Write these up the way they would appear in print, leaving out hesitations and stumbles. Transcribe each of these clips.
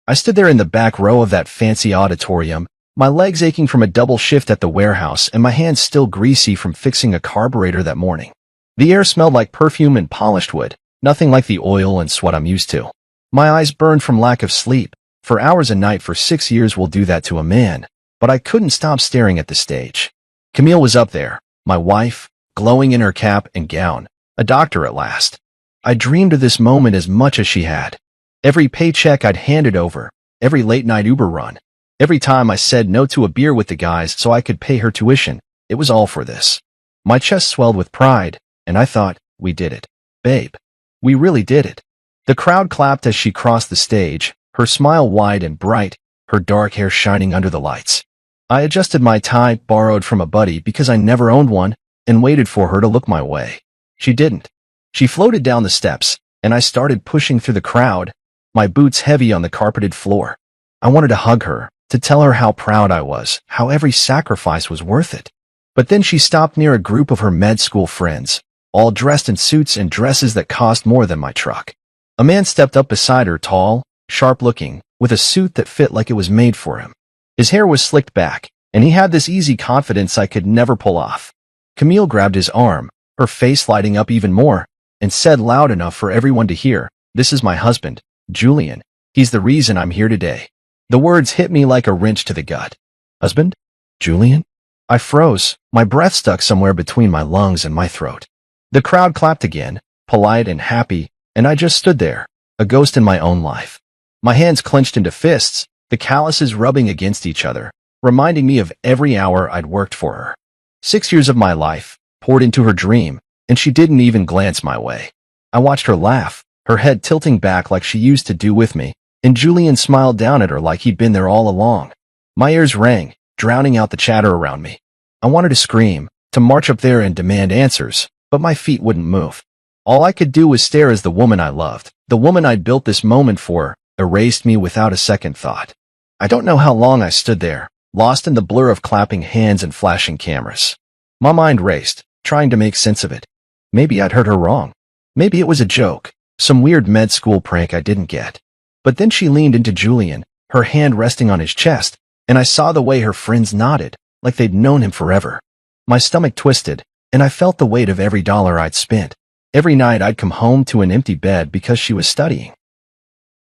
I stood there in the back row of that fancy auditorium, my legs aching from a double shift at the warehouse and my hands still greasy from fixing a carburetor that morning. The air smelled like perfume and polished wood, nothing like the oil and sweat I'm used to. My eyes burned from lack of sleep. For hours a night for 6 years will do that to a man, but I couldn't stop staring at the stage. Camille was up there, my wife, glowing in her cap and gown, a doctor at last. I dreamed of this moment as much as she had. Every paycheck I'd handed over, every late-night Uber run, every time I said no to a beer with the guys so I could pay her tuition, it was all for this. My chest swelled with pride, and I thought, we did it. Babe. We really did it. The crowd clapped as she crossed the stage, her smile wide and bright, her dark hair shining under the lights. I adjusted my tie, borrowed from a buddy because I never owned one, and waited for her to look my way. She didn't. She floated down the steps, and I started pushing through the crowd, my boots heavy on the carpeted floor. I wanted to hug her, to tell her how proud I was, how every sacrifice was worth it. But then she stopped near a group of her med school friends, all dressed in suits and dresses that cost more than my truck. A man stepped up beside her, tall, sharp-looking, with a suit that fit like it was made for him. His hair was slicked back, and he had this easy confidence I could never pull off. Camille grabbed his arm, her face lighting up even more, and said loud enough for everyone to hear, "This is my husband, Julian. He's the reason I'm here today." The words hit me like a wrench to the gut. Husband? Julian? I froze, my breath stuck somewhere between my lungs and my throat. The crowd clapped again, polite and happy, and I just stood there, a ghost in my own life. My hands clenched into fists, the calluses rubbing against each other, reminding me of every hour I'd worked for her. 6 years of my life, poured into her dream, and she didn't even glance my way. I watched her laugh, her head tilting back like she used to do with me, and Julian smiled down at her like he'd been there all along. My ears rang, drowning out the chatter around me. I wanted to scream, to march up there and demand answers, but my feet wouldn't move. All I could do was stare as the woman I loved, the woman I'd built this moment for, erased me without a second thought. I don't know how long I stood there, lost in the blur of clapping hands and flashing cameras. My mind raced, trying to make sense of it. Maybe I'd heard her wrong. Maybe it was a joke, some weird med school prank I didn't get. But then she leaned into Julian, her hand resting on his chest, and I saw the way her friends nodded, like they'd known him forever. My stomach twisted, and I felt the weight of every dollar I'd spent. Every night I'd come home to an empty bed because she was studying.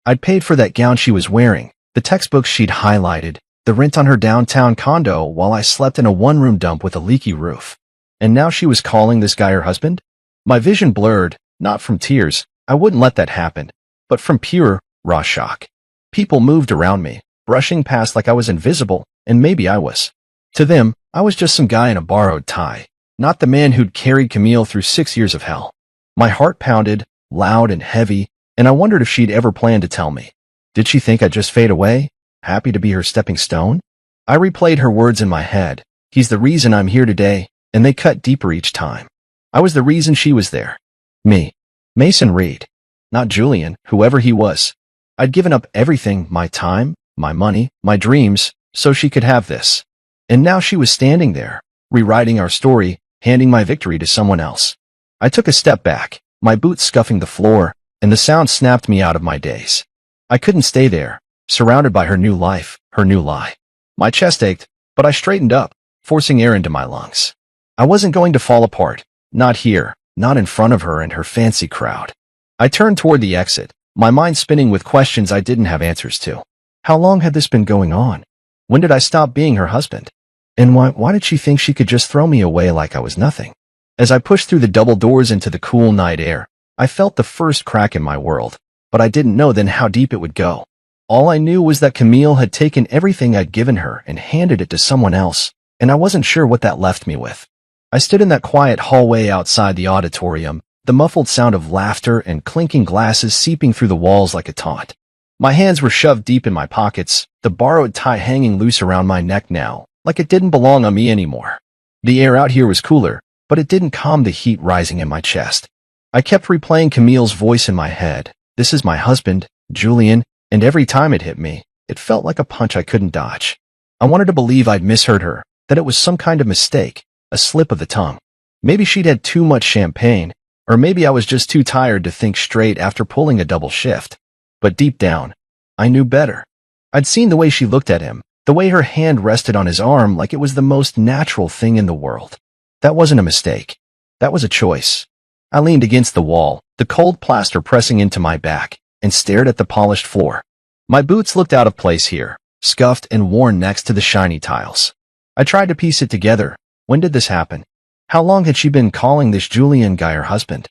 I'd paid for that gown she was wearing, the textbooks she'd highlighted, the rent on her downtown condo while I slept in a one-room dump with a leaky roof. And now she was calling this guy her husband? My vision blurred, not from tears, I wouldn't let that happen, but from pure, raw shock. People moved around me, brushing past like I was invisible, and maybe I was. To them, I was just some guy in a borrowed tie, not the man who'd carried Camille through 6 years of hell. My heart pounded, loud and heavy, and I wondered if she'd ever planned to tell me. Did she think I'd just fade away, happy to be her stepping stone? I replayed her words in my head. He's the reason I'm here today, and they cut deeper each time. I was the reason she was there. Me. Mason Reed. Not Julian, whoever he was. I'd given up everything, my time, my money, my dreams, so she could have this. And now she was standing there, rewriting our story, handing my victory to someone else. I took a step back, my boots scuffing the floor, and the sound snapped me out of my daze. I couldn't stay there, surrounded by her new life, her new lie. My chest ached, but I straightened up, forcing air into my lungs. I wasn't going to fall apart, not here, not in front of her and her fancy crowd. I turned toward the exit, my mind spinning with questions I didn't have answers to. How long had this been going on? When did I stop being her husband? And why did she think she could just throw me away like I was nothing? As I pushed through the double doors into the cool night air, I felt the first crack in my world, but I didn't know then how deep it would go. All I knew was that Camille had taken everything I'd given her and handed it to someone else, and I wasn't sure what that left me with. I stood in that quiet hallway outside the auditorium, the muffled sound of laughter and clinking glasses seeping through the walls like a taunt. My hands were shoved deep in my pockets, the borrowed tie hanging loose around my neck now, like it didn't belong on me anymore. The air out here was cooler, but it didn't calm the heat rising in my chest. I kept replaying Camille's voice in my head. This is my husband, Julian, and every time it hit me, it felt like a punch I couldn't dodge. I wanted to believe I'd misheard her, that it was some kind of mistake, a slip of the tongue. Maybe she'd had too much champagne, or maybe I was just too tired to think straight after pulling a double shift. But deep down, I knew better. I'd seen the way she looked at him, the way her hand rested on his arm like it was the most natural thing in the world. That wasn't a mistake. That was a choice. I leaned against the wall, the cold plaster pressing into my back, and stared at the polished floor. My boots looked out of place here, scuffed and worn next to the shiny tiles. I tried to piece it together. When did this happen? How long had she been calling this Julian guy her husband?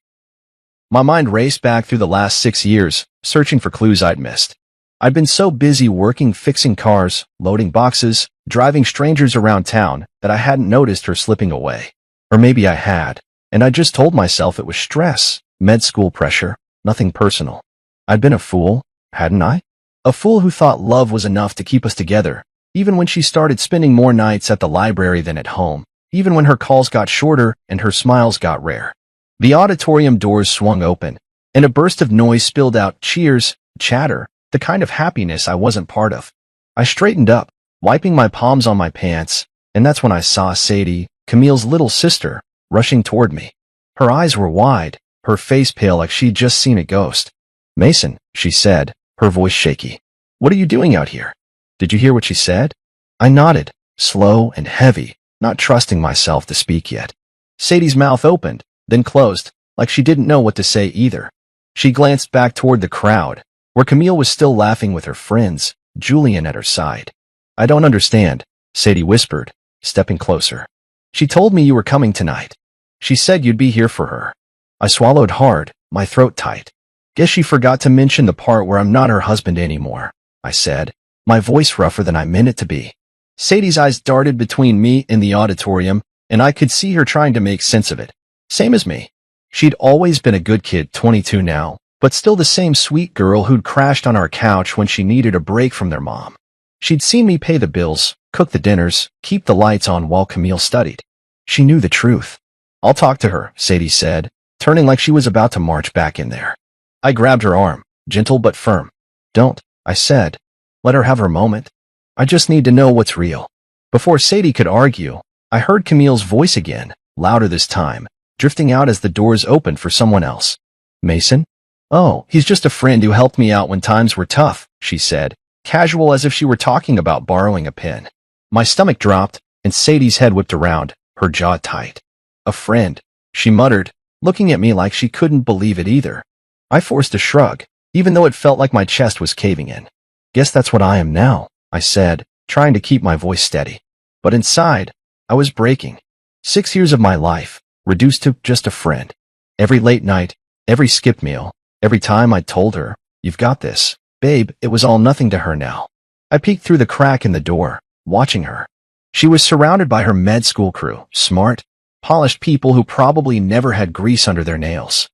My mind raced back through the last 6 years, searching for clues I'd missed. I'd been so busy working fixing cars, loading boxes, driving strangers around town that I hadn't noticed her slipping away. Or maybe I had, and I just told myself it was stress, med school pressure, nothing personal. I'd been a fool, hadn't I? A fool who thought love was enough to keep us together, even when she started spending more nights at the library than at home, even when her calls got shorter and her smiles got rare. The auditorium doors swung open, and a burst of noise spilled out, cheers, chatter, the kind of happiness I wasn't part of. I straightened up, wiping my palms on my pants, and that's when I saw Sadie, Camille's little sister, rushing toward me. Her eyes were wide, her face pale like she'd just seen a ghost. "Mason," she said, her voice shaky. "What are you doing out here?" Did you hear what she said? I nodded, slow and heavy, not trusting myself to speak yet. Sadie's mouth opened, then closed, like she didn't know what to say either. She glanced back toward the crowd, where Camille was still laughing with her friends, Julian at her side. "I don't understand," Sadie whispered, stepping closer. "She told me you were coming tonight. She said you'd be here for her." I swallowed hard, my throat tight. "Guess she forgot to mention the part where I'm not her husband anymore," I said, my voice rougher than I meant it to be. Sadie's eyes darted between me and the auditorium, and I could see her trying to make sense of it. Same as me. She'd always been a good kid, 22 now, but still the same sweet girl who'd crashed on our couch when she needed a break from their mom. She'd seen me pay the bills, cook the dinners, keep the lights on while Camille studied. She knew the truth. "I'll talk to her," Sadie said, turning like she was about to march back in there. I grabbed her arm, gentle but firm. "Don't," I said. "Let her have her moment. I just need to know what's real." Before Sadie could argue, I heard Camille's voice again, louder this time, drifting out as the doors opened for someone else. "Mason?" "Oh, he's just a friend who helped me out when times were tough," she said, casual as if she were talking about borrowing a pen. My stomach dropped, and Sadie's head whipped around, her jaw tight. "A friend," she muttered, looking at me like she couldn't believe it either. I forced a shrug, even though it felt like my chest was caving in. "Guess that's what I am now," I said, trying to keep my voice steady. But inside, I was breaking. 6 years of my life, reduced to just a friend. Every late night, every skipped meal, every time I told her, "You've got this, babe," it was all nothing to her now. I peeked through the crack in the door, watching her. She was surrounded by her med school crew, smart, polished people who probably never had grease under their nails.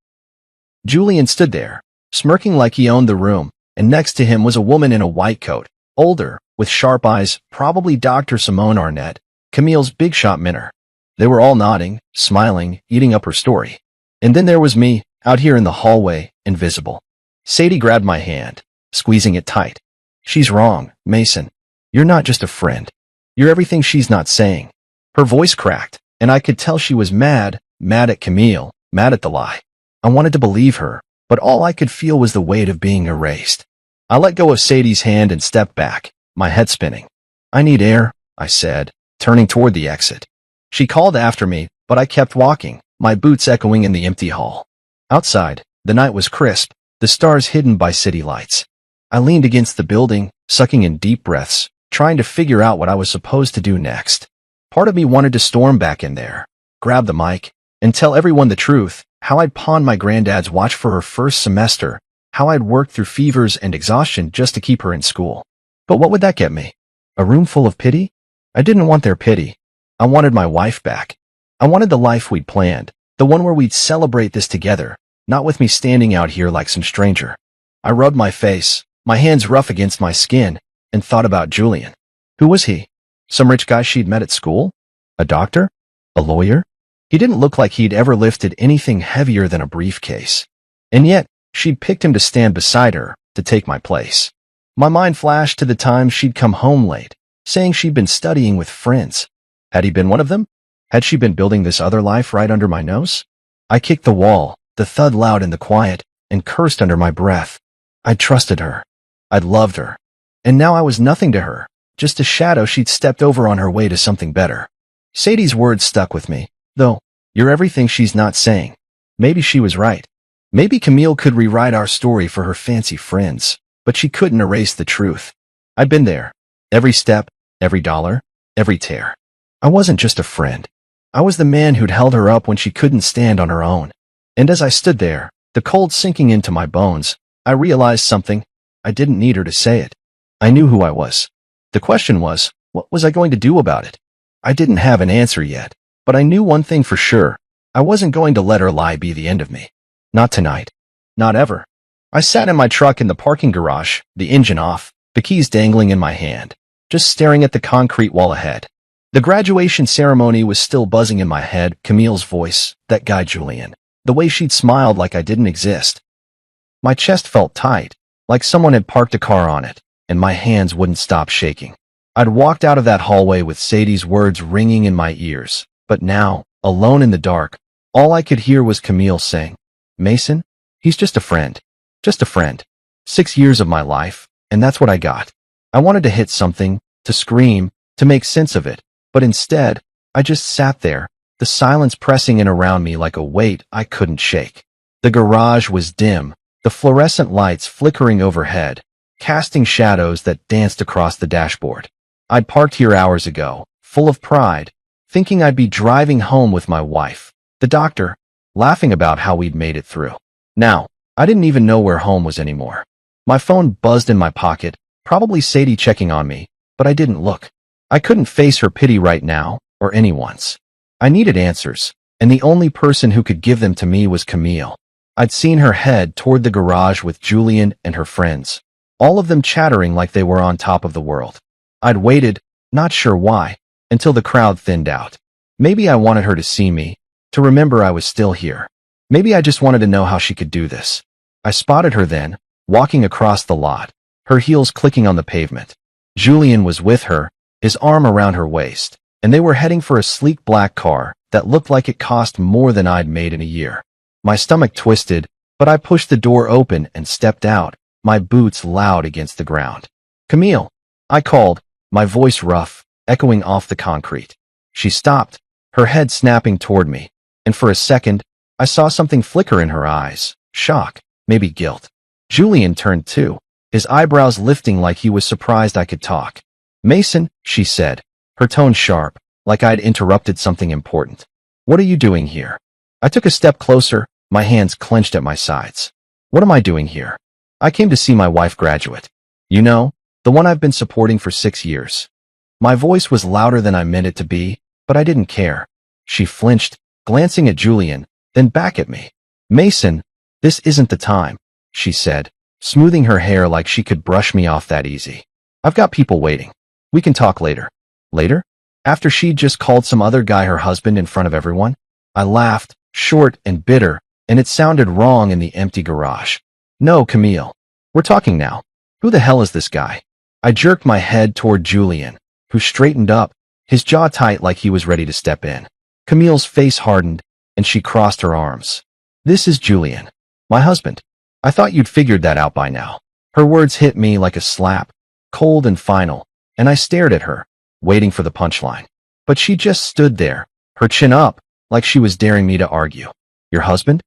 Julian stood there, smirking like he owned the room, and next to him was a woman in a white coat, older, with sharp eyes, probably Dr. Simone Arnett, Camille's big shot mentor. They were all nodding, smiling, eating up her story. And then there was me, out here in the hallway, invisible. Sadie grabbed my hand, squeezing it tight. "She's wrong, Mason. You're not just a friend. You're everything she's not saying." Her voice cracked, and I could tell she was mad at Camille, mad at the lie. I wanted to believe her, but all I could feel was the weight of being erased. I let go of Sadie's hand and stepped back, my head spinning. "I need air," I said, turning toward the exit. She called after me, but I kept walking, my boots echoing in the empty hall. Outside, the night was crisp, the stars hidden by city lights. I leaned against the building, sucking in deep breaths, trying to figure out what I was supposed to do next. Part of me wanted to storm back in there, grab the mic, and tell everyone the truth, how I'd pawned my granddad's watch for her first semester, how I'd worked through fevers and exhaustion just to keep her in school. But what would that get me? A room full of pity? I didn't want their pity. I wanted my wife back. I wanted the life we'd planned, the one where we'd celebrate this together, not with me standing out here like some stranger. I rubbed my face, my hands rough against my skin, and thought about Julian. Who was he? Some rich guy she'd met at school? A doctor? A lawyer? He didn't look like he'd ever lifted anything heavier than a briefcase. And yet, she'd picked him to stand beside her, to take my place. My mind flashed to the times she'd come home late, saying she'd been studying with friends. Had he been one of them? Had she been building this other life right under my nose? I kicked the wall, the thud loud in the quiet, and cursed under my breath. I'd trusted her. I'd loved her. And now I was nothing to her, just a shadow she'd stepped over on her way to something better. Sadie's words stuck with me, though. You're everything she's not saying. Maybe she was right. Maybe Camille could rewrite our story for her fancy friends, but she couldn't erase the truth. I'd been there. Every step, every dollar, every tear. I wasn't just a friend. I was the man who'd held her up when she couldn't stand on her own. And as I stood there, the cold sinking into my bones, I realized something. I didn't need her to say it. I knew who I was. The question was, what was I going to do about it? I didn't have an answer yet, but I knew one thing for sure. I wasn't going to let her lie be the end of me. Not tonight. Not ever. I sat in my truck in the parking garage, the engine off, the keys dangling in my hand, just staring at the concrete wall ahead. The graduation ceremony was still buzzing in my head, Camille's voice, that guy Julian, the way she'd smiled like I didn't exist. My chest felt tight, like someone had parked a car on it, and my hands wouldn't stop shaking. I'd walked out of that hallway with Sadie's words ringing in my ears, but now, alone in the dark, all I could hear was Camille saying, Mason, he's just a friend. Just a friend. 6 years of my life, and that's what I got. I wanted to hit something, to scream, to make sense of it, but instead, I just sat there, the silence pressing in around me like a weight I couldn't shake. The garage was dim, the fluorescent lights flickering overhead, casting shadows that danced across the dashboard. I'd parked here hours ago, full of pride, thinking I'd be driving home with my wife, the doctor, laughing about how we'd made it through. Now, I didn't even know where home was anymore. My phone buzzed in my pocket, probably Sadie checking on me, but I didn't look. I couldn't face her pity right now, or anyone's. I needed answers, and the only person who could give them to me was Camille. I'd seen her head toward the garage with Julian and her friends, all of them chattering like they were on top of the world. I'd waited, not sure why, until the crowd thinned out. Maybe I wanted her to see me, to remember I was still here. Maybe I just wanted to know how she could do this. I spotted her then, walking across the lot, her heels clicking on the pavement. Julian was with her, his arm around her waist, and they were heading for a sleek black car that looked like it cost more than I'd made in a year. My stomach twisted, but I pushed the door open and stepped out, my boots loud against the ground. Camille, I called, my voice rough, echoing off the concrete. She stopped, her head snapping toward me, and for a second, I saw something flicker in her eyes, shock, maybe guilt. Julian turned too, his eyebrows lifting like he was surprised I could talk. Mason, she said, her tone sharp, like I'd interrupted something important. What are you doing here? I took a step closer, my hands clenched at my sides. What am I doing here? I came to see my wife graduate. You know, the one I've been supporting for 6 years. My voice was louder than I meant it to be, but I didn't care. She flinched, glancing at Julian, then back at me. Mason, this isn't the time, she said, smoothing her hair like she could brush me off that easy. I've got people waiting. We can talk later. Later? After she'd just called some other guy her husband in front of everyone? I laughed, short and bitter, and it sounded wrong in the empty garage. No, Camille. We're talking now. Who the hell is this guy? I jerked my head toward Julian, who straightened up, his jaw tight like he was ready to step in. Camille's face hardened, and she crossed her arms. This is Julian. My husband. I thought you'd figured that out by now. Her words hit me like a slap, cold and final, and I stared at her, waiting for the punchline. But she just stood there, her chin up, like she was daring me to argue. Your husband?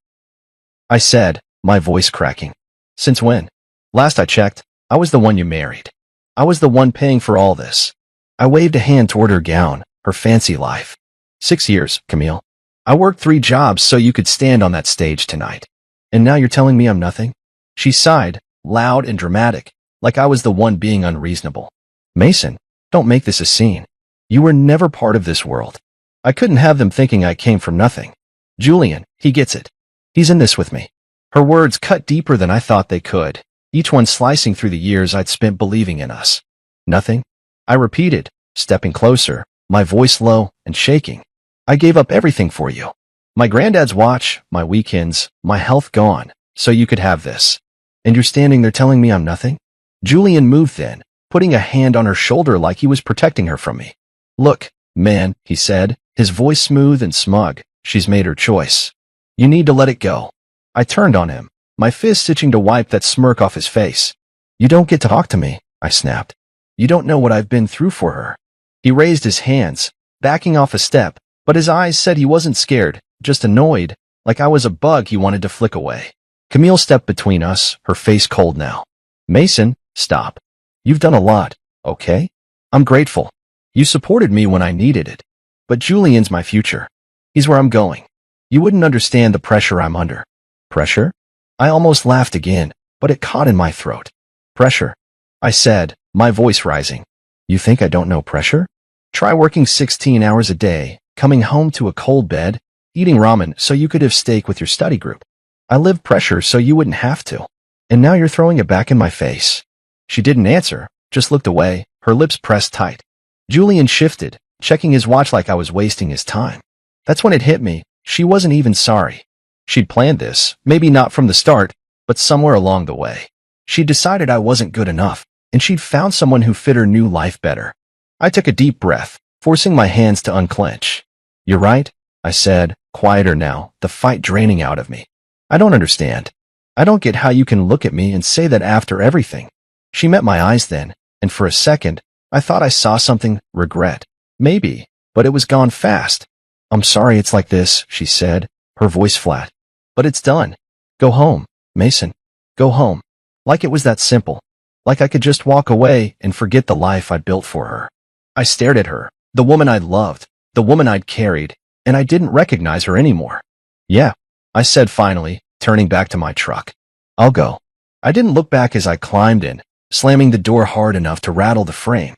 I said, my voice cracking. Since when? Last I checked, I was the one you married. I was the one paying for all this. I waved a hand toward her gown, her fancy life. 6 years, Camille. I worked 3 jobs so you could stand on that stage tonight. And now you're telling me I'm nothing? She sighed, loud and dramatic, like I was the one being unreasonable. Mason, don't make this a scene. You were never part of this world. I couldn't have them thinking I came from nothing. Julian, he gets it. He's in this with me. Her words cut deeper than I thought they could, each one slicing through the years I'd spent believing in us. Nothing? I repeated, stepping closer, my voice low and shaking. I gave up everything for you. My granddad's watch, my weekends, my health gone, so you could have this. And you're standing there telling me I'm nothing? Julian moved then, putting a hand on her shoulder like he was protecting her from me. Look, man, he said, his voice smooth and smug, she's made her choice. You need to let it go. I turned on him, my fist itching to wipe that smirk off his face. You don't get to talk to me, I snapped. You don't know what I've been through for her. He raised his hands, backing off a step, but his eyes said he wasn't scared, just annoyed, like I was a bug he wanted to flick away. Camille stepped between us, her face cold now. Mason, stop. You've done a lot, okay? I'm grateful. You supported me when I needed it. But Julian's my future. He's where I'm going. You wouldn't understand the pressure I'm under. Pressure? I almost laughed again, but it caught in my throat. Pressure, I said, my voice rising. You think I don't know pressure? Try working 16 hours a day, coming home to a cold bed, eating ramen so you could have steak with your study group. I lived pressure so you wouldn't have to. And now you're throwing it back in my face. She didn't answer, just looked away, her lips pressed tight. Julian shifted, checking his watch like I was wasting his time. That's when it hit me. She wasn't even sorry. She'd planned this, maybe not from the start, but somewhere along the way. She'd decided I wasn't good enough, and she'd found someone who fit her new life better. I took a deep breath, forcing my hands to unclench. You're right, I said, quieter now, the fight draining out of me. I don't understand. I don't get how you can look at me and say that after everything. She met my eyes then, and for a second, I thought I saw something, regret. Maybe, but it was gone fast. I'm sorry it's like this, she said, her voice flat. But it's done. Go home, Mason. Go home. Like it was that simple. Like I could just walk away and forget the life I'd built for her. I stared at her, the woman I'd loved, the woman I'd carried, and I didn't recognize her anymore. Yeah, I said finally, turning back to my truck. I'll go. I didn't look back as I climbed in, slamming the door hard enough to rattle the frame.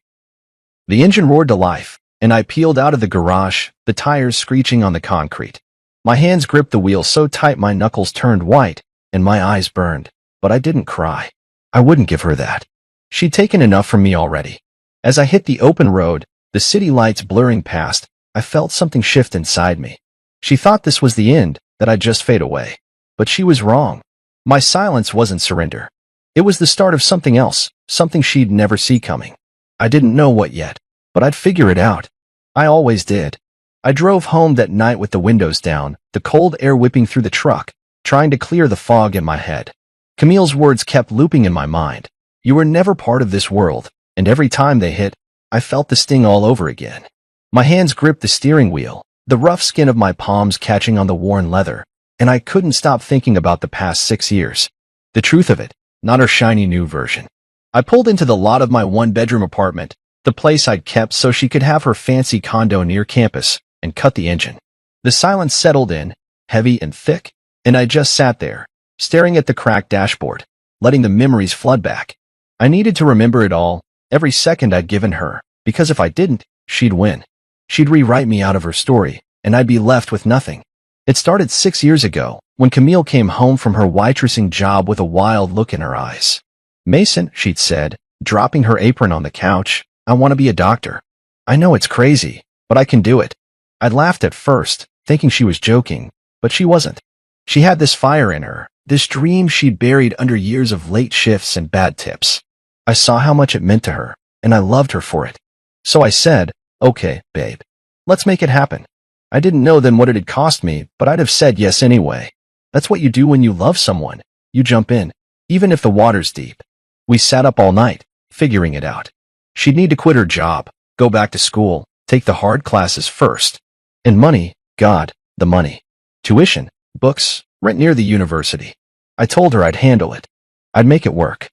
The engine roared to life, and I peeled out of the garage, the tires screeching on the concrete. My hands gripped the wheel so tight my knuckles turned white, and my eyes burned, but I didn't cry. I wouldn't give her that. She'd taken enough from me already. As I hit the open road, the city lights blurring past, I felt something shift inside me. She thought this was the end, that I'd just fade away. But she was wrong. My silence wasn't surrender. It was the start of something else, something she'd never see coming. I didn't know what yet, but I'd figure it out. I always did. I drove home that night with the windows down, the cold air whipping through the truck, trying to clear the fog in my head. Camille's words kept looping in my mind. You were never part of this world, and every time they hit, I felt the sting all over again. My hands gripped the steering wheel, the rough skin of my palms catching on the worn leather, and I couldn't stop thinking about the past 6 years. The truth of it, not her shiny new version. I pulled into the lot of my one-bedroom apartment, the place I'd kept so she could have her fancy condo near campus, and cut the engine. The silence settled in, heavy and thick, and I just sat there, staring at the cracked dashboard, letting the memories flood back. I needed to remember it all, every second I'd given her, because if I didn't, she'd win. She'd rewrite me out of her story, and I'd be left with nothing. It started 6 years ago, when Camille came home from her waitressing job with a wild look in her eyes. Mason, she'd said, dropping her apron on the couch, I want to be a doctor. I know it's crazy, but I can do it. I'd laughed at first, thinking she was joking, but she wasn't. She had this fire in her, this dream she'd buried under years of late shifts and bad tips. I saw how much it meant to her, and I loved her for it. So I said, okay, babe, let's make it happen. I didn't know then what it had cost me, but I'd have said yes anyway. That's what you do when you love someone. You jump in, even if the water's deep. We sat up all night, figuring it out. She'd need to quit her job, go back to school, take the hard classes first. And money, God, the money. Tuition, books, rent near the university. I told her I'd handle it. I'd make it work.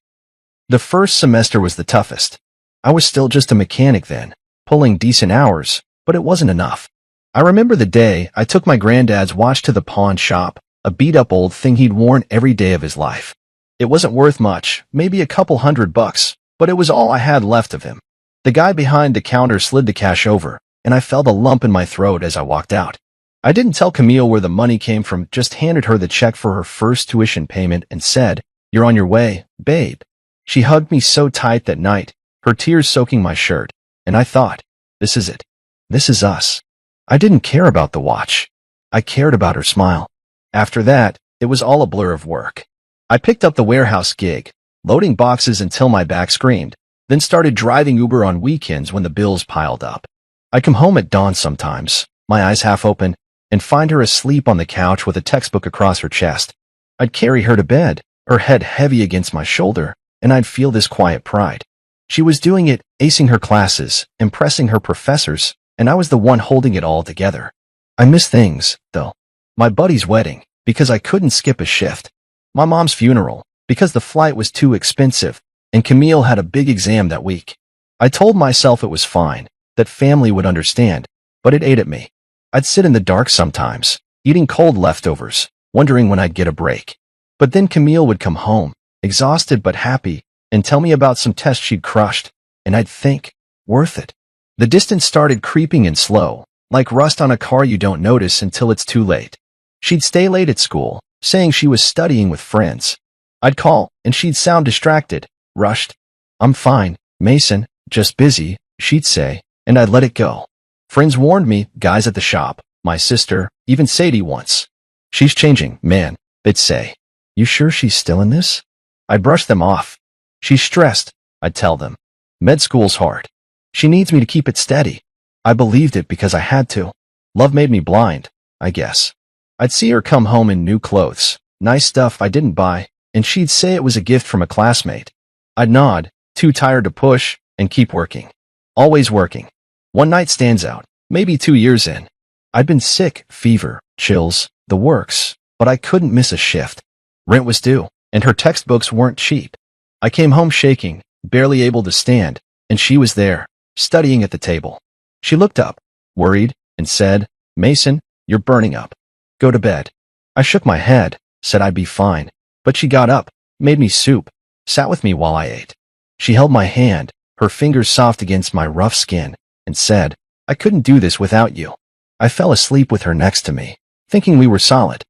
The first semester was the toughest. I was still just a mechanic then, pulling decent hours, but it wasn't enough. I remember the day I took my granddad's watch to the pawn shop, a beat-up old thing he'd worn every day of his life. It wasn't worth much, maybe a couple $100, but it was all I had left of him. The guy behind the counter slid the cash over, and I felt a lump in my throat as I walked out. I didn't tell Camille where the money came from, just handed her the check for her first tuition payment and said, "You're on your way, babe." She hugged me so tight that night, her tears soaking my shirt, and I thought, this is it. This is us. I didn't care about the watch. I cared about her smile. After that, it was all a blur of work. I picked up the warehouse gig, loading boxes until my back screamed, then started driving Uber on weekends when the bills piled up. I'd come home at dawn sometimes, my eyes half open, and find her asleep on the couch with a textbook across her chest. I'd carry her to bed, her head heavy against my shoulder, and I'd feel this quiet pride. She was doing it, acing her classes, impressing her professors, and I was the one holding it all together. I missed things, though. My buddy's wedding, because I couldn't skip a shift. My mom's funeral, because the flight was too expensive, and Camille had a big exam that week. I told myself it was fine, that family would understand, but it ate at me. I'd sit in the dark sometimes, eating cold leftovers, wondering when I'd get a break. But then Camille would come home, exhausted but happy, and tell me about some test she'd crushed, and I'd think, worth it. The distance started creeping in slow, like rust on a car you don't notice until it's too late. She'd stay late at school, saying she was studying with friends. I'd call, and she'd sound distracted, rushed. I'm fine, Mason, just busy, she'd say, and I'd let it go. Friends warned me, guys at the shop, my sister, even Sadie once. She's changing, man, they'd say. You sure she's still in this? I'd brush them off. She's stressed, I'd tell them. Med school's hard. She needs me to keep it steady. I believed it because I had to. Love made me blind, I guess. I'd see her come home in new clothes, nice stuff I didn't buy, and she'd say it was a gift from a classmate. I'd nod, too tired to push, and keep working. Always working. One night stands out, maybe 2 years in. I'd been sick, fever, chills, the works, but I couldn't miss a shift. Rent was due, and her textbooks weren't cheap. I came home shaking, barely able to stand, and she was there, studying at the table. She looked up, worried, and said, Mason, you're burning up. Go to bed. I shook my head, said I'd be fine, but she got up, made me soup, sat with me while I ate. She held my hand, her fingers soft against my rough skin, and said, I couldn't do this without you. I fell asleep with her next to me, thinking we were solid.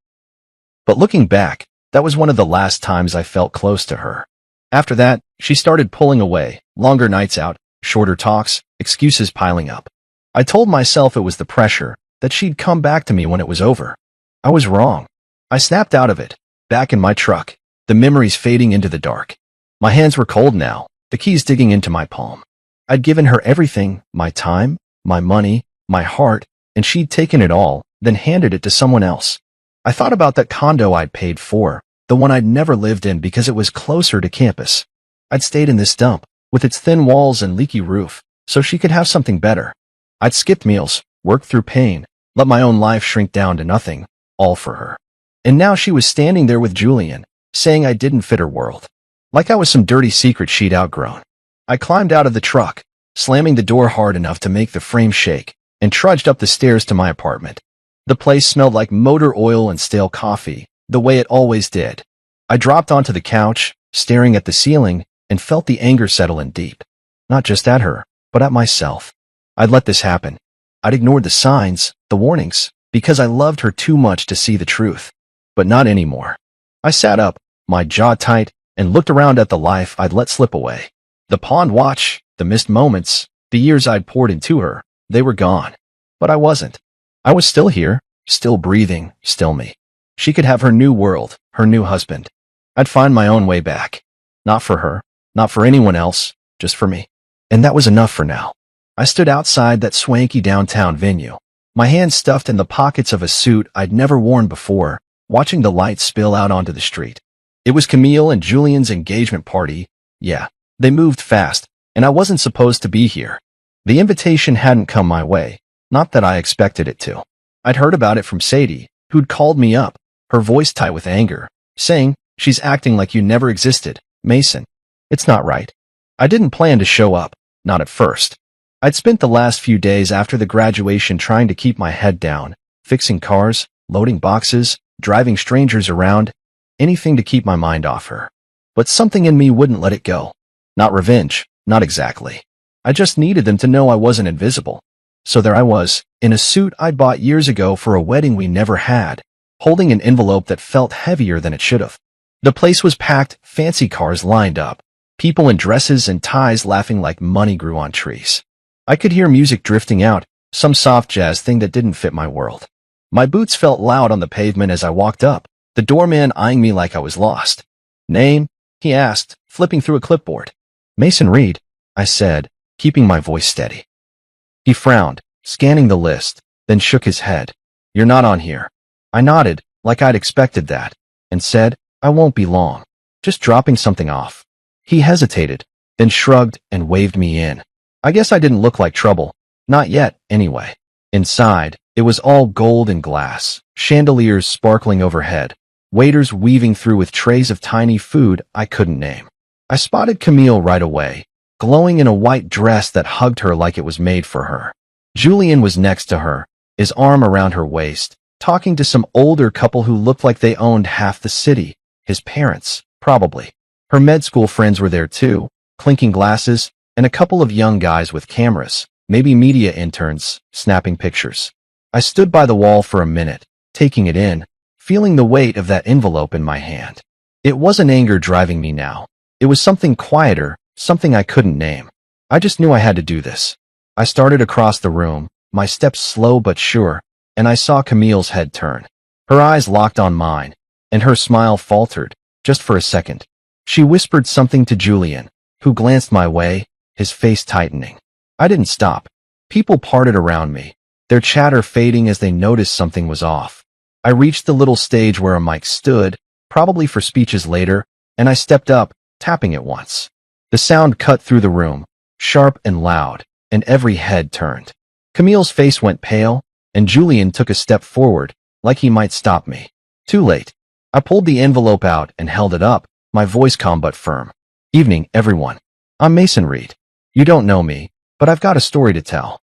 But looking back, that was one of the last times I felt close to her. After that, she started pulling away, longer nights out, shorter talks, excuses piling up. I told myself it was the pressure, that she'd come back to me when it was over. I was wrong. I snapped out of it, back in my truck, the memories fading into the dark. My hands were cold now, the keys digging into my palm. I'd given her everything, my time, my money, my heart, and she'd taken it all, then handed it to someone else. I thought about that condo I'd paid for, the one I'd never lived in because it was closer to campus. I'd stayed in this dump, with its thin walls and leaky roof, so she could have something better. I'd skipped meals, worked through pain, let my own life shrink down to nothing, all for her. And now she was standing there with Julian, saying I didn't fit her world. Like I was some dirty secret she'd outgrown. I climbed out of the truck, slamming the door hard enough to make the frame shake, and trudged up the stairs to my apartment. The place smelled like motor oil and stale coffee, the way it always did. I dropped onto the couch, staring at the ceiling, and felt the anger settle in deep. Not just at her, but at myself. I'd let this happen. I'd ignored the signs, the warnings, because I loved her too much to see the truth. But not anymore. I sat up, my jaw tight, and looked around at the life I'd let slip away. The pawned watch, the missed moments, the years I'd poured into her, they were gone. But I wasn't. I was still here, still breathing, still me. She could have her new world, her new husband. I'd find my own way back. Not for her, not for anyone else, just for me. And that was enough for now. I stood outside that swanky downtown venue, my hands stuffed in the pockets of a suit I'd never worn before, watching the lights spill out onto the street. It was Camille and Julian's engagement party. Yeah, they moved fast, and I wasn't supposed to be here. The invitation hadn't come my way, not that I expected it to. I'd heard about it from Sadie, who'd called me up, her voice tight with anger, saying, she's acting like you never existed, Mason. It's not right. I didn't plan to show up, not at first. I'd spent the last few days after the graduation trying to keep my head down, fixing cars, loading boxes, driving strangers around, anything to keep my mind off her. But something in me wouldn't let it go. Not revenge, not exactly. I just needed them to know I wasn't invisible. So there I was, in a suit I'd bought years ago for a wedding we never had, holding an envelope that felt heavier than it should have. The place was packed, fancy cars lined up, people in dresses and ties laughing like money grew on trees. I could hear music drifting out, some soft jazz thing that didn't fit my world. My boots felt loud on the pavement as I walked up, the doorman eyeing me like I was lost. Name? He asked, flipping through a clipboard. Mason Reed, I said, keeping my voice steady. He frowned, scanning the list, then shook his head. You're not on here. I nodded, like I'd expected that, and said, I won't be long. Just dropping something off. He hesitated, then shrugged and waved me in. I guess I didn't look like trouble. Not yet, anyway. Inside, it was all gold and glass, chandeliers sparkling overhead, waiters weaving through with trays of tiny food I couldn't name. I spotted Camille right away, glowing in a white dress that hugged her like it was made for her. Julian was next to her, his arm around her waist, talking to some older couple who looked like they owned half the city. His parents, probably. Her med school friends were there too, clinking glasses, and a couple of young guys with cameras, maybe media interns, snapping pictures. I stood by the wall for a minute, taking it in, feeling the weight of that envelope in my hand. It wasn't anger driving me now. It was something quieter, something I couldn't name. I just knew I had to do this. I started across the room, my steps slow but sure, and I saw Camille's head turn. Her eyes locked on mine, and her smile faltered, just for a second. She whispered something to Julian, who glanced my way, his face tightening. I didn't stop. People parted around me, their chatter fading as they noticed something was off. I reached the little stage where a mic stood, probably for speeches later, and I stepped up, tapping it once. The sound cut through the room, sharp and loud, and every head turned. Camille's face went pale, and Julian took a step forward, like he might stop me. Too late. I pulled the envelope out and held it up, my voice calm but firm. Evening, everyone. I'm Mason Reed. You don't know me, but I've got a story to tell.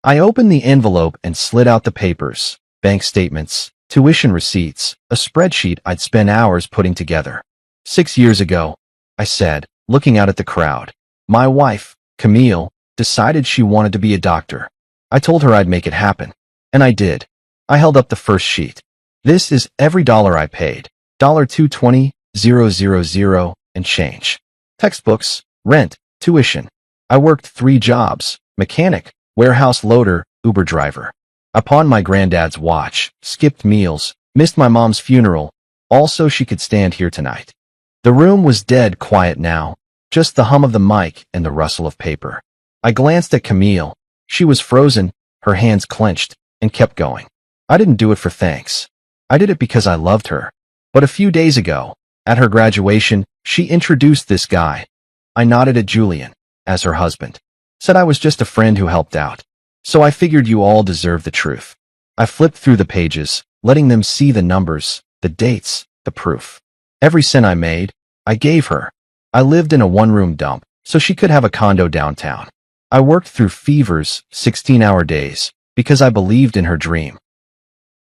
I opened the envelope and slid out the papers, bank statements, tuition receipts, a spreadsheet I'd spent hours putting together. 6 years ago, I said, looking out at the crowd, my wife, Camille, decided she wanted to be a doctor. I told her I'd make it happen. And I did. I held up the first sheet. This is every dollar I paid. $220,000 and change. Textbooks, rent, tuition. I worked 3 jobs, mechanic, warehouse loader, Uber driver. I pawned my granddad's watch, skipped meals, missed my mom's funeral, all so she could stand here tonight. The room was dead quiet now, just the hum of the mic and the rustle of paper. I glanced at Camille. She was frozen, her hands clenched, and kept going. I didn't do it for thanks. I did it because I loved her. But a few days ago, at her graduation, she introduced this guy. I nodded at Julian, as her husband. Said I was just a friend who helped out. So I figured you all deserve the truth. I flipped through the pages, letting them see the numbers, the dates, the proof. Every cent I made, I gave her. I lived in a one-room dump, so she could have a condo downtown. I worked through fevers, 16-hour days, because I believed in her dream.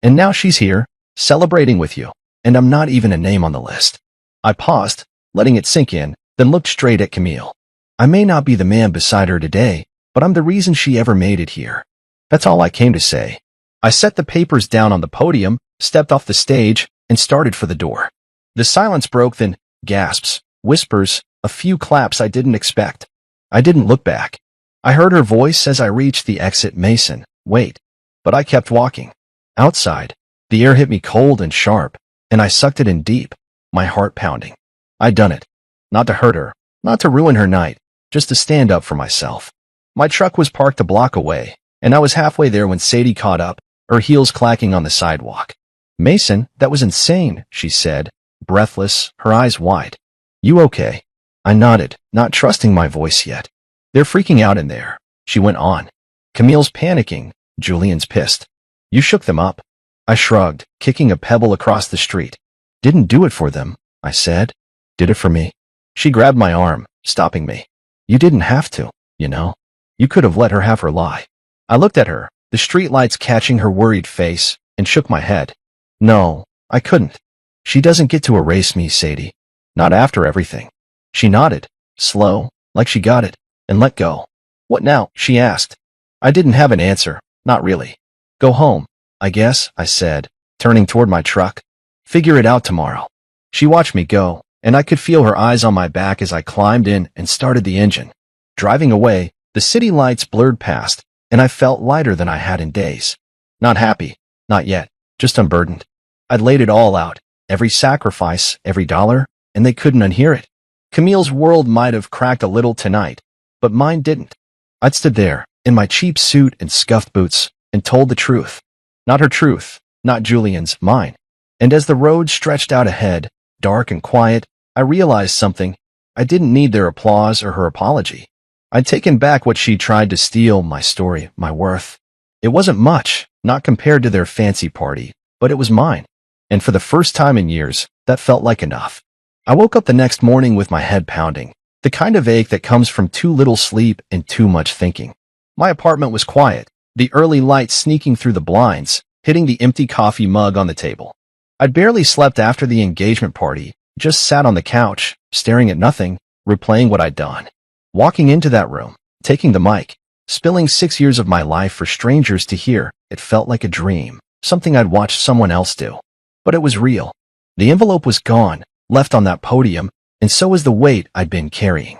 And now she's here, celebrating with you, and I'm not even a name on the list. I paused, letting it sink in, then looked straight at Camille. I may not be the man beside her today, but I'm the reason she ever made it here. That's all I came to say. I set the papers down on the podium, stepped off the stage, and started for the door. The silence broke, then gasps, whispers, a few claps I didn't expect. I didn't look back. I heard her voice as I reached the exit. Mason, wait. But I kept walking. Outside, the air hit me cold and sharp, and I sucked it in deep, my heart pounding. I'd done it. Not to hurt her, not to ruin her night, just to stand up for myself. My truck was parked a block away, and I was halfway there when Sadie caught up, her heels clacking on the sidewalk. Mason, that was insane, she said, breathless, her eyes wide. You okay? I nodded, not trusting my voice yet. They're freaking out in there, she went on. Camille's panicking, Julian's pissed. You shook them up. I shrugged, kicking a pebble across the street. Didn't do it for them, I said. Did it for me. She grabbed my arm, stopping me. You didn't have to, you know. You could have let her have her lie. I looked at her, the streetlights catching her worried face, and shook my head. No, I couldn't. She doesn't get to erase me, Sadie. Not after everything. She nodded, slow, like she got it, and let go. What now? She asked. I didn't have an answer, not really. Go home, I guess, I said, turning toward my truck. Figure it out tomorrow. She watched me go, and I could feel her eyes on my back as I climbed in and started the engine. Driving away, the city lights blurred past, and I felt lighter than I had in days. Not happy, not yet, just unburdened. I'd laid it all out, every sacrifice, every dollar, and they couldn't unhear it. Camille's world might have cracked a little tonight, but mine didn't. I'd stood there, in my cheap suit and scuffed boots, and told the truth. Not her truth, not Julian's, mine. And as the road stretched out ahead, dark and quiet, I realized something. I didn't need their applause or her apology. I'd taken back what she tried to steal, my story, my worth. It wasn't much, not compared to their fancy party, but it was mine. And for the first time in years, that felt like enough. I woke up the next morning with my head pounding, the kind of ache that comes from too little sleep and too much thinking. My apartment was quiet, the early light sneaking through the blinds, hitting the empty coffee mug on the table. I'd barely slept after the engagement party, just sat on the couch, staring at nothing, replaying what I'd done. Walking into that room, taking the mic, spilling 6 years of my life for strangers to hear, it felt like a dream, something I'd watched someone else do. But it was real. The envelope was gone, left on that podium, and so was the weight I'd been carrying.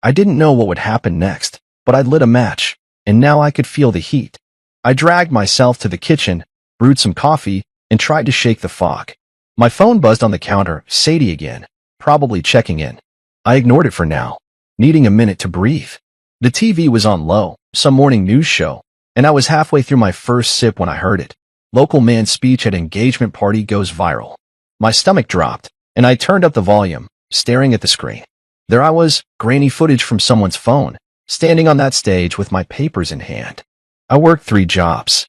I didn't know what would happen next, but I'd lit a match, and now I could feel the heat. I dragged myself to the kitchen, brewed some coffee, and tried to shake the fog. My phone buzzed on the counter, Sadie again, probably checking in. I ignored it for now, needing a minute to breathe. The TV was on low, some morning news show, and I was halfway through my first sip when I heard it. Local man's speech at engagement party goes viral. My stomach dropped, and I turned up the volume, staring at the screen. There I was, grainy footage from someone's phone, standing on that stage with my papers in hand. I worked 3 jobs.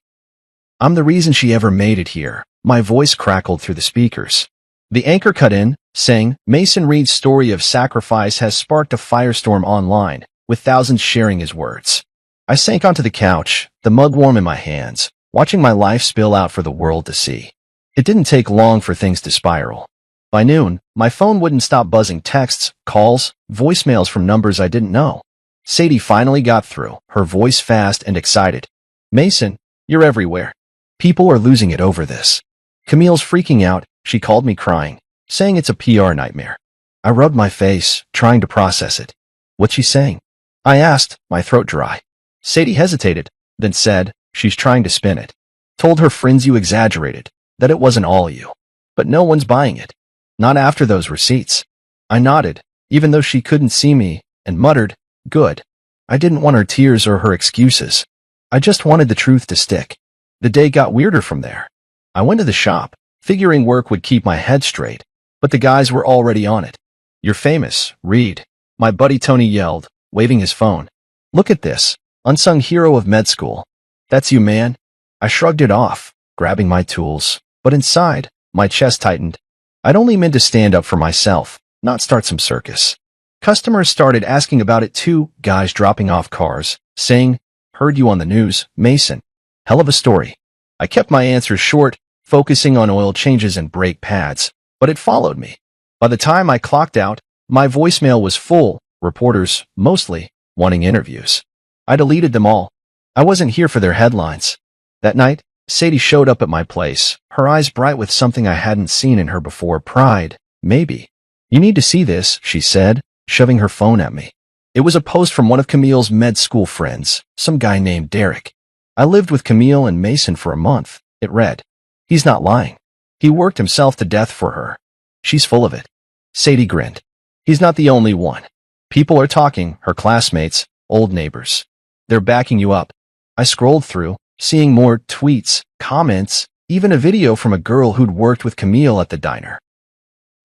I'm the reason she ever made it here. My voice crackled through the speakers. The anchor cut in, saying, Mason Reed's story of sacrifice has sparked a firestorm online, with thousands sharing his words. I sank onto the couch, the mug warm in my hands, watching my life spill out for the world to see. It didn't take long for things to spiral. By noon, my phone wouldn't stop buzzing texts, calls, voicemails from numbers I didn't know. Sadie finally got through, her voice fast and excited. Mason, you're everywhere. People are losing it over this. Camille's freaking out, she called me crying, saying it's a PR nightmare. I rubbed my face, trying to process it. What's she saying? I asked, my throat dry. Sadie hesitated, then said, she's trying to spin it. Told her friends you exaggerated, that it wasn't all you. But no one's buying it. Not after those receipts. I nodded, even though she couldn't see me, and muttered, good. I didn't want her tears or her excuses. I just wanted the truth to stick. The day got weirder from there. I went to the shop, figuring work would keep my head straight, but the guys were already on it. You're famous, Reed. My buddy Tony yelled, waving his phone. Look at this, unsung hero of med school. That's you, man. I shrugged it off, grabbing my tools, but inside, my chest tightened. I'd only meant to stand up for myself, not start some circus. Customers started asking about it too, guys dropping off cars, saying, heard you on the news, Mason. Hell of a story. I kept my answers short, focusing on oil changes and brake pads, but it followed me. By the time I clocked out, my voicemail was full, reporters, mostly, wanting interviews. I deleted them all. I wasn't here for their headlines. That night, Sadie showed up at my place, her eyes bright with something I hadn't seen in her before, pride, maybe. You need to see this, she said, shoving her phone at me. It was a post from one of Camille's med school friends, some guy named Derek. I lived with Camille and Mason for a month, it read. He's not lying. He worked himself to death for her. She's full of it. Sadie grinned. He's not the only one. People are talking, her classmates, old neighbors. They're backing you up. I scrolled through, seeing more tweets, comments, even a video from a girl who'd worked with Camille at the diner.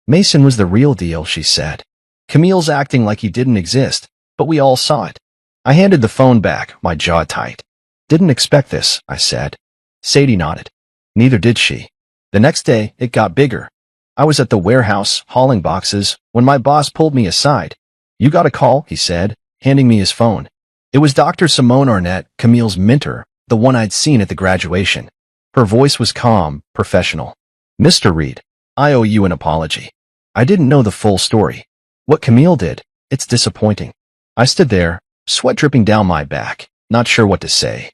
Mason was the real deal, she said. Camille's acting like he didn't exist, but we all saw it. I handed the phone back, my jaw tight. Didn't expect this, I said. Sadie nodded. Neither did she. The next day, it got bigger. I was at the warehouse, hauling boxes, when my boss pulled me aside. You got a call, he said, handing me his phone. It was Dr. Simone Arnett, Camille's mentor, the one I'd seen at the graduation. Her voice was calm, professional. Mr. Reed, I owe you an apology. I didn't know the full story. What Camille did, it's disappointing. I stood there, sweat dripping down my back, not sure what to say.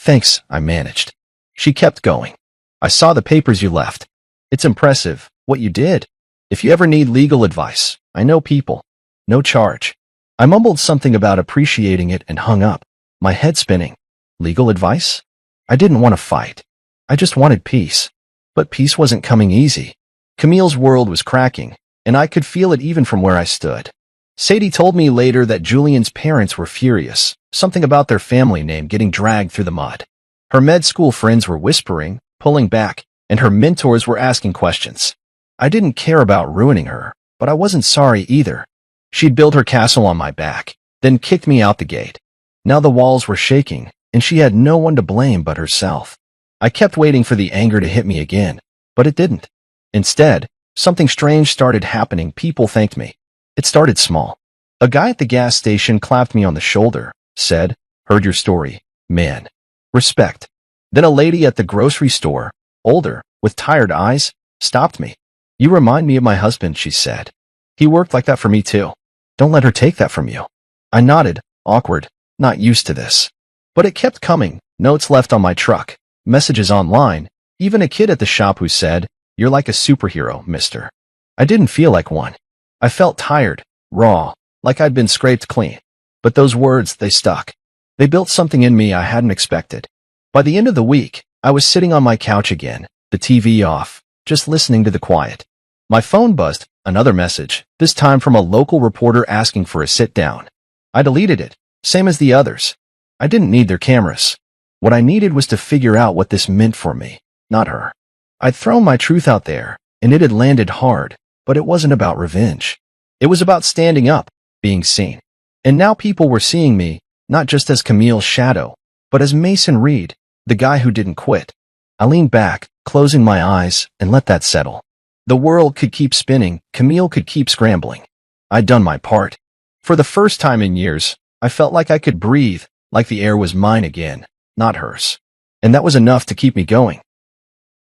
Thanks, I managed. She kept going. I saw the papers you left. It's impressive, what you did. If you ever need legal advice, I know people. No charge. I mumbled something about appreciating it and hung up, my head spinning. Legal advice? I didn't want to fight. I just wanted peace. But peace wasn't coming easy. Camille's world was cracking, and I could feel it even from where I stood. Sadie told me later that Julian's parents were furious, something about their family name getting dragged through the mud. Her med school friends were whispering, pulling back, and her mentors were asking questions. I didn't care about ruining her, but I wasn't sorry either. She'd built her castle on my back, then kicked me out the gate. Now the walls were shaking, and she had no one to blame but herself. I kept waiting for the anger to hit me again, but it didn't. Instead, something strange started happening. People thanked me. It started small. A guy at the gas station clapped me on the shoulder, said, "Heard your story, man. Respect." Then a lady at the grocery store, older, with tired eyes, stopped me. "You remind me of my husband," she said. "He worked like that for me too. Don't let her take that from you." I nodded, awkward, not used to this. But it kept coming, notes left on my truck, messages online, even a kid at the shop who said, "You're like a superhero, mister." I didn't feel like one. I felt tired, raw, like I'd been scraped clean. But those words, they stuck. They built something in me I hadn't expected. By the end of the week, I was sitting on my couch again, the TV off, just listening to the quiet. My phone buzzed, another message, this time from a local reporter asking for a sit-down. I deleted it, same as the others. I didn't need their cameras. What I needed was to figure out what this meant for me, not her. I'd thrown my truth out there, and it had landed hard, but it wasn't about revenge. It was about standing up, being seen. And now people were seeing me, not just as Camille's shadow, but as Mason Reed, the guy who didn't quit. I leaned back, closing my eyes, and let that settle. The world could keep spinning, Camille could keep scrambling. I'd done my part. For the first time in years, I felt like I could breathe, like the air was mine again, not hers. And that was enough to keep me going.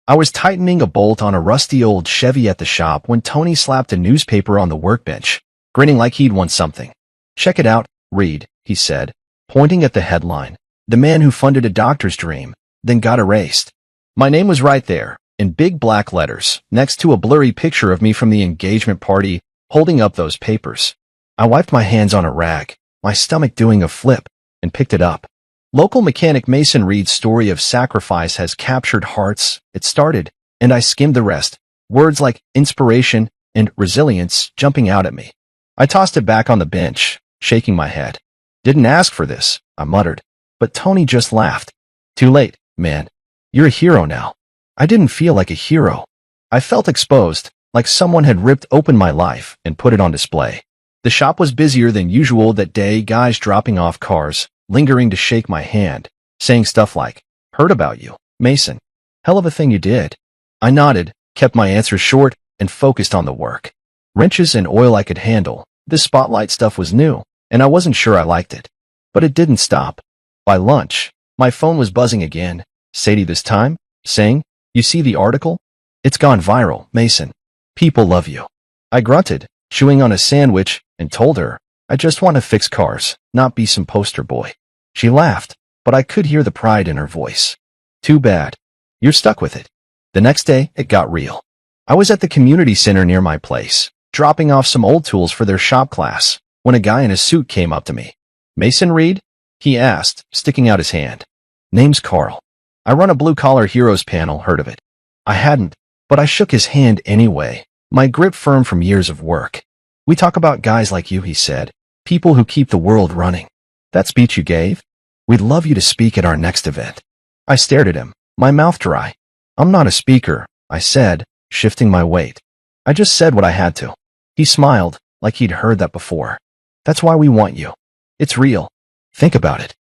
I was tightening a bolt on a rusty old Chevy at the shop when Tony slapped a newspaper on the workbench, grinning like he'd won something. "Check it out, Reed," he said, pointing at the headline, "The man who funded a doctor's dream, then got erased." My name was right there, in big black letters, next to a blurry picture of me from the engagement party, holding up those papers. I wiped my hands on a rag, my stomach doing a flip, and picked it up. Local mechanic Mason Reed's story of sacrifice has captured hearts. It started, and I skimmed the rest, words like inspiration and resilience jumping out at me. I tossed it back on the bench, shaking my head. "Didn't ask for this," I muttered, but Tony just laughed. "Too late, man. You're a hero now." I didn't feel like a hero. I felt exposed, like someone had ripped open my life and put it on display. The shop was busier than usual that day, guys dropping off cars, lingering to shake my hand, saying stuff like, "Heard about you, Mason. Hell of a thing you did." I nodded, kept my answers short, and focused on the work. Wrenches and oil I could handle. This spotlight stuff was new, and I wasn't sure I liked it. But it didn't stop. By lunch, my phone was buzzing again, Sadie this time, saying, "You see the article? It's gone viral, Mason. People love you." I grunted, chewing on a sandwich, and told her, "I just want to fix cars, not be some poster boy." She laughed, but I could hear the pride in her voice. "Too bad. You're stuck with it." The next day, it got real. I was at the community center near my place, dropping off some old tools for their shop class, when a guy in a suit came up to me. "Mason Reed?" he asked, sticking out his hand. "Name's Carl. I run a blue-collar heroes panel, heard of it?" I hadn't, but I shook his hand anyway, my grip firm from years of work. "We talk about guys like you," he said, "people who keep the world running. That speech you gave? We'd love you to speak at our next event." I stared at him, my mouth dry. "I'm not a speaker," I said, shifting my weight. "I just said what I had to." He smiled, like he'd heard that before. "That's why we want you. It's real. Think about it."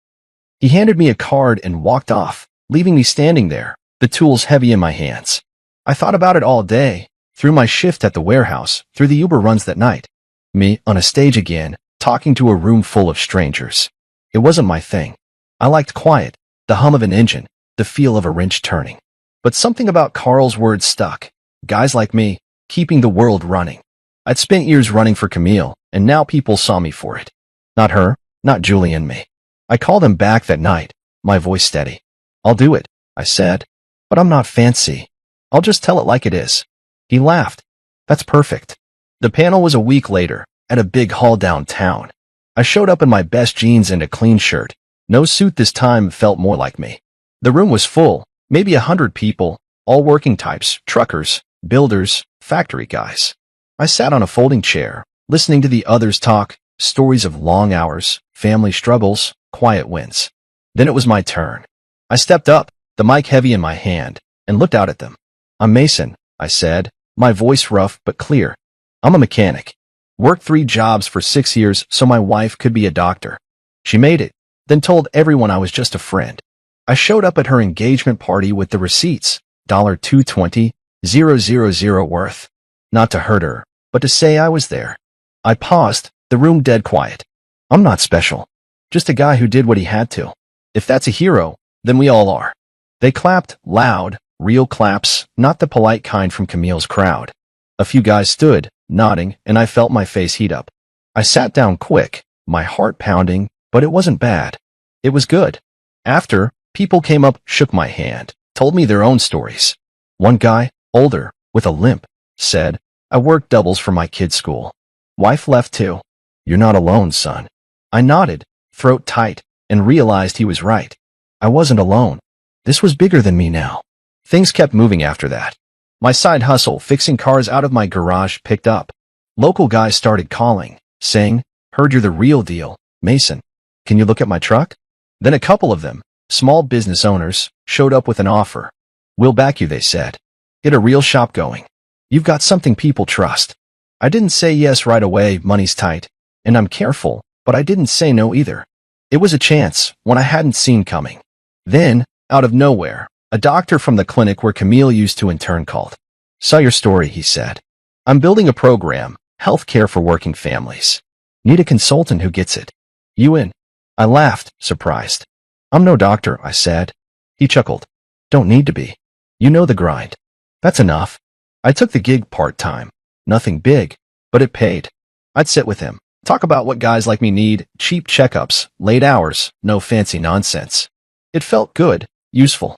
He handed me a card and walked off, leaving me standing there, the tools heavy in my hands. I thought about it all day, through my shift at the warehouse, through the Uber runs that night. Me, on a stage again, talking to a room full of strangers. It wasn't my thing. I liked quiet, the hum of an engine, the feel of a wrench turning. But something about Carl's words stuck. Guys like me, keeping the world running. I'd spent years running for Camille, and now people saw me for it. Not her, not Julie and me. I called him back that night, my voice steady. "I'll do it," I said. "But I'm not fancy. I'll just tell it like it is." He laughed. "That's perfect." The panel was a week later, at a big hall downtown. I showed up in my best jeans and a clean shirt. No suit this time felt more like me. The room was full, maybe 100 people, all working types, truckers, builders, factory guys. I sat on a folding chair, listening to the others talk, stories of long hours, family struggles, quiet wins. Then it was my turn. I stepped up, the mic heavy in my hand, and looked out at them. "I'm Mason," I said, my voice rough but clear. I'm a mechanic. Worked 3 jobs for 6 years so my wife could be a doctor. She made it, then told everyone I was just a friend. I showed up at her engagement party with the receipts, $220,000 worth. Not to hurt her, but to say I was there. I paused, the room dead quiet. I'm not special. Just a guy who did what he had to. If that's a hero, then we all are. They clapped, loud, real claps, not the polite kind from Camille's crowd. A few guys stood, nodding, and I felt my face heat up. I sat down quick, my heart pounding, but it wasn't bad. It was good. After, people came up, shook my hand, told me their own stories. One guy, older, with a limp, said, I worked doubles for my kid's school. Wife left too. You're not alone, son. I nodded, throat tight, and realized he was right. I wasn't alone. This was bigger than me now. Things kept moving after that. My side hustle, fixing cars out of my garage, picked up. Local guys started calling, saying, heard you're the real deal, Mason. Can you look at my truck? Then a couple of them, small business owners, showed up with an offer. We'll back you, they said. Get a real shop going. You've got something people trust. I didn't say yes right away, money's tight, and I'm careful, but I didn't say no either. It was a chance, one I hadn't seen coming. Then, out of nowhere, a doctor from the clinic where Camille used to intern called. Saw your story, he said. I'm building a program, health care for working families. Need a consultant who gets it. You in? I laughed, surprised. I'm no doctor, I said. He chuckled. Don't need to be. You know the grind. That's enough. I took the gig part-time. Nothing big, but it paid. I'd sit with him, talk about what guys like me need, cheap checkups, late hours, no fancy nonsense. It felt good, useful.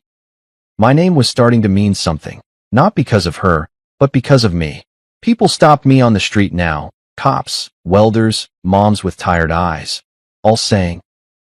My name was starting to mean something, not because of her, but because of me. People stopped me on the street now, cops, welders, moms with tired eyes, all saying,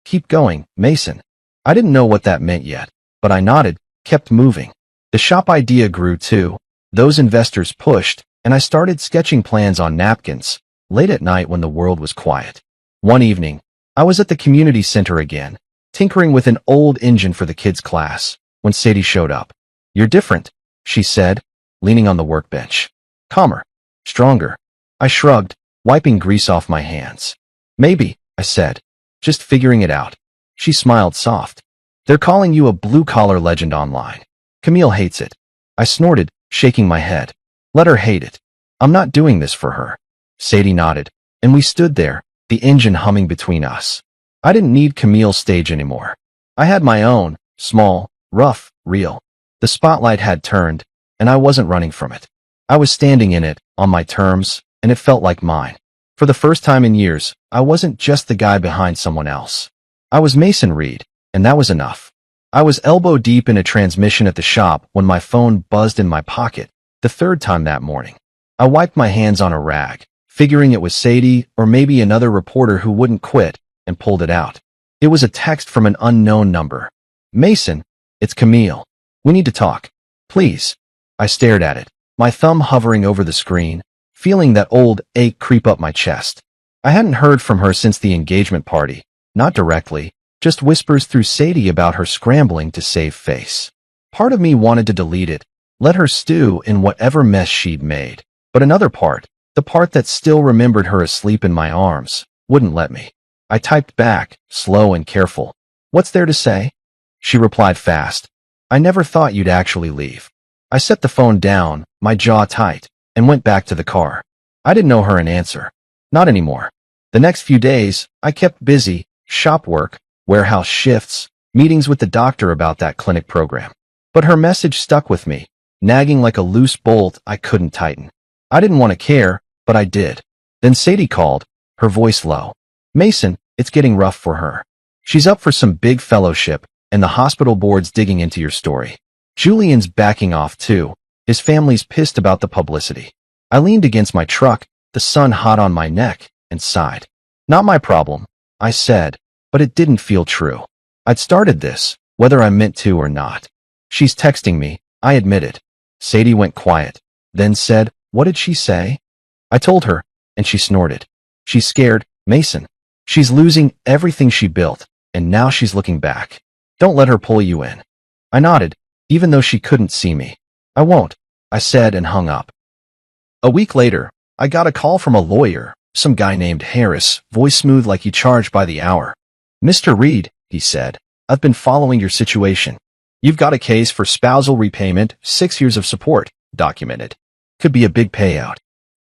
keep going, Mason. I didn't know what that meant yet, but I nodded, kept moving. The shop idea grew too. Those investors pushed, and I started sketching plans on napkins, late at night when the world was quiet. One evening, I was at the community center again, tinkering with an old engine for the kids' class, when Sadie showed up. You're different, she said, leaning on the workbench. Calmer, stronger. I shrugged, wiping grease off my hands. Maybe, I said, just figuring it out. She smiled soft. They're calling you a blue-collar legend online. Camille hates it. I snorted, shaking my head. Let her hate it. I'm not doing this for her. Sadie nodded, and we stood there, the engine humming between us. I didn't need Camille's stage anymore. I had my own, small, rough, real. The spotlight had turned, and I wasn't running from it. I was standing in it, on my terms, and it felt like mine. For the first time in years, I wasn't just the guy behind someone else. I was Mason Reed, and that was enough. I was elbow deep in a transmission at the shop when my phone buzzed in my pocket, the third time that morning. I wiped my hands on a rag, figuring it was Sadie or maybe another reporter who wouldn't quit, and pulled it out. It was a text from an unknown number. Mason, it's Camille. We need to talk. Please. I stared at it, my thumb hovering over the screen, feeling that old ache creep up my chest. I hadn't heard from her since the engagement party, not directly, just whispers through Sadie about her scrambling to save face. Part of me wanted to delete it, let her stew in whatever mess she'd made, but another part, the part that still remembered her asleep in my arms, wouldn't let me. I typed back, slow and careful. What's there to say? She replied fast. I never thought you'd actually leave. I set the phone down, my jaw tight, and went back to the car. I didn't know her an answer. Not anymore. The next few days, I kept busy, shop work, warehouse shifts, meetings with the doctor about that clinic program. But her message stuck with me, nagging like a loose bolt I couldn't tighten. I didn't want to care, but I did. Then Sadie called, her voice low. Mason, it's getting rough for her. She's up for some big fellowship, and the hospital board's digging into your story. Julian's backing off too. His family's pissed about the publicity. I leaned against my truck, the sun hot on my neck, and sighed. Not my problem, I said, but it didn't feel true. I'd started this, whether I meant to or not. She's texting me, I admitted. Sadie went quiet, then said, what did she say? I told her, and she snorted. She's scared, Mason. She's losing everything she built, and now she's looking back. Don't let her pull you in. I nodded, even though she couldn't see me. I won't, I said and hung up. A week later, I got a call from a lawyer, some guy named Harris, voice smooth like he charged by the hour. "Mr. Reed," he said, "I've been following your situation. You've got a case for spousal repayment, 6 years of support, documented. Could be a big payout."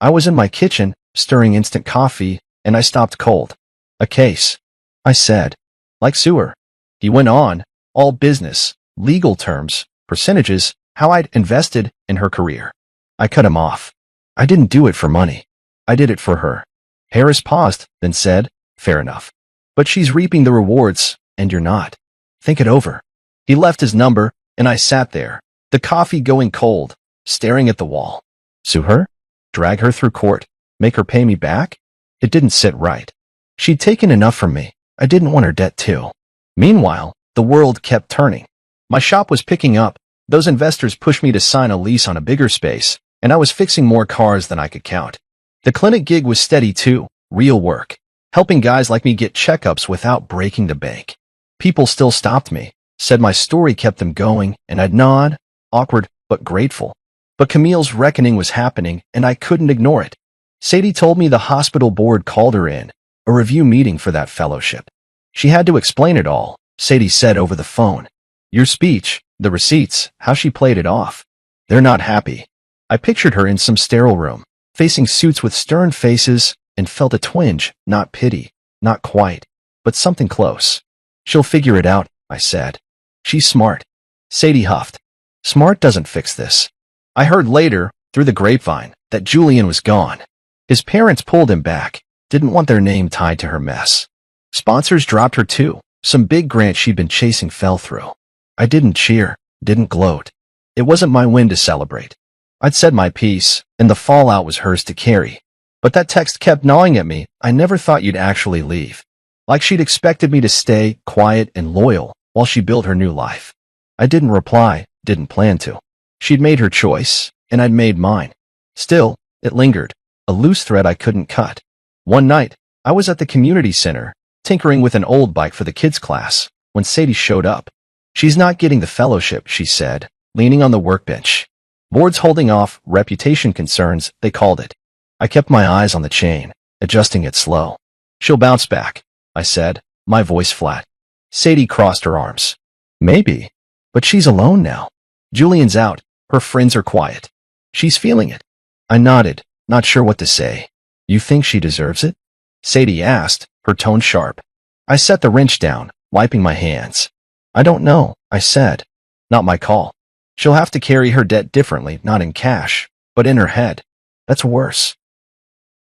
I was in my kitchen, stirring instant coffee, and I stopped cold. "A case," I said. "Like sewer." He went on, all business, legal terms, percentages, how I'd invested in her career. I cut him off. "I didn't do it for money. I did it for her." Harris paused, then said, "Fair enough. But she's reaping the rewards, and you're not. Think it over." He left his number, and I sat there, the coffee going cold, staring at the wall. Sue her? Drag her through court? Make her pay me back? It didn't sit right. She'd taken enough from me. I didn't want her debt too. Meanwhile, the world kept turning. My shop was picking up. Those investors pushed me to sign a lease on a bigger space, and I was fixing more cars than I could count. The clinic gig was steady too, real work, helping guys like me get checkups without breaking the bank. People still stopped me, said my story kept them going, and I'd nod, awkward but grateful. But Camille's reckoning was happening, and I couldn't ignore it. Sadie told me the hospital board called her in, a review meeting for that fellowship. She had to explain it all, Sadie said over the phone. Your speech, the receipts, how she played it off. They're not happy. I pictured her in some sterile room, facing suits with stern faces, and felt a twinge, not pity, not quite, but something close. She'll figure it out, I said. She's smart. Sadie huffed. Smart doesn't fix this. I heard later, through the grapevine, that Julian was gone. His parents pulled him back, didn't want their name tied to her mess. Sponsors dropped her too. Some big grant she'd been chasing fell through. I didn't cheer, didn't gloat. It wasn't my win to celebrate. I'd said my piece, and the fallout was hers to carry. But that text kept gnawing at me. I never thought you'd actually leave. Like she'd expected me to stay quiet and loyal while she built her new life. I didn't reply, didn't plan to. She'd made her choice, and I'd made mine. Still, it lingered, a loose thread I couldn't cut. One night, I was at the community center, tinkering with an old bike for the kids' class, when Sadie showed up. She's not getting the fellowship, she said, leaning on the workbench. Board's holding off, reputation concerns, they called it. I kept my eyes on the chain, adjusting it slow. She'll bounce back, I said, my voice flat. Sadie crossed her arms. Maybe. But she's alone now. Julian's out, her friends are quiet. She's feeling it. I nodded, not sure what to say. You think she deserves it? Sadie asked, her tone sharp. I set the wrench down, wiping my hands. I don't know, I said. Not my call. She'll have to carry her debt differently, not in cash, but in her head. That's worse.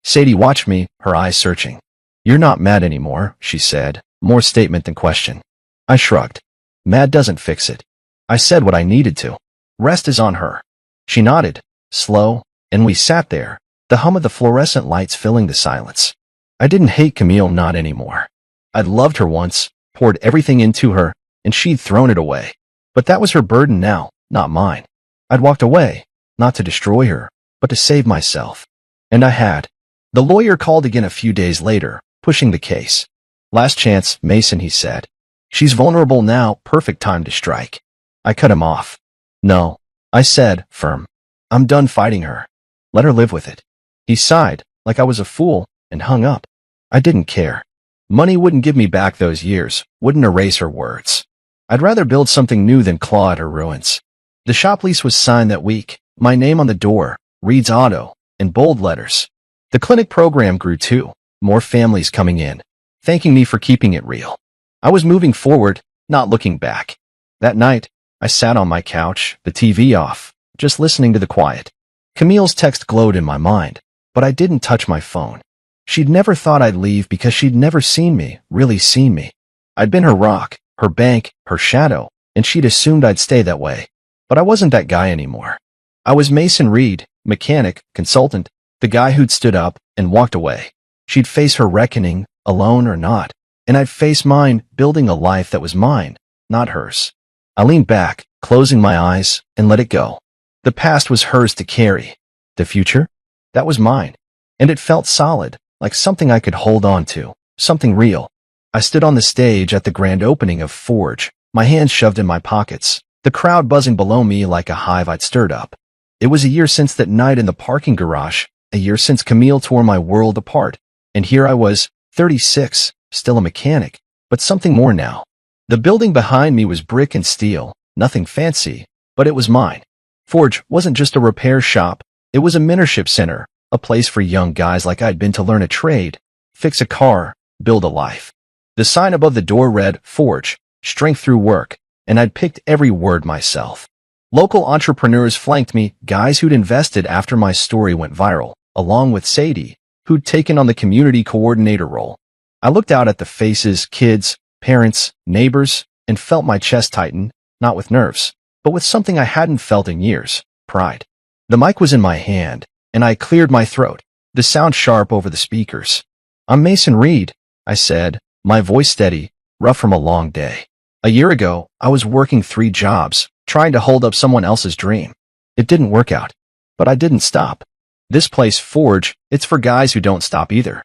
Sadie watched me, her eyes searching. You're not mad anymore, she said, more statement than question. I shrugged. Mad doesn't fix it. I said what I needed to. Rest is on her. She nodded, slow, and we sat there, the hum of the fluorescent lights filling the silence. I didn't hate Camille not anymore. I'd loved her once, poured everything into her, and she'd thrown it away. But that was her burden now, not mine. I'd walked away, not to destroy her, but to save myself. And I had. The lawyer called again a few days later, pushing the case. Last chance, Mason, he said. She's vulnerable now, perfect time to strike. I cut him off. No, I said, firm. I'm done fighting her. Let her live with it. He sighed, like I was a fool, and hung up. I didn't care. Money wouldn't give me back those years, wouldn't erase her words. I'd rather build something new than claw at her ruins. The shop lease was signed that week, my name on the door, Reed's Auto, in bold letters. The clinic program grew too, more families coming in, thanking me for keeping it real. I was moving forward, not looking back. That night, I sat on my couch, the TV off, just listening to the quiet. Camille's text glowed in my mind, but I didn't touch my phone. She'd never thought I'd leave because she'd never seen me, really seen me. I'd been her rock, her bank, her shadow, and she'd assumed I'd stay that way. But I wasn't that guy anymore. I was Mason Reed, mechanic, consultant, the guy who'd stood up and walked away. She'd face her reckoning, alone or not, and I'd face mine, building a life that was mine, not hers. I leaned back, closing my eyes, and let it go. The past was hers to carry. The future? That was mine. And it felt solid, like something I could hold on to, something real. I stood on the stage at the grand opening of Forge, my hands shoved in my pockets, the crowd buzzing below me like a hive I'd stirred up. It was a year since that night in the parking garage, A year since Camille tore my world apart. And here I was, 36, still a mechanic, but something more now. The building behind me was brick and steel, nothing fancy, but it was mine. Forge wasn't just a repair shop, it was a mentorship center, a place for young guys like I'd been to learn a trade, fix a car, build a life. The sign above the door read, Forge, strength through work, and I'd picked every word myself. Local entrepreneurs flanked me, guys who'd invested after my story went viral, along with Sadie, who'd taken on the community coordinator role. I looked out at the faces, kids, parents, neighbors, and felt my chest tighten, not with nerves, but with something I hadn't felt in years, pride. The mic was in my hand, and I cleared my throat, the sound sharp over the speakers. "I'm Mason Reed," I said, my voice steady, rough from a long day. A year ago, I was working 3 jobs, trying to hold up someone else's dream. It didn't work out, but I didn't stop. This place, Forge, it's for guys who don't stop either.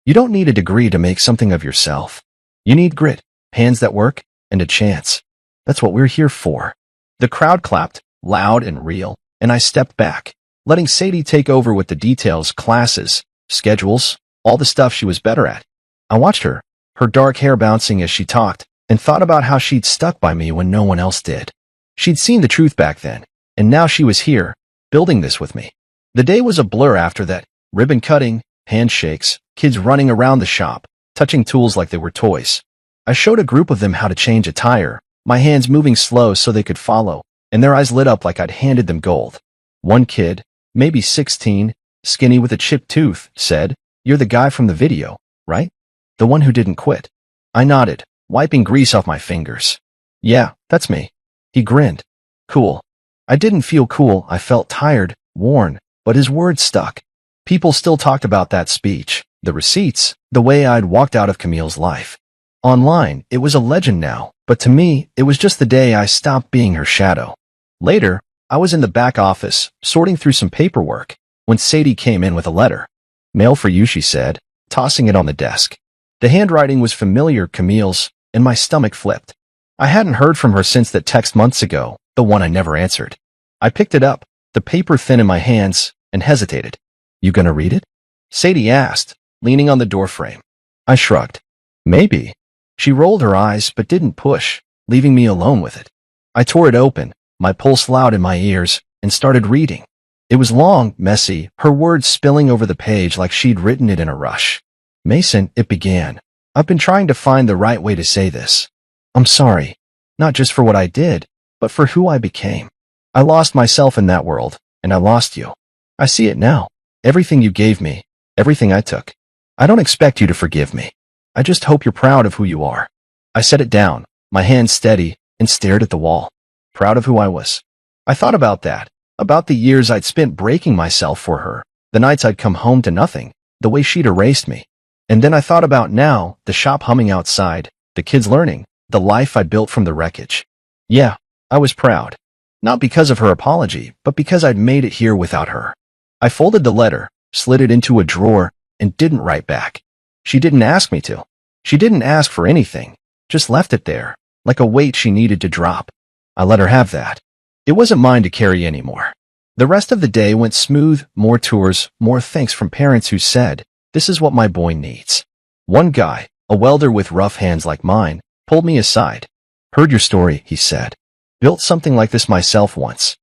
You don't need a degree to make something of yourself. You need grit, hands that work, and a chance. That's what we're here for. The crowd clapped, loud and real, and I stepped back, letting Sadie take over with the details, classes, schedules, all the stuff she was better at. I watched her, her dark hair bouncing as she talked, and thought about how she'd stuck by me when no one else did. She'd seen the truth back then, and now she was here, building this with me. The day was a blur after that, ribbon cutting, handshakes, kids running around the shop, touching tools like they were toys. I showed a group of them how to change a tire, my hands moving slow so they could follow, and their eyes lit up like I'd handed them gold. One kid, maybe 16, skinny with a chipped tooth, said, "You're the guy from the video, right? The one who didn't quit." I nodded, wiping grease off my fingers. "Yeah, that's me." He grinned. "Cool." I didn't feel cool, I felt tired, worn, but his words stuck. People still talked about that speech, the receipts, the way I'd walked out of Camille's life. Online, it was a legend now, but to me, it was just the day I stopped being her shadow. Later, I was in the back office, sorting through some paperwork, when Sadie came in with a letter. "Mail for you," she said, tossing it on the desk. The handwriting was familiar, Camille's, and my stomach flipped. I hadn't heard from her since that text months ago, the one I never answered. I picked it up, the paper thin in my hands, and hesitated. "You gonna read it?" Sadie asked, leaning on the doorframe. I shrugged. "Maybe." She rolled her eyes but didn't push, leaving me alone with it. I tore it open, my pulse loud in my ears, and started reading. It was long, messy, her words spilling over the page like she'd written it in a rush. "Mason," it began, "I've been trying to find the right way to say this. I'm sorry, not just for what I did, but for who I became. I lost myself in that world, and I lost you. I see it now. Everything you gave me, everything I took. I don't expect you to forgive me. I just hope you're proud of who you are." I set it down, my hands steady, and stared at the wall. Proud of who I was. I thought about that, about the years I'd spent breaking myself for her, the nights I'd come home to nothing, the way she'd erased me. And then I thought about now, the shop humming outside, the kids learning, the life I'd built from the wreckage. Yeah, I was proud. Not because of her apology, but because I'd made it here without her. I folded the letter, slid it into a drawer, and didn't write back. She didn't ask me to. She didn't ask for anything, just left it there, like a weight she needed to drop. I let her have that. It wasn't mine to carry anymore. The rest of the day went smooth, more tours, more thanks from parents who said, "This is what my boy needs." One guy, a welder with rough hands like mine, pulled me aside. "Heard your story," he said. "Built something like this myself once.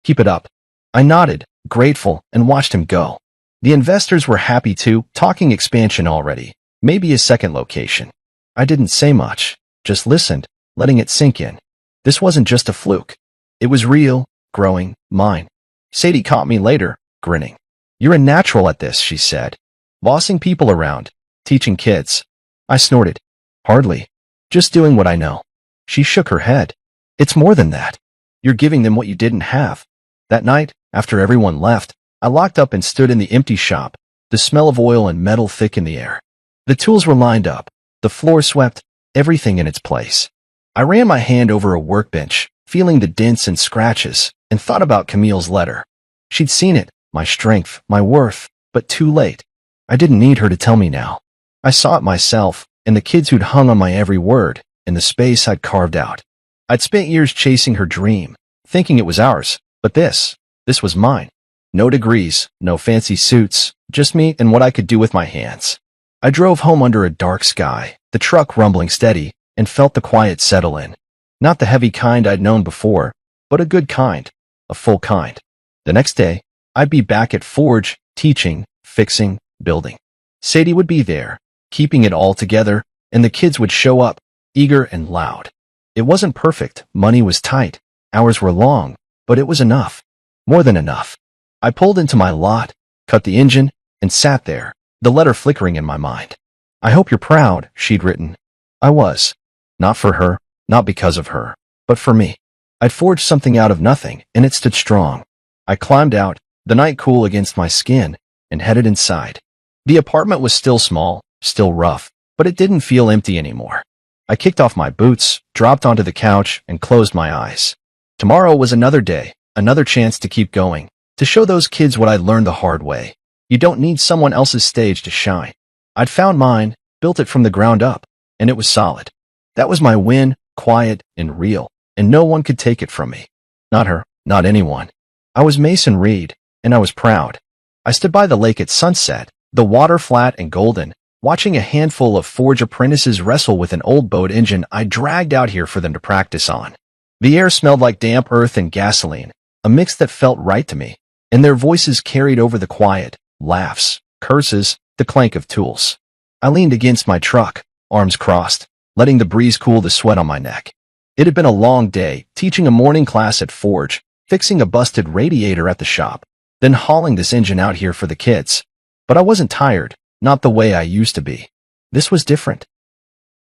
Keep it up." I nodded, grateful, and watched him go. The investors were happy too, talking expansion already, maybe a second location. I didn't say much, just listened, letting it sink in. This wasn't just a fluke. It was real, growing, mine. Sadie caught me later, grinning. "You're a natural at this," she said. "Bossing people around, teaching kids." I snorted. "Hardly. Just doing what I know." She shook her head. "It's more than that. You're giving them what you didn't have." That night, after everyone left, I locked up and stood in the empty shop, the smell of oil and metal thick in the air. The tools were lined up, the floor swept, everything in its place. I ran my hand over a workbench, feeling the dents and scratches, and thought about Camille's letter. She'd seen it, my strength, my worth, but too late. I didn't need her to tell me now. I saw it myself, and the kids who'd hung on my every word, in the space I'd carved out. I'd spent years chasing her dream, thinking it was ours, but this was mine. No degrees, no fancy suits, just me and what I could do with my hands. I drove home under a dark sky, the truck rumbling steady, and felt the quiet settle in. Not the heavy kind I'd known before, but a good kind, a full kind. The next day, I'd be back at Forge, teaching, fixing, building. Sadie would be there, keeping it all together, and the kids would show up, eager and loud. It wasn't perfect, money was tight, hours were long, but it was enough. More than enough. I pulled into my lot, cut the engine, and sat there, the letter flickering in my mind. I hope you're proud, she'd written. I was. Not for her, not because of her, but for me. I'd forged something out of nothing, and it stood strong. I climbed out, the night cool against my skin, and headed inside. The apartment was still small, still rough, but it didn't feel empty anymore. I kicked off my boots, dropped onto the couch, and closed my eyes. Tomorrow was another day, another chance to keep going, to show those kids what I'd learned the hard way. You don't need someone else's stage to shine. I'd found mine, built it from the ground up, and it was solid. That was my win, quiet and real, and no one could take it from me. Not her, not anyone. I was Mason Reed, and I was proud. I stood by the lake at sunset, the water flat and golden, watching a handful of Forge apprentices wrestle with an old boat engine I dragged out here for them to practice on. The air smelled like damp earth and gasoline, a mix that felt right to me, and their voices carried over the quiet, laughs, curses, the clank of tools. I leaned against my truck, arms crossed, letting the breeze cool the sweat on my neck. It had been a long day, teaching a morning class at Forge, fixing a busted radiator at the shop, then hauling this engine out here for the kids. But I wasn't tired, not the way I used to be. This was different.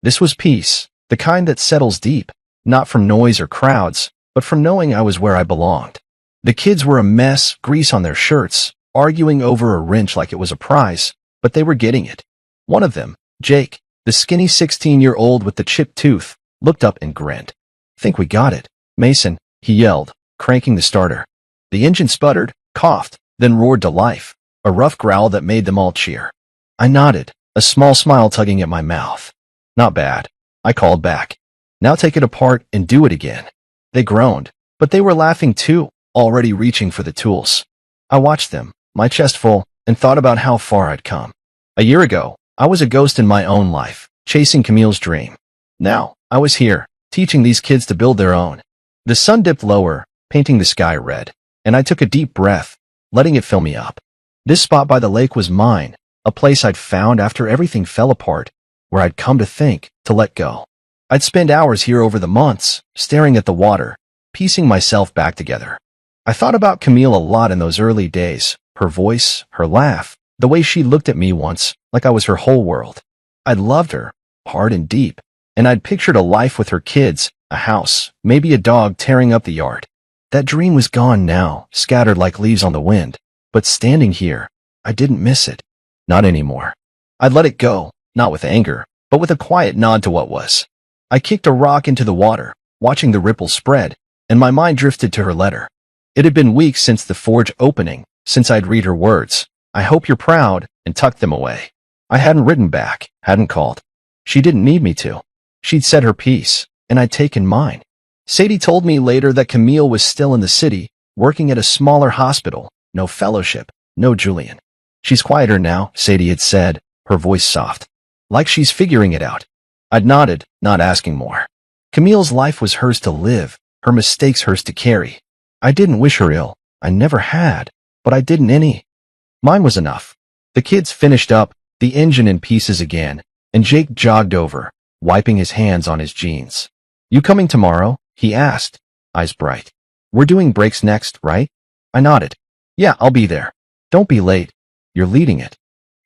This was peace, the kind that settles deep, not from noise or crowds, but from knowing I was where I belonged. The kids were a mess, grease on their shirts, arguing over a wrench like it was a prize, but they were getting it. One of them, Jake, the skinny 16-year-old with the chipped tooth, looked up and grinned. "Think we got it, Mason," he yelled, cranking the starter. The engine sputtered, coughed, then roared to life, a rough growl that made them all cheer. I nodded, a small smile tugging at my mouth. "Not bad," I called back. "Now take it apart and do it again." They groaned, but they were laughing too, already reaching for the tools. I watched them, my chest full, and thought about how far I'd come. A year ago, I was a ghost in my own life, chasing Camille's dream. Now, I was here, teaching these kids to build their own. The sun dipped lower, painting the sky red, and I took a deep breath, letting it fill me up. This spot by the lake was mine, a place I'd found after everything fell apart, where I'd come to think, to let go. I'd spend hours here over the months, staring at the water, piecing myself back together. I thought about Camille a lot in those early days, her voice, her laugh, the way she looked at me once, like I was her whole world. I'd loved her, hard and deep, and I'd pictured a life with her kids, a house, maybe a dog tearing up the yard. That dream was gone now, scattered like leaves on the wind, but standing here, I didn't miss it. Not anymore. I'd let it go, not with anger, but with a quiet nod to what was. I kicked a rock into the water, watching the ripples spread, and my mind drifted to her letter. It had been weeks since the Forge opening, since I'd read her words, "I hope you're proud," and tucked them away. I hadn't written back, hadn't called. She didn't need me to. She'd said her piece, and I'd taken mine. Sadie told me later that Camille was still in the city, working at a smaller hospital, no fellowship, no Julian. "She's quieter now," Sadie had said, her voice soft. "Like she's figuring it out." I'd nodded, not asking more. Camille's life was hers to live, her mistakes hers to carry. I didn't wish her ill. I never had, but I didn't any. Mine was enough. The kids finished up, the engine in pieces again, and Jake jogged over, wiping his hands on his jeans. "You coming tomorrow?" he asked, eyes bright. "We're doing breaks next, right?" I nodded. "Yeah, I'll be there. Don't be late. You're leading it."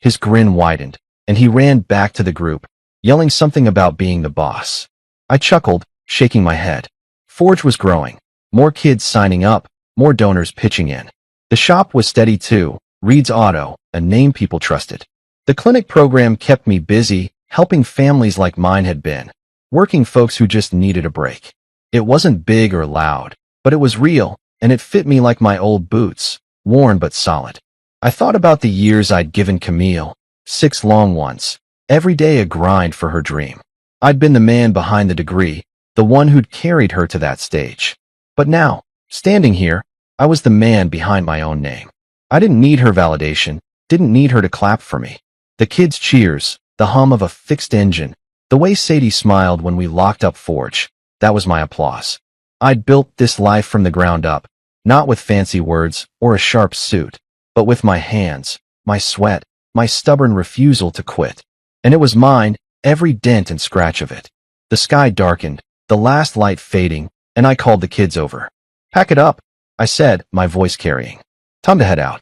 His grin widened, and he ran back to the group, yelling something about being the boss. I chuckled, shaking my head. Forge was growing. More kids signing up, more donors pitching in. The shop was steady too, Reed's Auto, a name people trusted. The clinic program kept me busy, helping families like mine had been, working folks who just needed a break. It wasn't big or loud, but it was real, and it fit me like my old boots, worn but solid. I thought about the years I'd given Camille, 6 long ones, every day a grind for her dream. I'd been the man behind the degree, the one who'd carried her to that stage. But now, standing here, I was the man behind my own name. I didn't need her validation, didn't need her to clap for me. The kids' cheers, the hum of a fixed engine, the way Sadie smiled when we locked up Forge, that was my applause. I'd built this life from the ground up, not with fancy words or a sharp suit, but with my hands, my sweat, my stubborn refusal to quit. And it was mine, every dent and scratch of it. The sky darkened, the last light fading, and I called the kids over. "Pack it up," I said, my voice carrying. "Time to head out."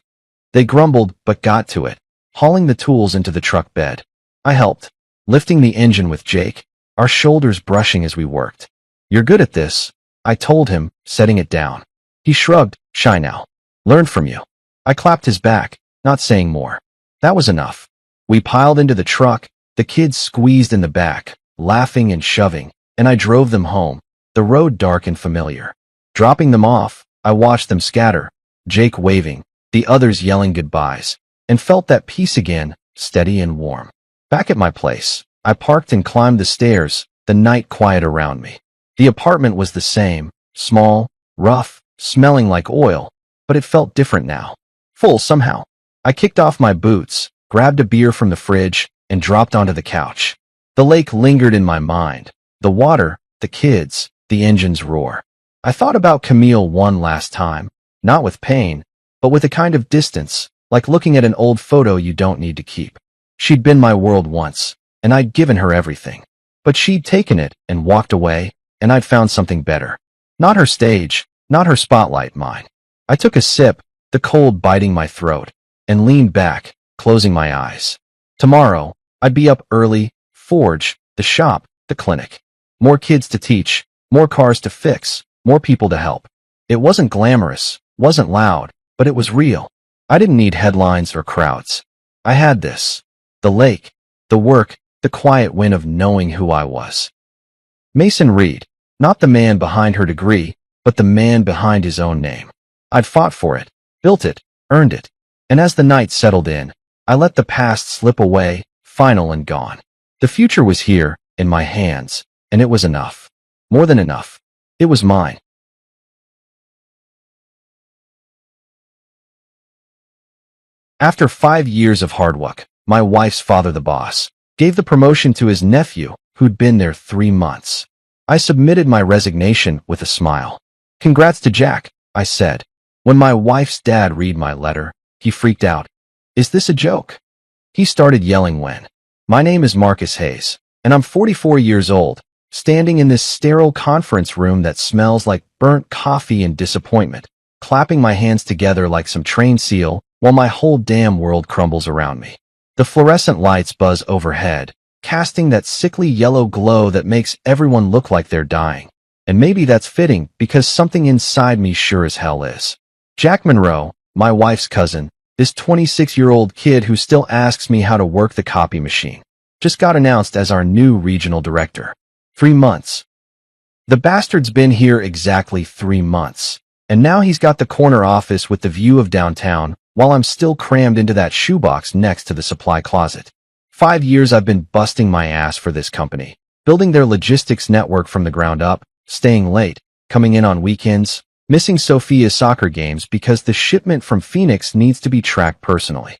They grumbled, but got to it, hauling the tools into the truck bed. I helped, lifting the engine with Jake, our shoulders brushing as we worked. "You're good at this," I told him, setting it down. He shrugged, "Shy now. Learned from you." I clapped his back, not saying more. That was enough. We piled into the truck, the kids squeezed in the back, laughing and shoving, and I drove them home, the road dark and familiar. Dropping them off, I watched them scatter, Jake waving, the others yelling goodbyes, and felt that peace again, steady and warm. Back at my place, I parked and climbed the stairs, the night quiet around me. The apartment was the same, small, rough, smelling like oil, but it felt different now. Full somehow. I kicked off my boots, grabbed a beer from the fridge, and dropped onto the couch. The lake lingered in my mind. The water, the kids, the engine's roar. I thought about Camille one last time, not with pain, but with a kind of distance, like looking at an old photo you don't need to keep. She'd been my world once, and I'd given her everything. But she'd taken it and walked away, and I'd found something better. Not her stage, not her spotlight, mine. I took a sip, the cold biting my throat, and leaned back, closing my eyes. Tomorrow, I'd be up early, Forge, the shop, the clinic. More kids to teach, more cars to fix, more people to help. It wasn't glamorous, wasn't loud, but it was real. I didn't need headlines or crowds. I had this. The lake, the work, the quiet win of knowing who I was. Mason Reed, not the man behind her degree, but the man behind his own name. I'd fought for it, built it, earned it. And as the night settled in, I let the past slip away, final and gone. The future was here, in my hands, and it was enough. More than enough. It was mine. After 5 years of hard work, my wife's father, the boss, gave the promotion to his nephew, who'd been there 3 months. I submitted my resignation with a smile. "Congrats to Jack," I said. When my wife's dad read my letter, he freaked out. "Is this a joke?" He started yelling when. My name is Marcus Hayes, and I'm 44 years old, standing in this sterile conference room that smells like burnt coffee and disappointment, clapping my hands together like some trained seal while my whole damn world crumbles around me. The fluorescent lights buzz overhead, casting that sickly yellow glow that makes everyone look like they're dying. And maybe that's fitting because something inside me sure as hell is. Jack Monroe, my wife's cousin, this 26-year-old kid who still asks me how to work the copy machine, just got announced as our new regional director. 3 months. The bastard's been here exactly 3 months, and now he's got the corner office with the view of downtown, while I'm still crammed into that shoebox next to the supply closet. 5 years I've been busting my ass for this company, building their logistics network from the ground up, staying late, coming in on weekends, missing Sophia's soccer games because the shipment from Phoenix needs to be tracked personally.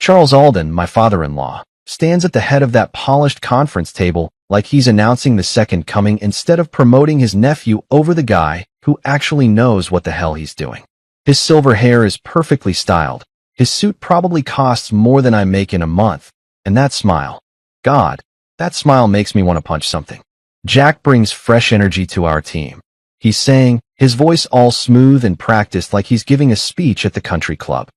Charles Alden, my father-in-law, stands at the head of that polished conference table like he's announcing the second coming instead of promoting his nephew over the guy who actually knows what the hell he's doing. His silver hair is perfectly styled. His suit probably costs more than I make in a month. And that smile. God, that smile makes me want to punch something. Jack brings fresh energy to our team. He's saying, his voice all smooth and practiced like he's giving a speech at the country club.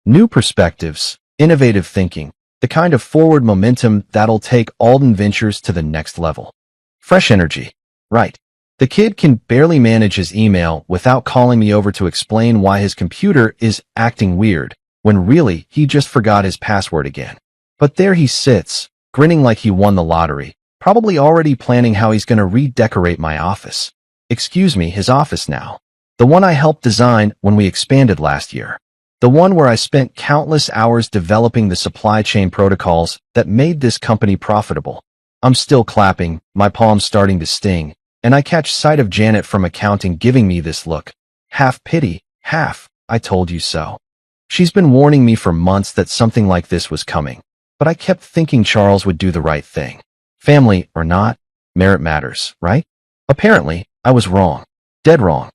New perspectives, innovative thinking, the kind of forward momentum that'll take Alden Ventures to the next level. Fresh energy. Right. The kid can barely manage his email without calling me over to explain why his computer is acting weird, when really he just forgot his password again. But there he sits, grinning like he won the lottery, probably already planning how he's going to redecorate my office. Excuse me, his office now. The one I helped design when we expanded last year. The one where I spent countless hours developing the supply chain protocols that made this company profitable. I'm still clapping, my palms starting to sting, and I catch sight of Janet from accounting giving me this look. Half pity, half, I told you so. She's been warning me for months that something like this was coming, but I kept thinking Charles would do the right thing. Family or not, merit matters, right? Apparently, I was wrong. Dead wrong.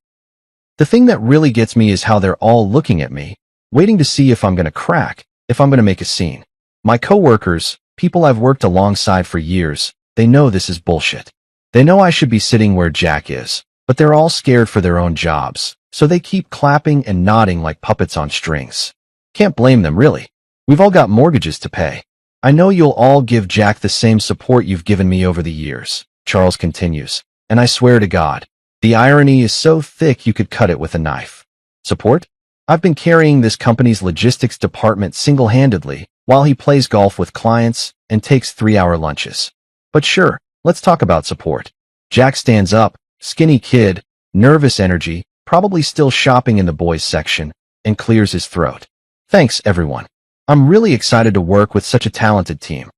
The thing that really gets me is how they're all looking at me, waiting to see if I'm going to crack, if I'm going to make a scene. My coworkers, people I've worked alongside for years, they know this is bullshit. They know I should be sitting where Jack is, but they're all scared for their own jobs, so they keep clapping and nodding like puppets on strings. Can't blame them, really. We've all got mortgages to pay. I know you'll all give Jack the same support you've given me over the years, Charles continues, and I swear to God, the irony is so thick you could cut it with a knife. Support? I've been carrying this company's logistics department single-handedly while he plays golf with clients and takes 3-hour lunches. But sure, let's talk about support. Jack stands up, skinny kid, nervous energy, probably still shopping in the boys section, and clears his throat. Thanks, everyone. I'm really excited to work with such a talented team.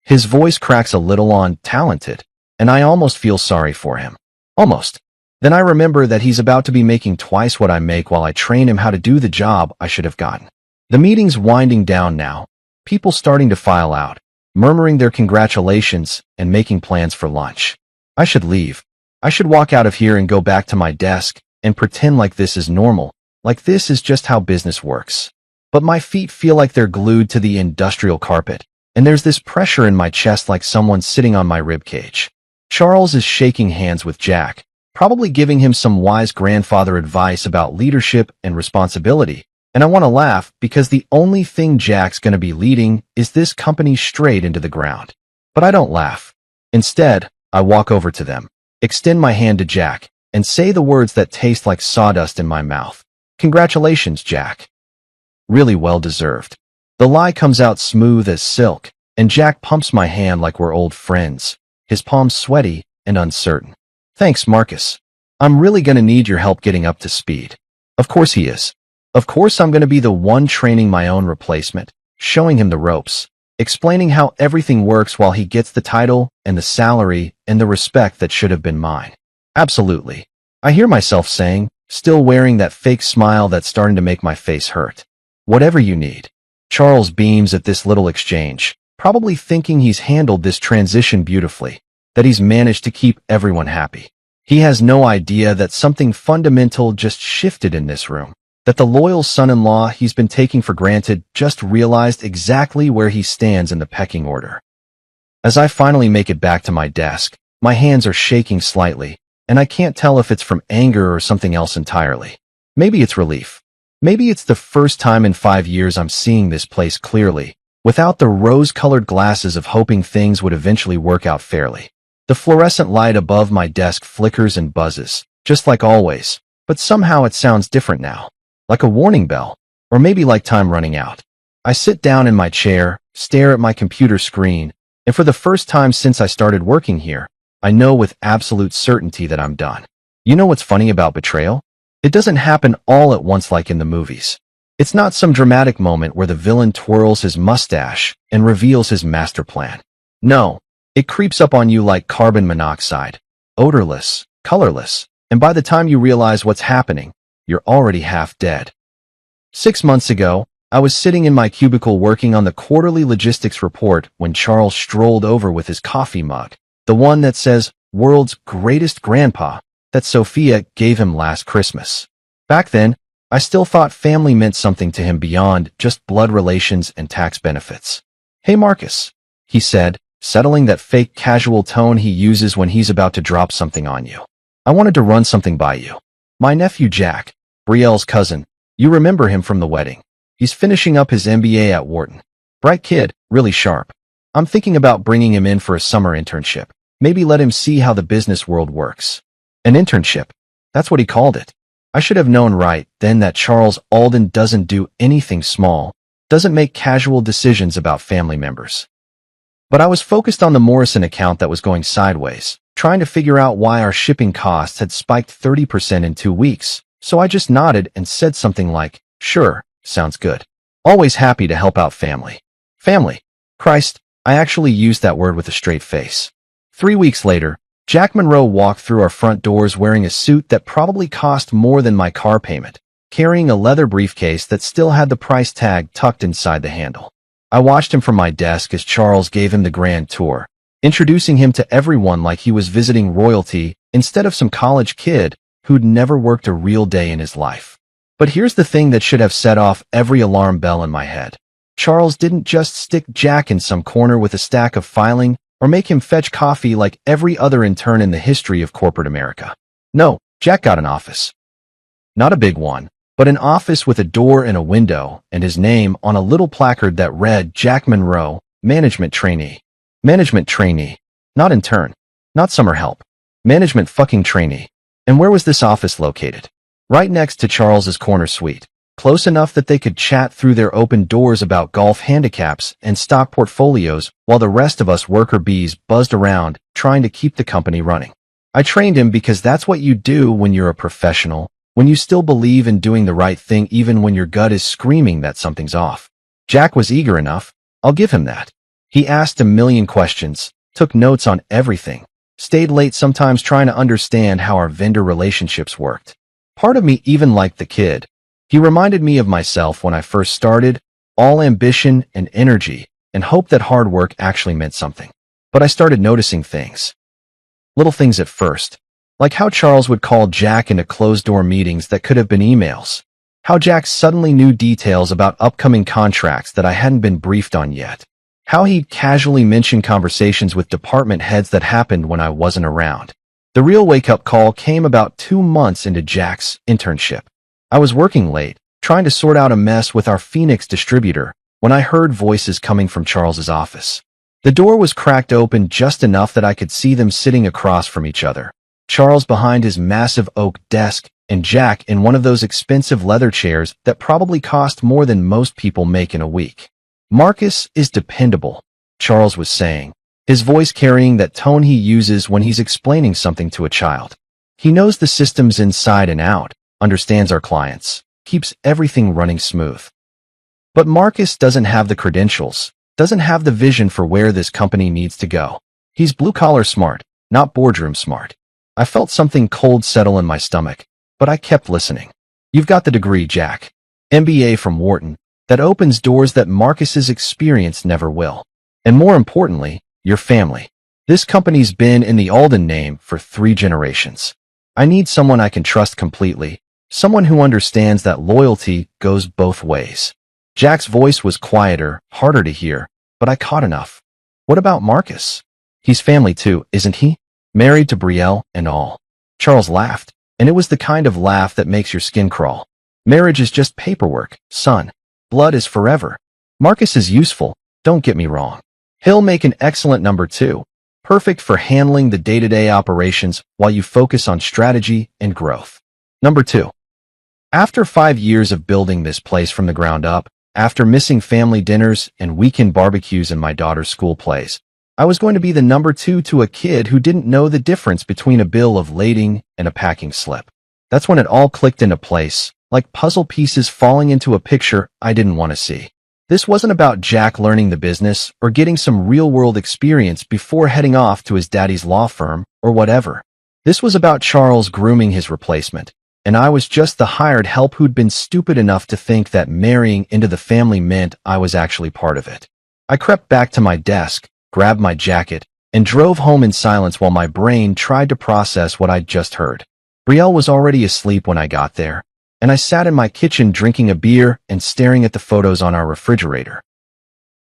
His voice cracks a little on talented, and I almost feel sorry for him. Almost. Then I remember that he's about to be making twice what I make while I train him how to do the job I should have gotten. The meeting's winding down now, people starting to file out, murmuring their congratulations and making plans for lunch. I should leave. I should walk out of here and go back to my desk and pretend like this is normal, like this is just how business works. But my feet feel like they're glued to the industrial carpet, and there's this pressure in my chest like someone's sitting on my ribcage. Charles is shaking hands with Jack, probably giving him some wise grandfather advice about leadership and responsibility. And I want to laugh because the only thing Jack's going to be leading is this company straight into the ground. But I don't laugh. Instead, I walk over to them, extend my hand to Jack, and say the words that taste like sawdust in my mouth. Congratulations, Jack. Really well deserved. The lie comes out smooth as silk, and Jack pumps my hand like we're old friends, his palms sweaty and uncertain. Thanks, Marcus. I'm really going to need your help getting up to speed. Of course he is. Of course I'm going to be the one training my own replacement, showing him the ropes, explaining how everything works while he gets the title and the salary and the respect that should have been mine. Absolutely. I hear myself saying, still wearing that fake smile that's starting to make my face hurt. Whatever you need. Charles beams at this little exchange, probably thinking he's handled this transition beautifully, that he's managed to keep everyone happy. He has no idea that something fundamental just shifted in this room, that the loyal son-in-law he's been taking for granted just realized exactly where he stands in the pecking order. As I finally make it back to my desk, my hands are shaking slightly, and I can't tell if it's from anger or something else entirely. Maybe it's relief. Maybe it's the first time in 5 years I'm seeing this place clearly, without the rose-colored glasses of hoping things would eventually work out fairly. The fluorescent light above my desk flickers and buzzes, just like always, but somehow it sounds different now. Like a warning bell, or maybe like time running out. I sit down in my chair, stare at my computer screen, and for the first time since I started working here, I know with absolute certainty that I'm done. You know what's funny about betrayal? It doesn't happen all at once like in the movies. It's not some dramatic moment where the villain twirls his mustache and reveals his master plan. No, it creeps up on you like carbon monoxide, odorless, colorless, and by the time you realize what's happening, you're already half dead. 6 months ago, I was sitting in my cubicle working on the quarterly logistics report when Charles strolled over with his coffee mug, the one that says, "World's Greatest Grandpa," that Sophia gave him last Christmas. Back then, I still thought family meant something to him beyond just blood relations and tax benefits. "Hey, Marcus," he said, settling that fake casual tone he uses when he's about to drop something on you. "I wanted to run something by you. My nephew Jack, Brielle's cousin, you remember him from the wedding. He's finishing up his MBA at Wharton. Bright kid, really sharp. I'm thinking about bringing him in for a summer internship. Maybe let him see how the business world works." An internship. That's what he called it. I should have known right then that Charles Alden doesn't do anything small, doesn't make casual decisions about family members. But I was focused on the Morrison account that was going sideways, trying to figure out why our shipping costs had spiked 30% in 2 weeks, so I just nodded and said something like, "Sure, sounds good. Always happy to help out family." Family. Christ, I actually used that word with a straight face. 3 weeks later, Jack Monroe walked through our front doors wearing a suit that probably cost more than my car payment, carrying a leather briefcase that still had the price tag tucked inside the handle. I watched him from my desk as Charles gave him the grand tour, introducing him to everyone like he was visiting royalty instead of some college kid who'd never worked a real day in his life. But here's the thing that should have set off every alarm bell in my head. Charles didn't just stick Jack in some corner with a stack of filing or make him fetch coffee like every other intern in the history of corporate America. No, Jack got an office. Not a big one, but an office with a door and a window, and his name on a little placard that read Jack Monroe, Management Trainee. Management Trainee. Not intern. Not summer help. Management fucking trainee. And where was this office located? Right next to Charles's corner suite. Close enough that they could chat through their open doors about golf handicaps and stock portfolios while the rest of us worker bees buzzed around trying to keep the company running. I trained him because that's what you do when you're a professional, when you still believe in doing the right thing even when your gut is screaming that something's off. Jack was eager enough. I'll give him that. He asked a million questions, took notes on everything, stayed late sometimes trying to understand how our vendor relationships worked. Part of me even liked the kid. He reminded me of myself when I first started, all ambition and energy, and hope that hard work actually meant something. But I started noticing things. Little things at first, like how Charles would call Jack into closed-door meetings that could have been emails. How Jack suddenly knew details about upcoming contracts that I hadn't been briefed on yet. How he'd casually mention conversations with department heads that happened when I wasn't around. The real wake-up call came about 2 months into Jack's internship. I was working late, trying to sort out a mess with our Phoenix distributor, when I heard voices coming from Charles's office. The door was cracked open just enough that I could see them sitting across from each other. Charles behind his massive oak desk, and Jack in one of those expensive leather chairs that probably cost more than most people make in a week. Marcus is dependable, Charles was saying, his voice carrying that tone he uses when he's explaining something to a child. He knows the systems inside and out, understands our clients, keeps everything running smooth. But Marcus doesn't have the credentials, doesn't have the vision for where this company needs to go. He's blue-collar smart, not boardroom smart. I felt something cold settle in my stomach, but I kept listening. You've got the degree, Jack. MBA from Wharton. That opens doors that Marcus's experience never will. And more importantly, your family. This company's been in the Alden name for 3 generations. I need someone I can trust completely. Someone who understands that loyalty goes both ways. Jack's voice was quieter, harder to hear, but I caught enough. What about Marcus? He's family too, isn't he? Married to Brielle and all. Charles laughed, and it was the kind of laugh that makes your skin crawl. Marriage is just paperwork, son. Blood is forever. Marcus is useful, don't get me wrong. He'll make an excellent number 2. Perfect for handling the day-to-day operations while you focus on strategy and growth. Number 2. After 5 years of building this place from the ground up, after missing family dinners and weekend barbecues in my daughter's school plays, I was going to be the number 2 to a kid who didn't know the difference between a bill of lading and a packing slip. That's when it all clicked into place, like puzzle pieces falling into a picture I didn't want to see. This wasn't about Jack learning the business or getting some real-world experience before heading off to his daddy's law firm or whatever. This was about Charles grooming his replacement, and I was just the hired help who'd been stupid enough to think that marrying into the family meant I was actually part of it. I crept back to my desk, grabbed my jacket, and drove home in silence while my brain tried to process what I'd just heard. Brielle was already asleep when I got there, and I sat in my kitchen drinking a beer and staring at the photos on our refrigerator.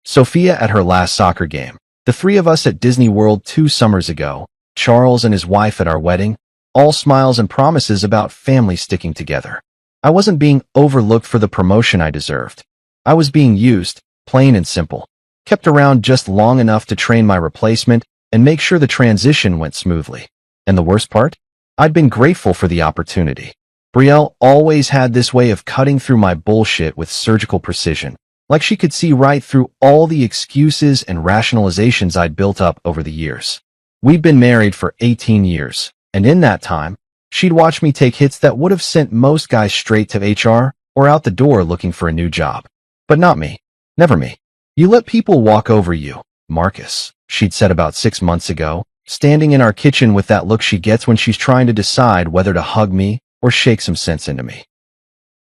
Sophia at her last soccer game, the 3 of us at Disney World 2 summers ago, Charles and his wife at our wedding, all smiles and promises about family sticking together. I wasn't being overlooked for the promotion I deserved. I was being used, plain and simple, kept around just long enough to train my replacement and make sure the transition went smoothly. And the worst part? I'd been grateful for the opportunity. Brielle always had this way of cutting through my bullshit with surgical precision, like she could see right through all the excuses and rationalizations I'd built up over the years. We'd been married for 18 years, and in that time, she'd watched me take hits that would have sent most guys straight to HR or out the door looking for a new job. But not me. Never me. You let people walk over you, Marcus, she'd said about 6 months ago, standing in our kitchen with that look she gets when she's trying to decide whether to hug me or shake some sense into me.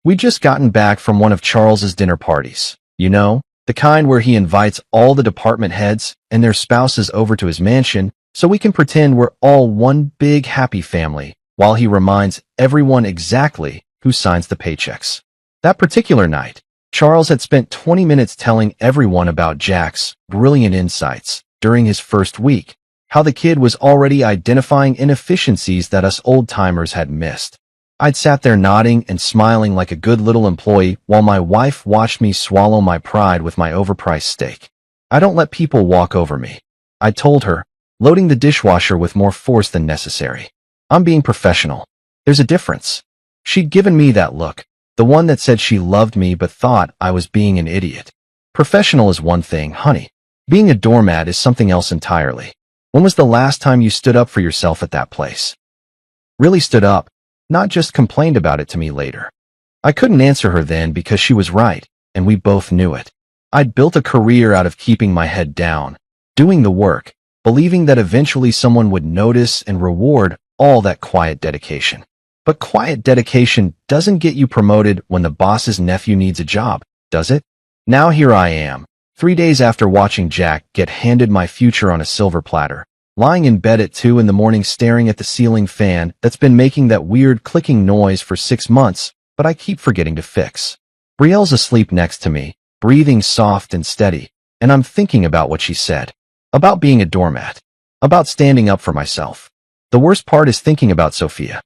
We'd just gotten back from one of Charles's dinner parties. You know, the kind where he invites all the department heads and their spouses over to his mansion so we can pretend we're all one big happy family, while he reminds everyone exactly who signs the paychecks. That particular night, Charles had spent 20 minutes telling everyone about Jack's brilliant insights during his first week, how the kid was already identifying inefficiencies that us old-timers had missed. I'd sat there nodding and smiling like a good little employee while my wife watched me swallow my pride with my overpriced steak. I don't let people walk over me, I told her, loading the dishwasher with more force than necessary. I'm being professional. There's a difference. She'd given me that look, the one that said she loved me but thought I was being an idiot. Professional is one thing, honey. Being a doormat is something else entirely. When was the last time you stood up for yourself at that place? Really stood up, not just complained about it to me later. I couldn't answer her then because she was right, and we both knew it. I'd built a career out of keeping my head down, doing the work, believing that eventually someone would notice and reward all that quiet dedication. But quiet dedication doesn't get you promoted when the boss's nephew needs a job, does it? Now here I am, 3 days after watching Jack get handed my future on a silver platter, lying in bed at 2 in the morning staring at the ceiling fan that's been making that weird clicking noise for 6 months, but I keep forgetting to fix. Brielle's asleep next to me, breathing soft and steady, and I'm thinking about what she said. About being a doormat. About standing up for myself. The worst part is thinking about Sophia.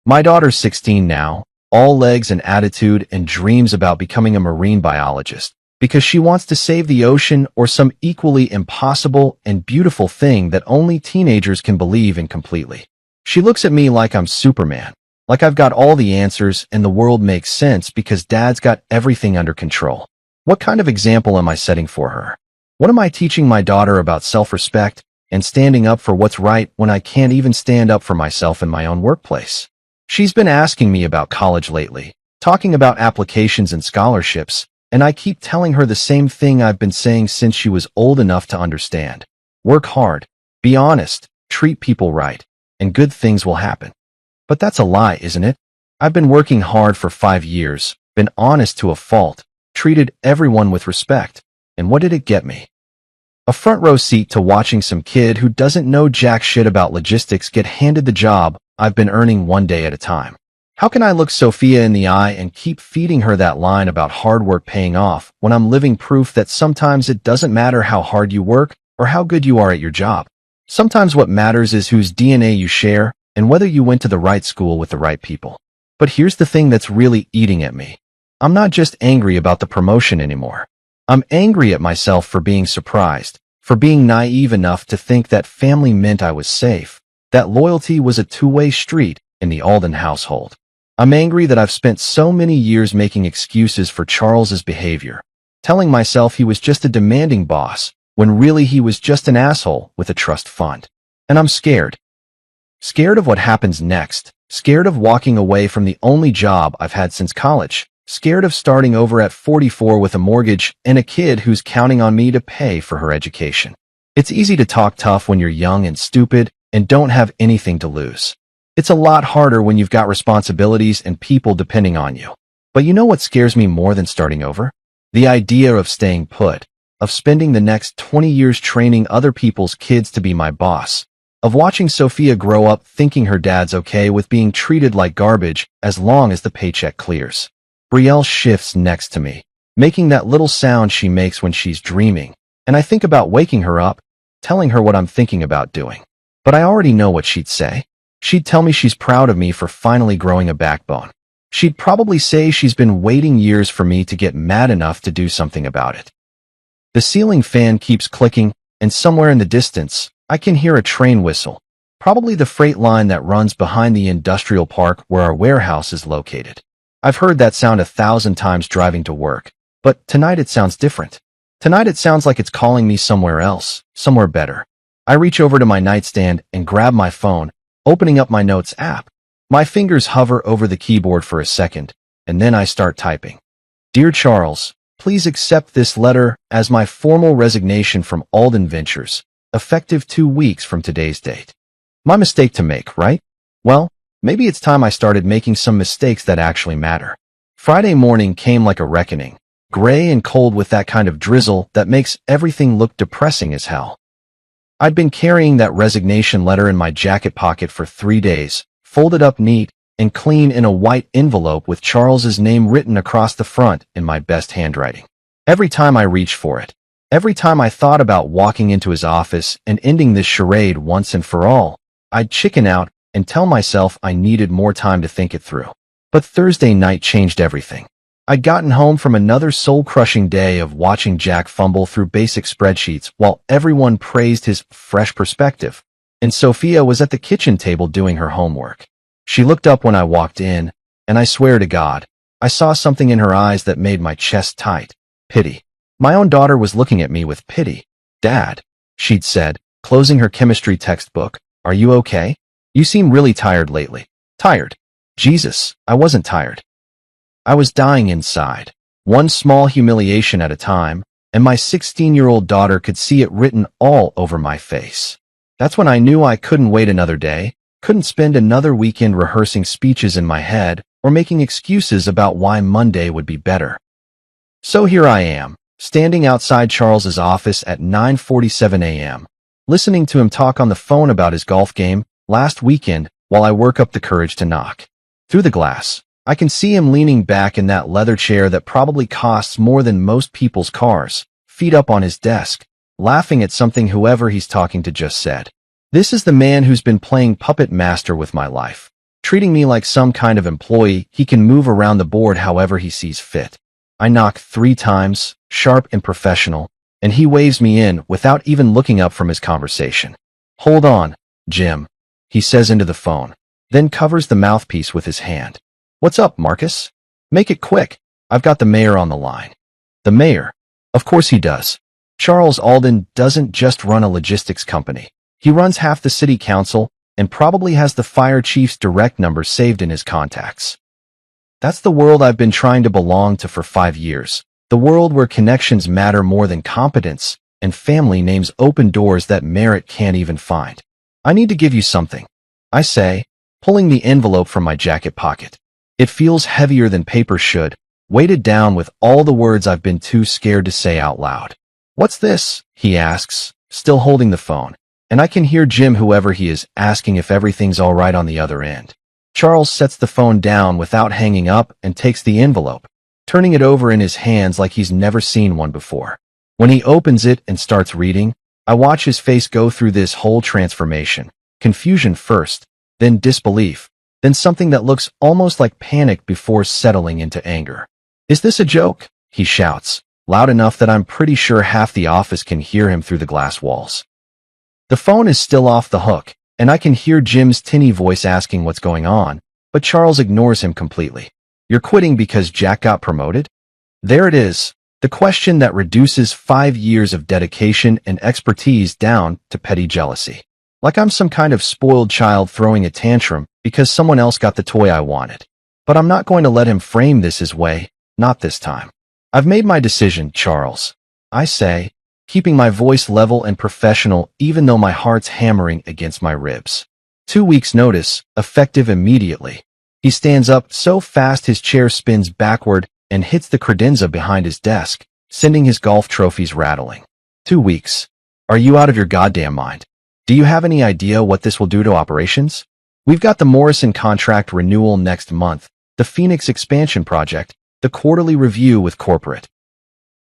My daughter's 16 now, all legs and attitude and dreams about becoming a marine biologist, because she wants to save the ocean or some equally impossible and beautiful thing that only teenagers can believe in completely. She looks at me like I'm Superman, like I've got all the answers and the world makes sense because Dad's got everything under control. What kind of example am I setting for her? What am I teaching my daughter about self-respect and standing up for what's right when I can't even stand up for myself in my own workplace? She's been asking me about college lately, talking about applications and scholarships, and I keep telling her the same thing I've been saying since she was old enough to understand. Work hard, be honest, treat people right, and good things will happen. But that's a lie, isn't it? I've been working hard for 5 years, been honest to a fault, treated everyone with respect. And what did it get me? A front row seat to watching some kid who doesn't know jack shit about logistics get handed the job I've been earning one day at a time. How can I look Sophia in the eye and keep feeding her that line about hard work paying off when I'm living proof that sometimes it doesn't matter how hard you work or how good you are at your job? Sometimes what matters is whose DNA you share and whether you went to the right school with the right people. But here's the thing that's really eating at me. I'm not just angry about the promotion anymore. I'm angry at myself for being surprised, for being naive enough to think that family meant I was safe, that loyalty was a two-way street in the Alden household. I'm angry that I've spent so many years making excuses for Charles's behavior, telling myself he was just a demanding boss, when really he was just an asshole with a trust fund. And I'm scared. Scared of what happens next, scared of walking away from the only job I've had since college. Scared of starting over at 44 with a mortgage and a kid who's counting on me to pay for her education. It's easy to talk tough when you're young and stupid and don't have anything to lose. It's a lot harder when you've got responsibilities and people depending on you. But you know what scares me more than starting over? The idea of staying put, of spending the next 20 years training other people's kids to be my boss, of watching Sophia grow up thinking her dad's okay with being treated like garbage as long as the paycheck clears. Brielle shifts next to me, making that little sound she makes when she's dreaming, and I think about waking her up, telling her what I'm thinking about doing. But I already know what she'd say. She'd tell me she's proud of me for finally growing a backbone. She'd probably say she's been waiting years for me to get mad enough to do something about it. The ceiling fan keeps clicking, and somewhere in the distance, I can hear a train whistle, probably the freight line that runs behind the industrial park where our warehouse is located. I've heard that sound 1,000 times driving to work, but tonight it sounds different. Tonight it sounds like it's calling me somewhere else, somewhere better. I reach over to my nightstand and grab my phone, opening up my notes app. My fingers hover over the keyboard for a second, and then I start typing. Dear Charles, please accept this letter as my formal resignation from Alden Ventures, effective 2 weeks from today's date. My mistake to make, right? Well, maybe it's time I started making some mistakes that actually matter. Friday morning came like a reckoning, gray and cold with that kind of drizzle that makes everything look depressing as hell. I'd been carrying that resignation letter in my jacket pocket for 3 days, folded up neat and clean in a white envelope with Charles's name written across the front in my best handwriting. Every time I reached for it, every time I thought about walking into his office and ending this charade once and for all, I'd chicken out and tell myself I needed more time to think it through. But Thursday night changed everything. I'd gotten home from another soul-crushing day of watching Jack fumble through basic spreadsheets while everyone praised his fresh perspective, and Sophia was at the kitchen table doing her homework. She looked up when I walked in, and I swear to God, I saw something in her eyes that made my chest tight. Pity. My own daughter was looking at me with pity. "Dad," she'd said, closing her chemistry textbook, "are you okay? You seem really tired lately." Tired? Jesus, I wasn't tired. I was dying inside, one small humiliation at a time, and my 16-year-old daughter could see it written all over my face. That's when I knew I couldn't wait another day, couldn't spend another weekend rehearsing speeches in my head or making excuses about why Monday would be better. So here I am, standing outside Charles's office at 9:47 a.m., listening to him talk on the phone about his golf game last weekend while I work up the courage to knock. Through the glass, I can see him leaning back in that leather chair that probably costs more than most people's cars, feet up on his desk, laughing at something whoever he's talking to just said. This is the man who's been playing puppet master with my life, treating me like some kind of employee he can move around the board however he sees fit. I knock 3 times, sharp and professional, and he waves me in without even looking up from his conversation. "Hold on, Jim," he says into the phone, then covers the mouthpiece with his hand. "What's up, Marcus? Make it quick. I've got the mayor on the line." The mayor? Of course he does. Charles Alden doesn't just run a logistics company. He runs half the city council and probably has the fire chief's direct number saved in his contacts. That's the world I've been trying to belong to for 5 years. The world where connections matter more than competence and family names open doors that merit can't even find. "I need to give you something," I say, pulling the envelope from my jacket pocket. It feels heavier than paper should, weighted down with all the words I've been too scared to say out loud. "What's this?" he asks, still holding the phone, and I can hear Jim, whoever he is, asking if everything's all right on the other end. Charles sets the phone down without hanging up and takes the envelope, turning it over in his hands like he's never seen one before. When he opens it and starts reading, I watch his face go through this whole transformation. Confusion first, then disbelief, then something that looks almost like panic before settling into anger. "Is this a joke?" he shouts, loud enough that I'm pretty sure half the office can hear him through the glass walls. The phone is still off the hook, and I can hear Jim's tinny voice asking what's going on, but Charles ignores him completely. "You're quitting because Jack got promoted?" There it is, the question that reduces 5 years of dedication and expertise down to petty jealousy. Like I'm some kind of spoiled child throwing a tantrum because someone else got the toy I wanted. But I'm not going to let him frame this his way, not this time. "I've made my decision, Charles," I say, keeping my voice level and professional even though my heart's hammering against my ribs. 2 weeks' notice, effective immediately. He stands up so fast his chair spins backward and hits the credenza behind his desk, sending his golf trophies rattling. 2 weeks. Are you out of your goddamn mind? Do you have any idea what this will do to operations? We've got the Morrison contract renewal next month, the Phoenix expansion project, the quarterly review with corporate.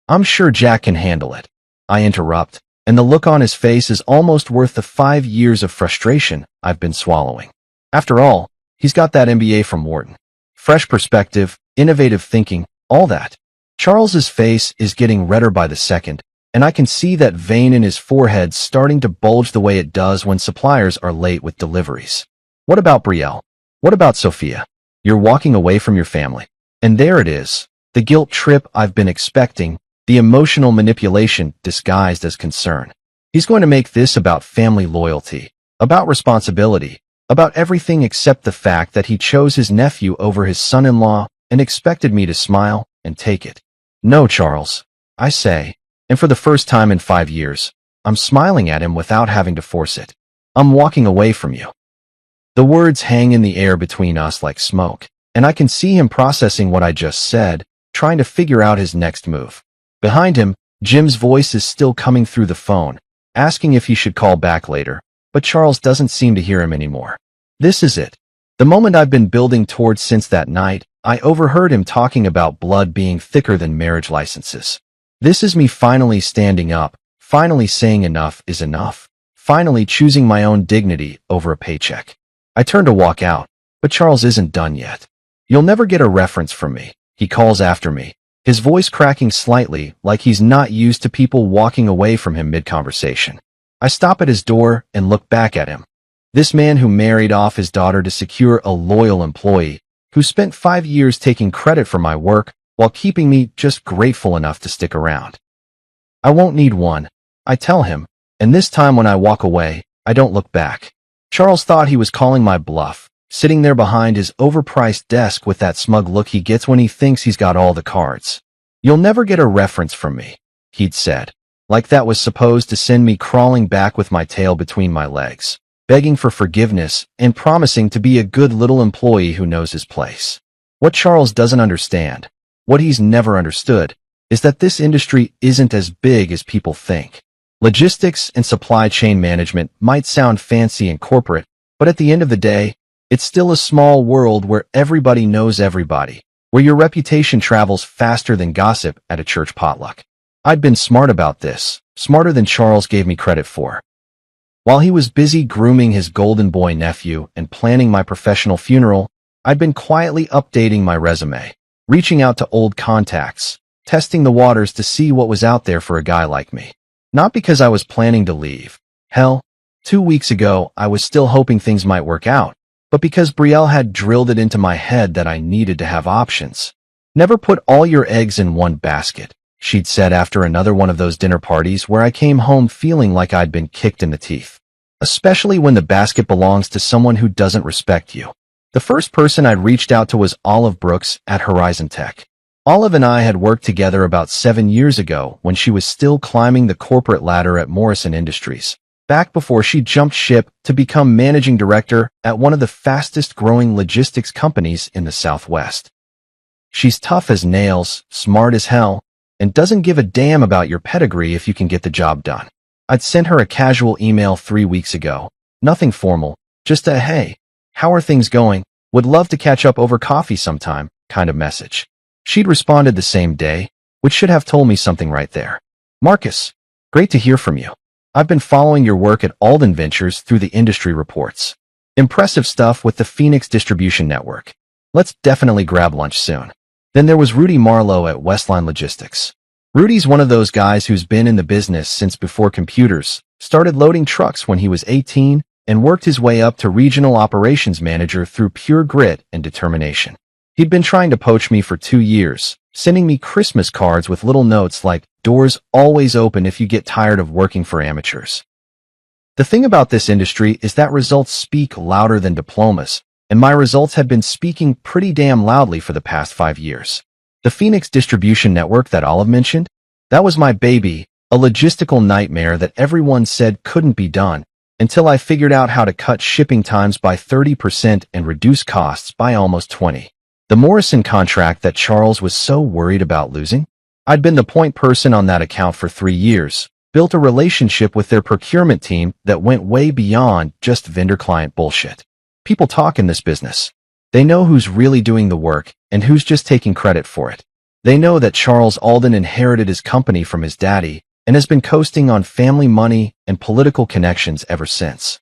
"I'm sure Jack can handle it," I interrupt, and the look on his face is almost worth the 5 years of frustration I've been swallowing. After all, he's got that MBA from Wharton. Fresh perspective, innovative thinking, all that. Charles's face is getting redder by the second, and I can see that vein in his forehead starting to bulge the way it does when suppliers are late with deliveries. "What about Brielle? What about Sophia? You're walking away from your family." And there it is, the guilt trip I've been expecting, the emotional manipulation disguised as concern. He's going to make this about family loyalty, about responsibility, about everything except the fact that he chose his nephew over his son-in-law and expected me to smile and take it. "No, Charles," I say, and for the first time in 5 years, I'm smiling at him without having to force it. "I'm walking away from you." The words hang in the air between us like smoke. and I can see him processing what I just said, trying to figure out his next move. Behind him, Jim's voice is still coming through the phone, asking if he should call back later, but Charles doesn't seem to hear him anymore. This is it. The moment I've been building towards since that night, I overheard him talking about blood being thicker than marriage licenses. This is me finally standing up, finally saying enough is enough, finally choosing my own dignity over a paycheck. I turn to walk out, but Charles isn't done yet. "You'll never get a reference from me," he calls after me, his voice cracking slightly like he's not used to people walking away from him mid-conversation. I stop at his door and look back at him. This man who married off his daughter to secure a loyal employee, who spent 5 years taking credit for my work while keeping me just grateful enough to stick around. "I won't need one," I tell him, and this time when I walk away, I don't look back. Charles thought he was calling my bluff, sitting there behind his overpriced desk with that smug look he gets when he thinks he's got all the cards. "You'll never get a reference from me," he'd said, like that was supposed to send me crawling back with my tail between my legs, begging for forgiveness and promising to be a good little employee who knows his place. What Charles doesn't understand, what he's never understood, is that this industry isn't as big as people think. Logistics and supply chain management might sound fancy and corporate, but at the end of the day, it's still a small world where everybody knows everybody, where your reputation travels faster than gossip at a church potluck. I'd been smart about this, smarter than Charles gave me credit for. While he was busy grooming his golden boy nephew and planning my professional funeral, I'd been quietly updating my resume, reaching out to old contacts, testing the waters to see what was out there for a guy like me. Not because I was planning to leave. Hell, 2 weeks ago I was still hoping things might work out, but because Brielle had drilled it into my head that I needed to have options. "Never put all your eggs in one basket," she'd said after another one of those dinner parties where I came home feeling like I'd been kicked in the teeth. Especially when the basket belongs to someone who doesn't respect you. The first person I'd reached out to was Olive Brooks at Horizon Tech. Olive and I had worked together about 7 years ago when she was still climbing the corporate ladder at Morrison Industries, back before she jumped ship to become managing director at one of the fastest growing logistics companies in the Southwest. She's tough as nails, smart as hell, and doesn't give a damn about your pedigree if you can get the job done. I'd sent her a casual email 3 weeks ago, nothing formal, just a "hey, how are things going? Would love to catch up over coffee sometime" kind of message. She'd responded the same day, which should have told me something right there. "Marcus, great to hear from you. I've been following your work at Alden Ventures through the industry reports. Impressive stuff with the Phoenix distribution network. Let's definitely grab lunch soon." Then there was Rudy Marlowe at Westline Logistics. Rudy's one of those guys who's been in the business since before computers, started loading trucks when he was 18, and worked his way up to regional operations manager through pure grit and determination. He'd been trying to poach me for 2 years, sending me Christmas cards with little notes like, "Doors always open if you get tired of working for amateurs." The thing about this industry is that results speak louder than diplomas, and my results had been speaking pretty damn loudly for the past 5 years. The Phoenix distribution network that Olive mentioned, that was my baby, a logistical nightmare that everyone said couldn't be done, until I figured out how to cut shipping times by 30% and reduce costs by almost 20%. The Morrison contract that Charles was so worried about losing? I'd been the point person on that account for 3 years, built a relationship with their procurement team that went way beyond just vendor-client bullshit. People talk in this business. They know who's really doing the work and who's just taking credit for it. They know that Charles Alden inherited his company from his daddy and has been coasting on family money and political connections ever since.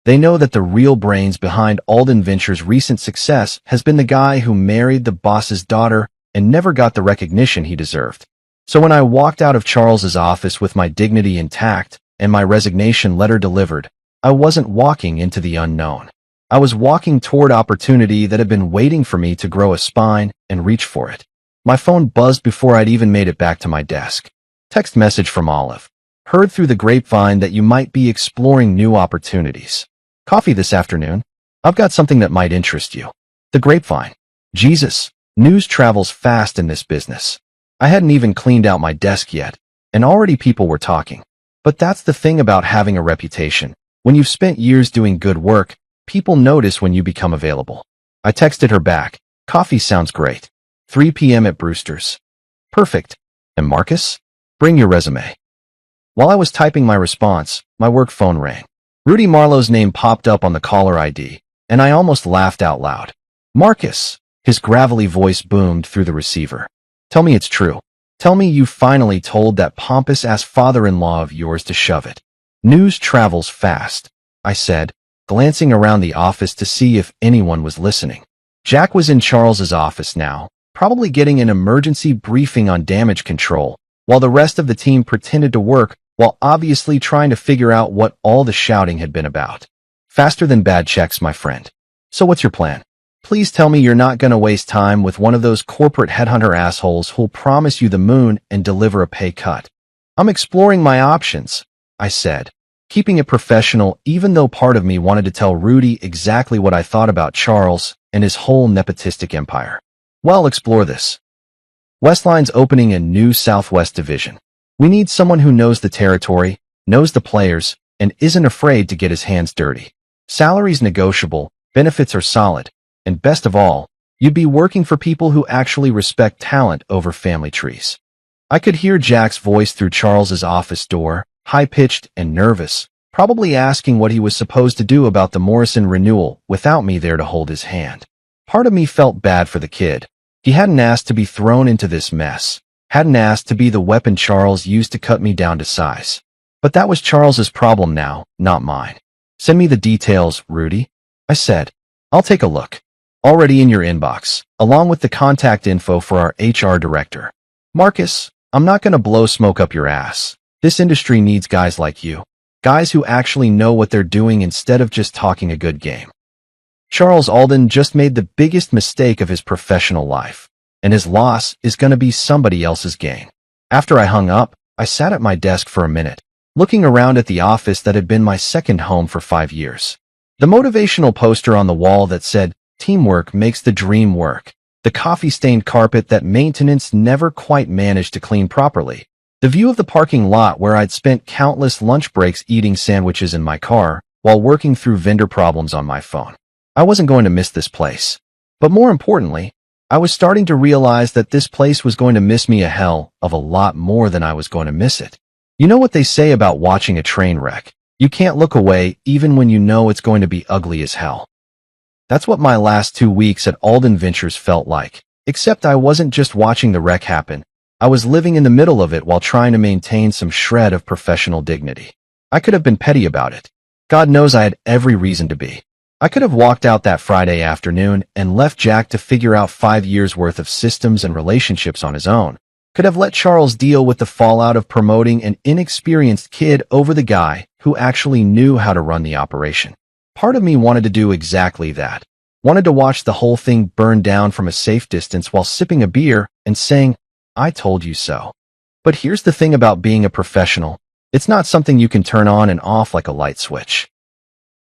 They know that the real brains behind Alden Ventures' recent success has been the guy who married the boss's daughter and never got the recognition he deserved. So when I walked out of Charles's office with my dignity intact and my resignation letter delivered, I wasn't walking into the unknown. I was walking toward opportunity that had been waiting for me to grow a spine and reach for it. My phone buzzed before I'd even made it back to my desk. Text message from Olive. Heard through the grapevine that you might be exploring new opportunities. Coffee this afternoon? I've got something that might interest you. The grapevine. Jesus, news travels fast in this business. I hadn't even cleaned out my desk yet, and already people were talking. But that's the thing about having a reputation. When you've spent years doing good work, people notice when you become available. I texted her back, Coffee sounds great. 3 p.m. at Brewster's. Perfect. And Marcus? Bring your resume. While I was typing my response, my work phone rang. Rudy Marlowe's name popped up on the caller ID, and I almost laughed out loud. Marcus! His gravelly voice boomed through the receiver. Tell me it's true. Tell me you finally told that pompous-ass father-in-law of yours to shove it. News travels fast, I said, glancing around the office to see if anyone was listening. Jack was in Charles's office now, probably getting an emergency briefing on damage control, while the rest of the team pretended to work while obviously trying to figure out what all the shouting had been about. Faster than bad checks, my friend. So what's your plan? Please tell me you're not going to waste time with one of those corporate headhunter assholes who'll promise you the moon and deliver a pay cut. I'm exploring my options, I said, keeping it professional even though part of me wanted to tell Rudy exactly what I thought about Charles and his whole nepotistic empire. Well, explore this. Westline's opening a new Southwest division. We need someone who knows the territory, knows the players, and isn't afraid to get his hands dirty. Salary's negotiable, benefits are solid, and best of all, you'd be working for people who actually respect talent over family trees. I could hear Jack's voice through Charles's office door, high-pitched and nervous, probably asking what he was supposed to do about the Morrison renewal without me there to hold his hand. Part of me felt bad for the kid. He hadn't asked to be thrown into this mess, hadn't asked to be the weapon Charles used to cut me down to size. But that was Charles's problem now, not mine. Send me the details, Rudy, I said. I'll take a look. Already in your inbox, along with the contact info for our HR director. Marcus, I'm not going to blow smoke up your ass. This industry needs guys like you. Guys who actually know what they're doing instead of just talking a good game. Charles Alden just made the biggest mistake of his professional life, and his loss is going to be somebody else's gain. After I hung up, I sat at my desk for a minute, looking around at the office that had been my second home for 5 years. The motivational poster on the wall that said, "Teamwork makes the dream work." The coffee-stained carpet that maintenance never quite managed to clean properly. The view of the parking lot where I'd spent countless lunch breaks eating sandwiches in my car while working through vendor problems on my phone. I wasn't going to miss this place. But more importantly, I was starting to realize that this place was going to miss me a hell of a lot more than I was going to miss it. You know what they say about watching a train wreck? You can't look away even when you know it's going to be ugly as hell. That's what my last 2 weeks at Alden Ventures felt like, except I wasn't just watching the wreck happen. I was living in the middle of it while trying to maintain some shred of professional dignity. I could have been petty about it. God knows I had every reason to be. I could have walked out that Friday afternoon and left Jack to figure out 5 years' worth of systems and relationships on his own. Could have let Charles deal with the fallout of promoting an inexperienced kid over the guy who actually knew how to run the operation. Part of me wanted to do exactly that. Wanted to watch the whole thing burn down from a safe distance while sipping a beer and saying, "I told you so." But here's the thing about being a professional. It's not something you can turn on and off like a light switch.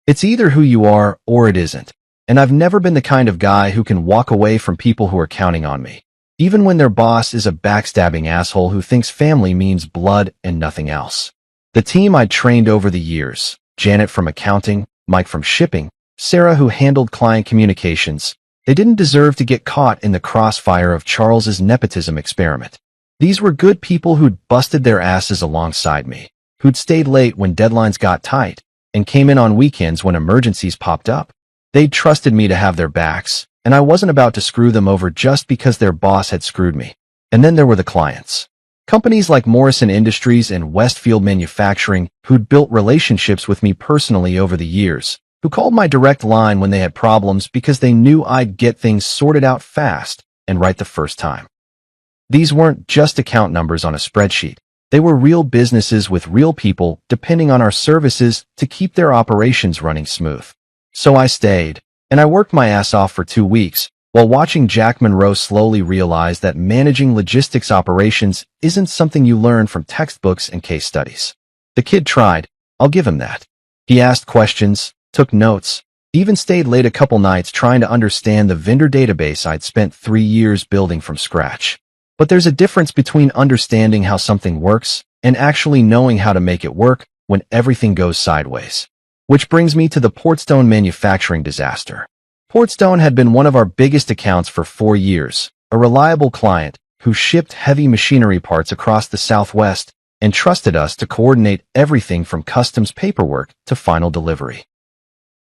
It's either who you are or it isn't. And I've never been the kind of guy who can walk away from people who are counting on me, even when their boss is a backstabbing asshole who thinks family means blood and nothing else. The team I'd trained over the years, Janet from accounting, Mike from shipping, Sarah who handled client communications, they didn't deserve to get caught in the crossfire of Charles's nepotism experiment. These were good people who'd busted their asses alongside me, who'd stayed late when deadlines got tight, and came in on weekends when emergencies popped up. They'd trusted me to have their backs, and I wasn't about to screw them over just because their boss had screwed me. And then there were the clients. Companies like Morrison Industries and Westfield Manufacturing, who'd built relationships with me personally over the years, who called my direct line when they had problems because they knew I'd get things sorted out fast and right the first time. These weren't just account numbers on a spreadsheet. They were real businesses with real people depending on our services to keep their operations running smooth. So I stayed, and I worked my ass off for 2 weeks, while watching Jack Monroe slowly realize that managing logistics operations isn't something you learn from textbooks and case studies. The kid tried, I'll give him that. He asked questions, took notes, even stayed late a couple nights trying to understand the vendor database I'd spent 3 years building from scratch. But there's a difference between understanding how something works and actually knowing how to make it work when everything goes sideways. Which brings me to the Portstone manufacturing disaster. Portstone had been one of our biggest accounts for 4 years, a reliable client who shipped heavy machinery parts across the Southwest and trusted us to coordinate everything from customs paperwork to final delivery.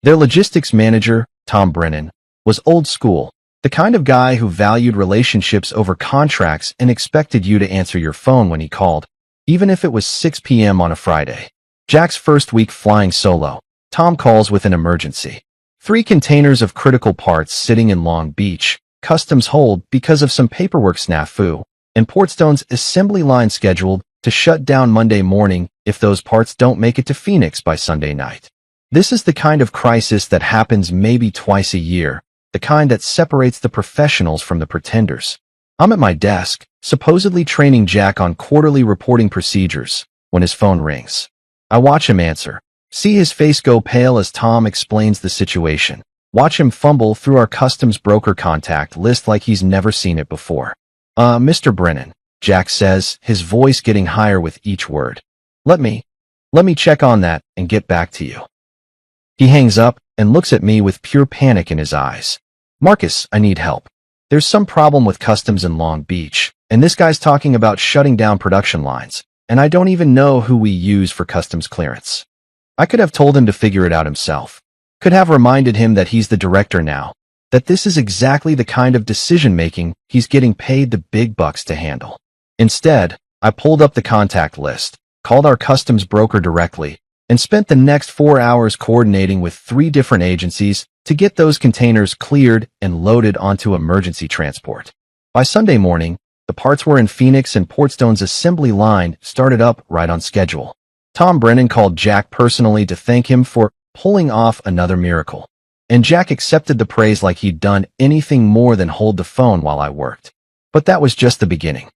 Their logistics manager, Tom Brennan, was old school, the kind of guy who valued relationships over contracts and expected you to answer your phone when he called, even if it was 6 p.m. on a Friday. Jack's first week flying solo, Tom calls with an emergency. 3 containers of critical parts sitting in Long Beach, customs hold because of some paperwork snafu, and Portstone's assembly line scheduled to shut down Monday morning if those parts don't make it to Phoenix by Sunday night. This is the kind of crisis that happens maybe twice a year, the kind that separates the professionals from the pretenders. I'm at my desk, supposedly training Jack on quarterly reporting procedures, when his phone rings. I watch him answer. See his face go pale as Tom explains the situation. Watch him fumble through our customs broker contact list like he's never seen it before. Mr. Brennan, Jack says, his voice getting higher with each word. Let me check on that and get back to you. He hangs up and looks at me with pure panic in his eyes. Marcus, I need help. There's some problem with customs in Long Beach, and this guy's talking about shutting down production lines, and I don't even know who we use for customs clearance. I could have told him to figure it out himself. Could have reminded him that he's the director now, that this is exactly the kind of decision-making he's getting paid the big bucks to handle. Instead, I pulled up the contact list, called our customs broker directly, and spent the next 4 hours coordinating with 3 different agencies to get those containers cleared and loaded onto emergency transport. By Sunday morning, the parts were in Phoenix and Portstone's assembly line started up right on schedule. Tom Brennan called Jack personally to thank him for pulling off another miracle, and Jack accepted the praise like he'd done anything more than hold the phone while I worked. But that was just the beginning.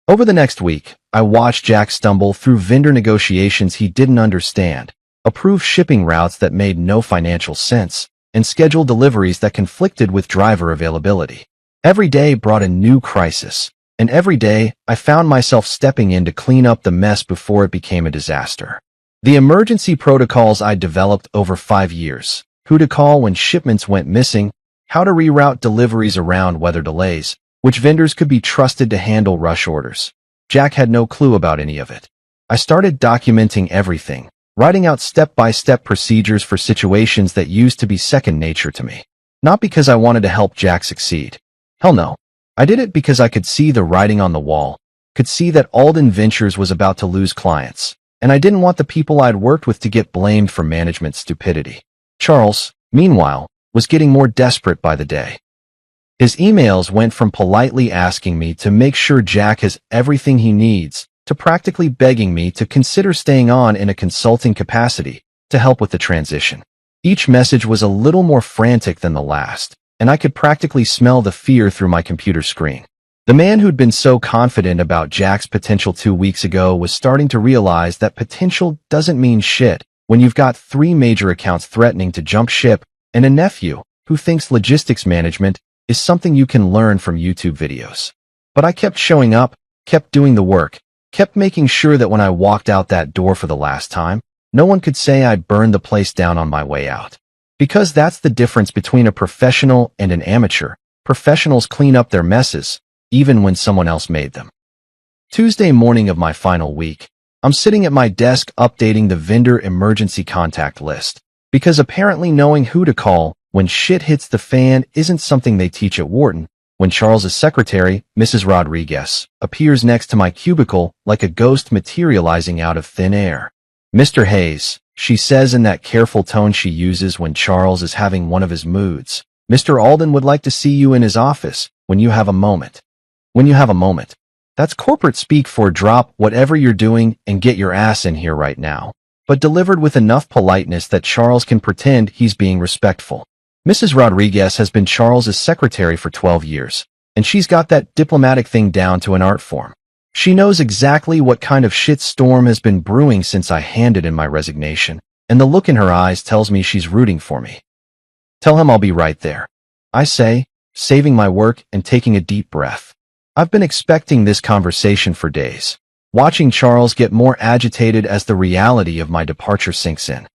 Over the next week, I watched Jack stumble through vendor negotiations he didn't understand, approve shipping routes that made no financial sense, and schedule deliveries that conflicted with driver availability. Every day brought a new crisis, and every day I found myself stepping in to clean up the mess before it became a disaster. The emergency protocols I developed over 5 years, who to call when shipments went missing, how to reroute deliveries around weather delays, which vendors could be trusted to handle rush orders. Jack had no clue about any of it. I started documenting everything, writing out step-by-step procedures for situations that used to be second nature to me. Not because I wanted to help Jack succeed. Hell no. I did it because I could see the writing on the wall, could see that Alden Ventures was about to lose clients, and I didn't want the people I'd worked with to get blamed for management stupidity. Charles, meanwhile, was getting more desperate by the day. His emails went from politely asking me to make sure Jack has everything he needs, to practically begging me to consider staying on in a consulting capacity to help with the transition. Each message was a little more frantic than the last, and I could practically smell the fear through my computer screen. The man who'd been so confident about Jack's potential 2 weeks ago was starting to realize that potential doesn't mean shit when you've got 3 major accounts threatening to jump ship and a nephew who thinks logistics management is something you can learn from YouTube videos. But I kept showing up, kept doing the work, kept making sure that when I walked out that door for the last time, no one could say I'd burned the place down on my way out. Because that's the difference between a professional and an amateur. Professionals clean up their messes, even when someone else made them. Tuesday morning of my final week, I'm sitting at my desk updating the vendor emergency contact list, because apparently knowing who to call when shit hits the fan isn't something they teach at Wharton, when Charles's secretary, Mrs. Rodriguez, appears next to my cubicle like a ghost materializing out of thin air. Mr. Hayes, she says in that careful tone she uses when Charles is having one of his moods. Mr. Alden would like to see you in his office when you have a moment. When you have a moment. That's corporate speak for drop whatever you're doing and get your ass in here right now, but delivered with enough politeness that Charles can pretend he's being respectful. Mrs. Rodriguez has been Charles's secretary for 12 years, and she's got that diplomatic thing down to an art form. She knows exactly what kind of shitstorm has been brewing since I handed in my resignation, and the look in her eyes tells me she's rooting for me. Tell him I'll be right there, I say, saving my work and taking a deep breath. I've been expecting this conversation for days, watching Charles get more agitated as the reality of my departure sinks in.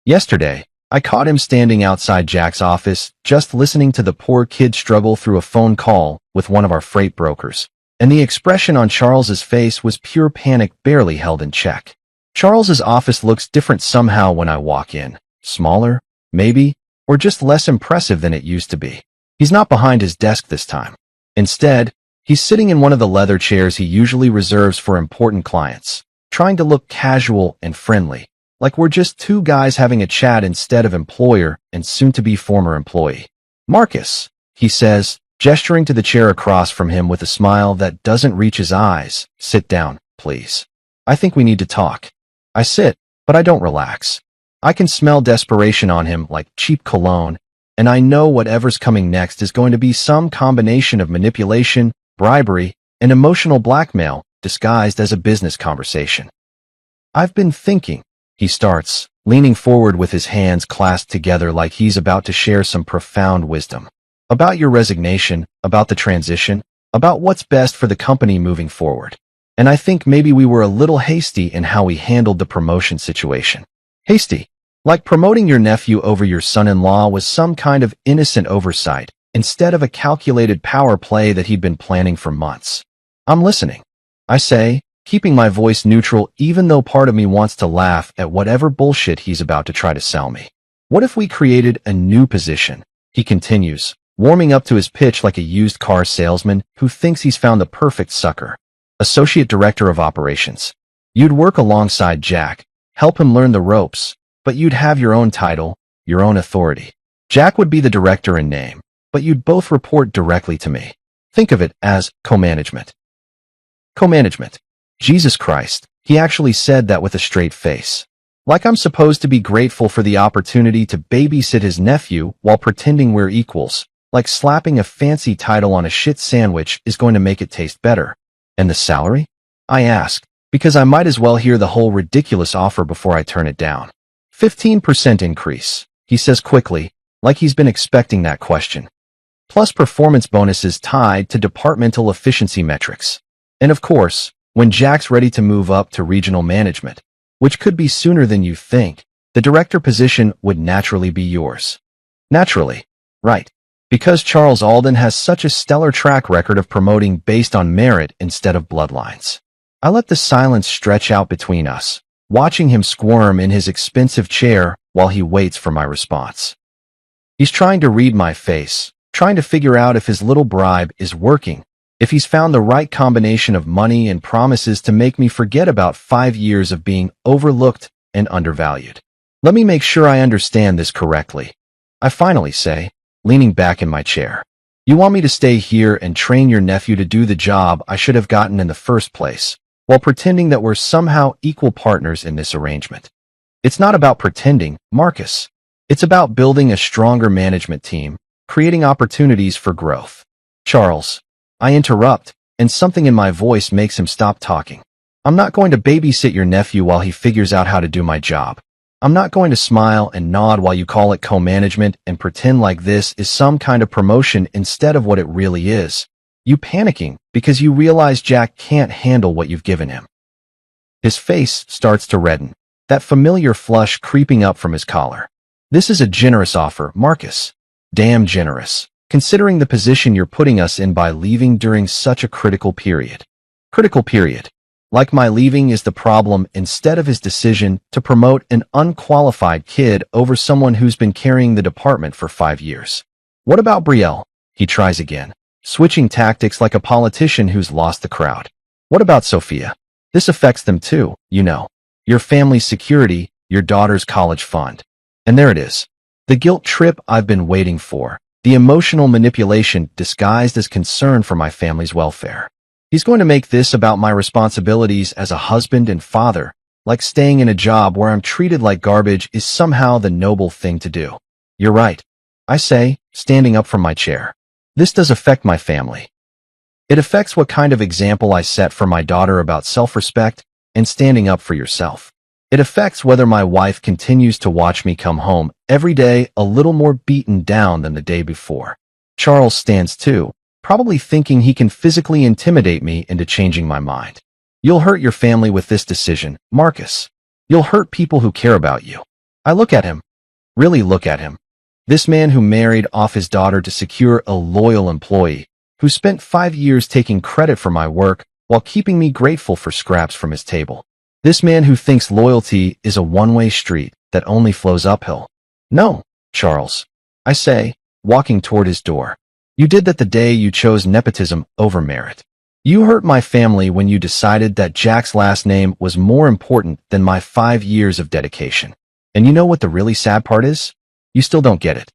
Yesterday, I caught him standing outside Jack's office, just listening to the poor kid struggle through a phone call with one of our freight brokers. And the expression on Charles's face was pure panic, barely held in check. Charles's office looks different somehow when I walk in. Smaller, maybe, or just less impressive than it used to be. He's not behind his desk this time. Instead, he's sitting in one of the leather chairs he usually reserves for important clients, trying to look casual and friendly, like we're just two guys having a chat instead of employer and soon-to-be former employee. "Marcus," he says, gesturing to the chair across from him with a smile that doesn't reach his eyes. "Sit down, please. I think we need to talk." I sit, but I don't relax. I can smell desperation on him like cheap cologne, and I know whatever's coming next is going to be some combination of manipulation, bribery, and emotional blackmail disguised as a business conversation. "I've been thinking," he starts, leaning forward with his hands clasped together like he's about to share some profound wisdom. "About your resignation, about the transition, about what's best for the company moving forward. And I think maybe we were a little hasty in how we handled the promotion situation." Hasty? Like promoting your nephew over your son-in-law was some kind of innocent oversight, instead of a calculated power play that he'd been planning for months. "I'm listening," I say, keeping my voice neutral even though part of me wants to laugh at whatever bullshit he's about to try to sell me. "What if we created a new position?" he continues, warming up to his pitch like a used car salesman who thinks he's found the perfect sucker. "Associate Director of Operations. You'd work alongside Jack, help him learn the ropes, but you'd have your own title, your own authority. Jack would be the director in name, but you'd both report directly to me. Think of it as co-management." Co-management. Jesus Christ, he actually said that with a straight face. Like I'm supposed to be grateful for the opportunity to babysit his nephew while pretending we're equals, like slapping a fancy title on a shit sandwich is going to make it taste better. "And the salary?" I ask, because I might as well hear the whole ridiculous offer before I turn it down. 15% increase, he says quickly, like he's been expecting that question. Plus performance bonuses tied to departmental efficiency metrics. And of course, when Jack's ready to move up to regional management, which could be sooner than you think, the director position would naturally be yours. Naturally, right? Because Charles Alden has such a stellar track record of promoting based on merit instead of bloodlines. I let the silence stretch out between us, watching him squirm in his expensive chair while he waits for my response. He's trying to read my face, trying to figure out if his little bribe is working, if he's found the right combination of money and promises to make me forget about 5 years of being overlooked and undervalued. "Let me make sure I understand this correctly," I finally say, leaning back in my chair. "You want me to stay here and train your nephew to do the job I should have gotten in the first place, while pretending that we're somehow equal partners in this arrangement?" "It's not about pretending, Marcus. It's about building a stronger management team, creating opportunities for growth." "Charles," I interrupt, and something in my voice makes him stop talking. "I'm not going to babysit your nephew while he figures out how to do my job. I'm not going to smile and nod while you call it co-management and pretend like this is some kind of promotion instead of what it really is. You panicking because you realize Jack can't handle what you've given him." His face starts to redden, that familiar flush creeping up from his collar. "This is a generous offer, Marcus. Damn generous, considering the position you're putting us in by leaving during such a critical period." Critical period. Like my leaving is the problem instead of his decision to promote an unqualified kid over someone who's been carrying the department for 5 years. "What about Brielle?" He tries again, switching tactics like a politician who's lost the crowd. "What about Sophia? This affects them too, you know. Your family's security, your daughter's college fund." And there it is. The guilt trip I've been waiting for. The emotional manipulation disguised as concern for my family's welfare. He's going to make this about my responsibilities as a husband and father, like staying in a job where I'm treated like garbage is somehow the noble thing to do. "You're right," I say, standing up from my chair. "This does affect my family. It affects what kind of example I set for my daughter about self-respect and standing up for yourself. It affects whether my wife continues to watch me come home every day a little more beaten down than the day before." Charles stands too, probably thinking he can physically intimidate me into changing my mind. "You'll hurt your family with this decision, Marcus. You'll hurt people who care about you." I look at him. Really look at him. This man who married off his daughter to secure a loyal employee, who spent 5 years taking credit for my work while keeping me grateful for scraps from his table. This man who thinks loyalty is a one-way street that only flows uphill. No, Charles, I say, walking toward his door. You did that the day you chose nepotism over merit. You hurt my family when you decided that Jack's last name was more important than my 5 years of dedication. And you know what the really sad part is? You still don't get it.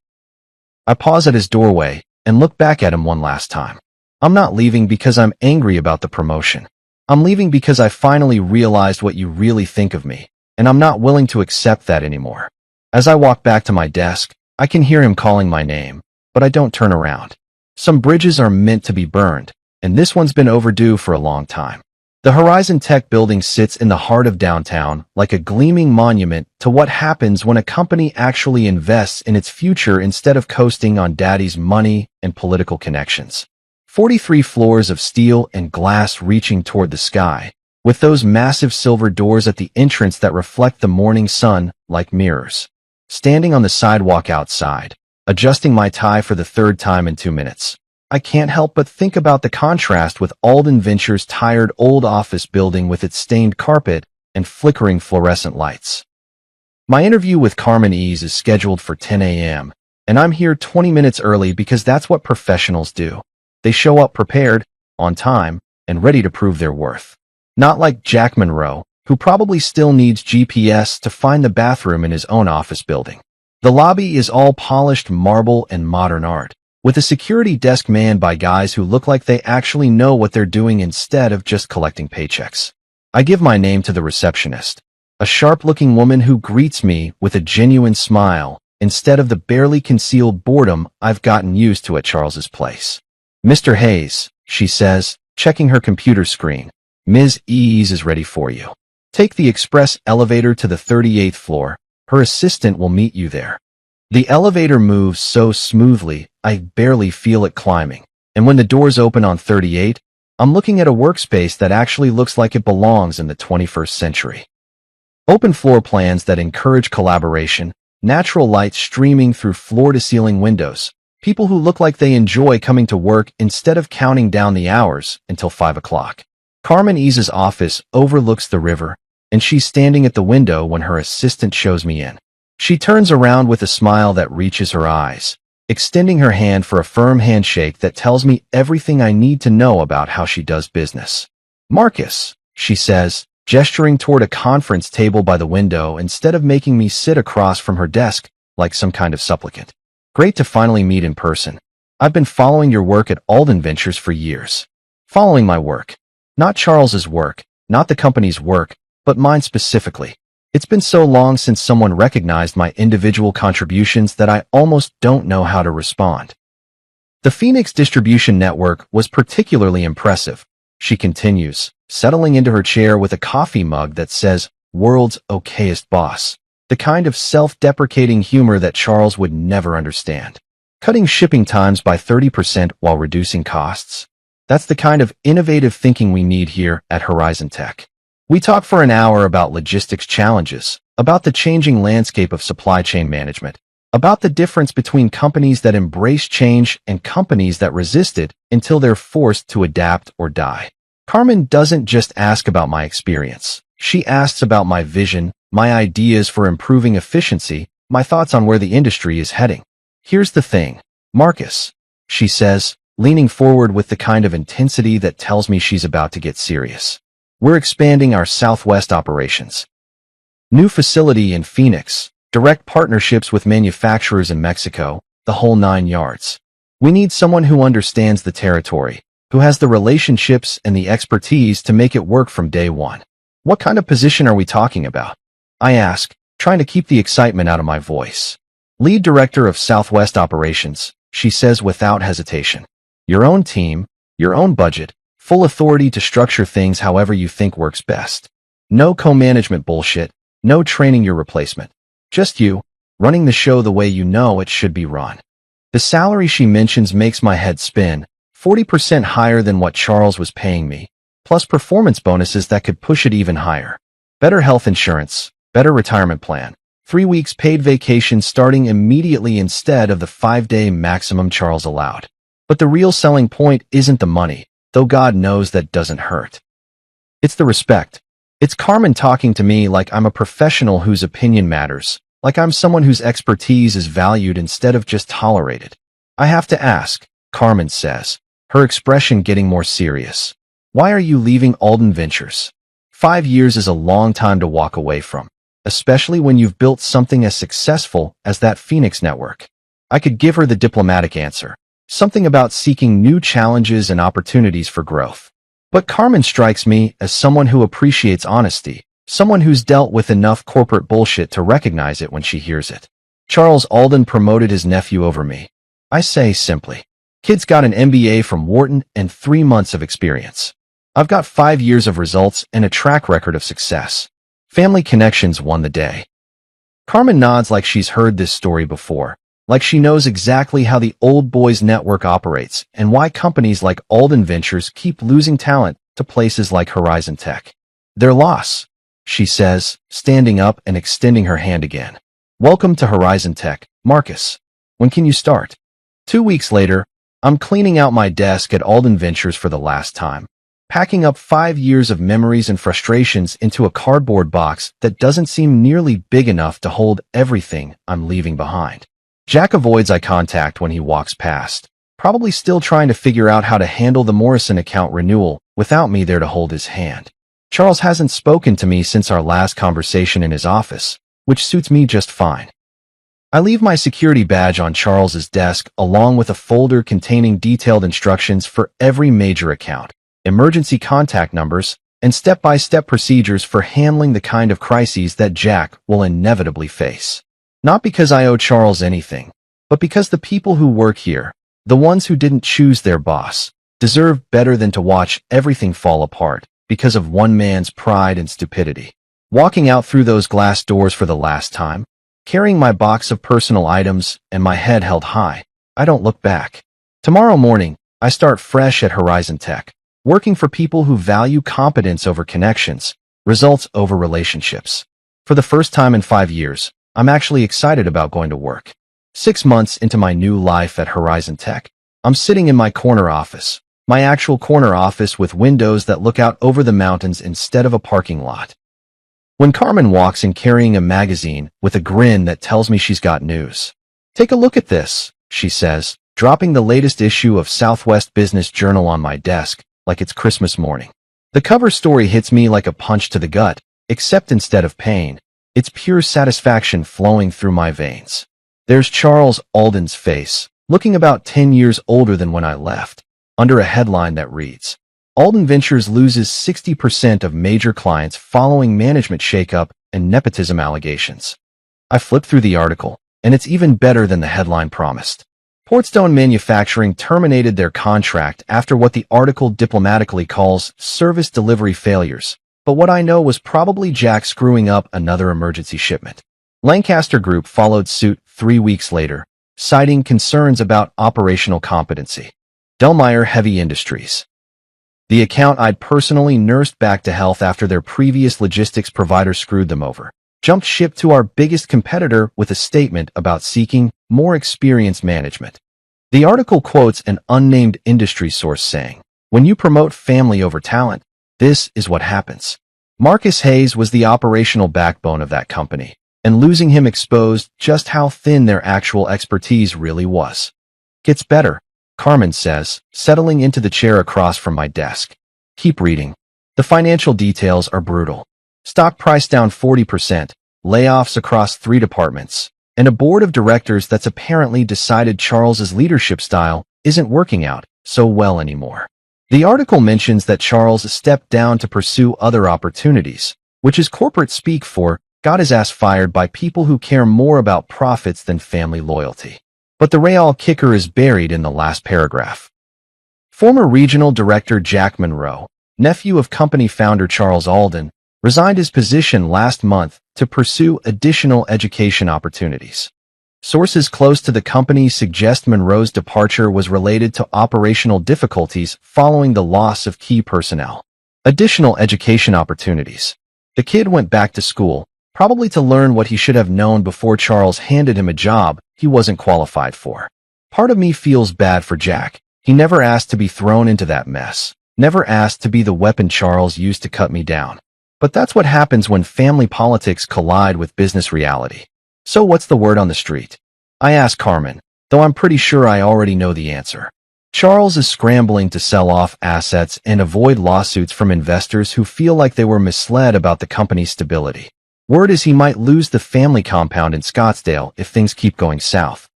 I pause at his doorway and look back at him one last time. I'm not leaving because I'm angry about the promotion. I'm leaving because I finally realized what you really think of me, and I'm not willing to accept that anymore. As I walk back to my desk, I can hear him calling my name, but I don't turn around. Some bridges are meant to be burned, and this one's been overdue for a long time. The Horizon Tech building sits in the heart of downtown, like a gleaming monument to what happens when a company actually invests in its future instead of coasting on daddy's money and political connections. 43 floors of steel and glass reaching toward the sky, with those massive silver doors at the entrance that reflect the morning sun like mirrors. Standing on the sidewalk outside, adjusting my tie for the 3rd time in 2 minutes, I can't help but think about the contrast with Alden Venture's tired old office building with its stained carpet and flickering fluorescent lights. My interview with Carmen Ease is scheduled for 10 a.m., and I'm here 20 minutes early because that's what professionals do. They show up prepared, on time, and ready to prove their worth. Not like Jack Monroe, who probably still needs GPS to find the bathroom in his own office building. The lobby is all polished marble and modern art, with a security desk manned by guys who look like they actually know what they're doing instead of just collecting paychecks. I give my name to the receptionist, a sharp-looking woman who greets me with a genuine smile instead of the barely concealed boredom I've gotten used to at Charles's place. Mr. Hayes, she says, checking her computer screen, Ms. Ease is ready for you. Take the express elevator to the 38th floor. Her assistant will meet you there. The elevator moves so smoothly, I barely feel it climbing. And when the doors open on 38, I'm looking at a workspace that actually looks like it belongs in the 21st century. Open floor plans that encourage collaboration, natural light streaming through floor-to-ceiling windows, people who look like they enjoy coming to work instead of counting down the hours until 5 o'clock. Carmen Ease's office overlooks the river, and she's standing at the window when her assistant shows me in. She turns around with a smile that reaches her eyes, extending her hand for a firm handshake that tells me everything I need to know about how she does business. Marcus, she says, gesturing toward a conference table by the window instead of making me sit across from her desk like some kind of supplicant. Great to finally meet in person. I've been following your work at Alden Ventures for years. Following my work. Not Charles's work, not the company's work, but mine specifically. It's been so long since someone recognized my individual contributions that I almost don't know how to respond. The Phoenix distribution network was particularly impressive, she continues, settling into her chair with a coffee mug that says, "World's okayest boss." The kind of self-deprecating humor that Charles would never understand. Cutting shipping times by 30% while reducing costs. That's the kind of innovative thinking we need here at Horizon Tech. We talk for an hour about logistics challenges, about the changing landscape of supply chain management, about the difference between companies that embrace change and companies that resist it until they're forced to adapt or die. Carmen doesn't just ask about my experience. She asks about my vision, my ideas for improving efficiency, my thoughts on where the industry is heading. Here's the thing, Marcus, she says, leaning forward with the kind of intensity that tells me she's about to get serious. We're expanding our Southwest operations. New facility in Phoenix, direct partnerships with manufacturers in Mexico, the whole 9 yards. We need someone who understands the territory, who has the relationships and the expertise to make it work from day one. What kind of position are we talking about? I ask, trying to keep the excitement out of my voice. Lead Director of Southwest Operations, she says without hesitation. Your own team, your own budget, full authority to structure things however you think works best. No co-management bullshit, no training your replacement. Just you, running the show the way you know it should be run. The salary she mentions makes my head spin, 40% higher than what Charles was paying me, plus performance bonuses that could push it even higher. Better health insurance, better retirement plan, 3 weeks paid vacation starting immediately instead of the 5-day maximum Charles allowed. But the real selling point isn't the money, though God knows that doesn't hurt. It's the respect. It's Carmen talking to me like I'm a professional whose opinion matters, like I'm someone whose expertise is valued instead of just tolerated. I have to ask, Carmen says, her expression getting more serious. Why are you leaving Alden Ventures? 5 years is a long time to walk away from, especially when you've built something as successful as that Phoenix network. I could give her the diplomatic answer, something about seeking new challenges and opportunities for growth. But Carmen strikes me as someone who appreciates honesty, someone who's dealt with enough corporate bullshit to recognize it when she hears it. Charles Alden promoted his nephew over me. I say simply, kid's got an MBA from Wharton and 3 months of experience. I've got 5 years of results and a track record of success. Family connections won the day. Carmen nods like she's heard this story before, like she knows exactly how the old boys network operates and why companies like Alden Ventures keep losing talent to places like Horizon Tech. Their loss, she says, standing up and extending her hand again. Welcome to Horizon Tech, Marcus. When can you start? 2 weeks later, I'm cleaning out my desk at Alden Ventures for the last time, packing up 5 years of memories and frustrations into a cardboard box that doesn't seem nearly big enough to hold everything I'm leaving behind. Jack avoids eye contact when he walks past, probably still trying to figure out how to handle the Morrison account renewal without me there to hold his hand. Charles hasn't spoken to me since our last conversation in his office, which suits me just fine. I leave my security badge on Charles's desk along with a folder containing detailed instructions for every major account, emergency contact numbers, and step-by-step procedures for handling the kind of crises that Jack will inevitably face. Not because I owe Charles anything, but because the people who work here, the ones who didn't choose their boss, deserve better than to watch everything fall apart because of one man's pride and stupidity. Walking out through those glass doors for the last time, carrying my box of personal items and my head held high, I don't look back. Tomorrow morning, I start fresh at Horizon Tech, working for people who value competence over connections, results over relationships. For the first time in 5 years, I'm actually excited about going to work. 6 months into my new life at Horizon Tech, I'm sitting in my corner office, my actual corner office with windows that look out over the mountains instead of a parking lot. When Carmen walks in carrying a magazine with a grin that tells me she's got news. Take a look at this, she says, dropping the latest issue of Southwest Business Journal on my desk like it's Christmas morning. The cover story hits me like a punch to the gut, except instead of pain, it's pure satisfaction flowing through my veins. There's Charles Alden's face, looking about 10 years older than when I left, under a headline that reads, Alden Ventures loses 60% of major clients following management shakeup and nepotism allegations. I flipped through the article, and it's even better than the headline promised. Portstone Manufacturing terminated their contract after what the article diplomatically calls service delivery failures, but what I know was probably Jack screwing up another emergency shipment. Lancaster Group followed suit 3 weeks later, citing concerns about operational competency. Delmeyer Heavy Industries. The account I'd personally nursed back to health after their previous logistics provider screwed them over, jumped ship to our biggest competitor with a statement about seeking more experienced management. The article quotes an unnamed industry source saying, when you promote family over talent, this is what happens. Marcus Hayes was the operational backbone of that company, and losing him exposed just how thin their actual expertise really was. Gets better, Carmen says, settling into the chair across from my desk. Keep reading. The financial details are brutal. Stock price down 40%, layoffs across 3 departments, and a board of directors that's apparently decided Charles's leadership style isn't working out so well anymore. The article mentions that Charles stepped down to pursue other opportunities, which is corporate speak for got his ass fired by people who care more about profits than family loyalty. But the real kicker is buried in the last paragraph. Former regional director Jack Monroe, nephew of company founder Charles Alden, resigned his position last month to pursue additional education opportunities. Sources close to the company suggest Monroe's departure was related to operational difficulties following the loss of key personnel. Additional education opportunities. The kid went back to school, Probably to learn what he should have known before Charles handed him a job he wasn't qualified for. Part of me feels bad for Jack. He never asked to be thrown into that mess. Never asked to be the weapon Charles used to cut me down. But that's what happens when family politics collide with business reality. So what's the word on the street? I ask Carmen, though I'm pretty sure I already know the answer. Charles is scrambling to sell off assets and avoid lawsuits from investors who feel like they were misled about the company's stability. Word is he might lose the family compound in Scottsdale if things keep going south.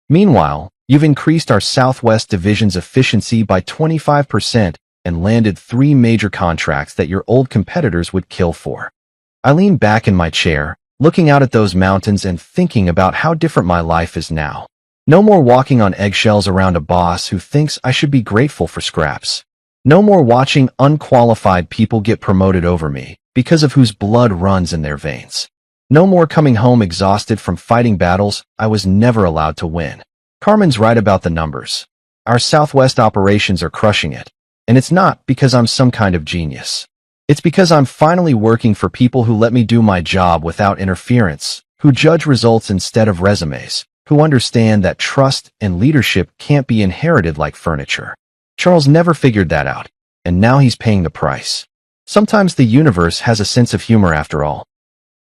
Meanwhile, you've increased our Southwest Division's efficiency by 25% and landed 3 major contracts that your old competitors would kill for. I lean back in my chair, looking out at those mountains and thinking about how different my life is now. No more walking on eggshells around a boss who thinks I should be grateful for scraps. No more watching unqualified people get promoted over me because of whose blood runs in their veins. No more coming home exhausted from fighting battles I was never allowed to win. Carmen's right about the numbers. Our Southwest operations are crushing it. And it's not because I'm some kind of genius. It's because I'm finally working for people who let me do my job without interference, who judge results instead of resumes, who understand that trust and leadership can't be inherited like furniture. Charles never figured that out, and now he's paying the price. Sometimes the universe has a sense of humor after all.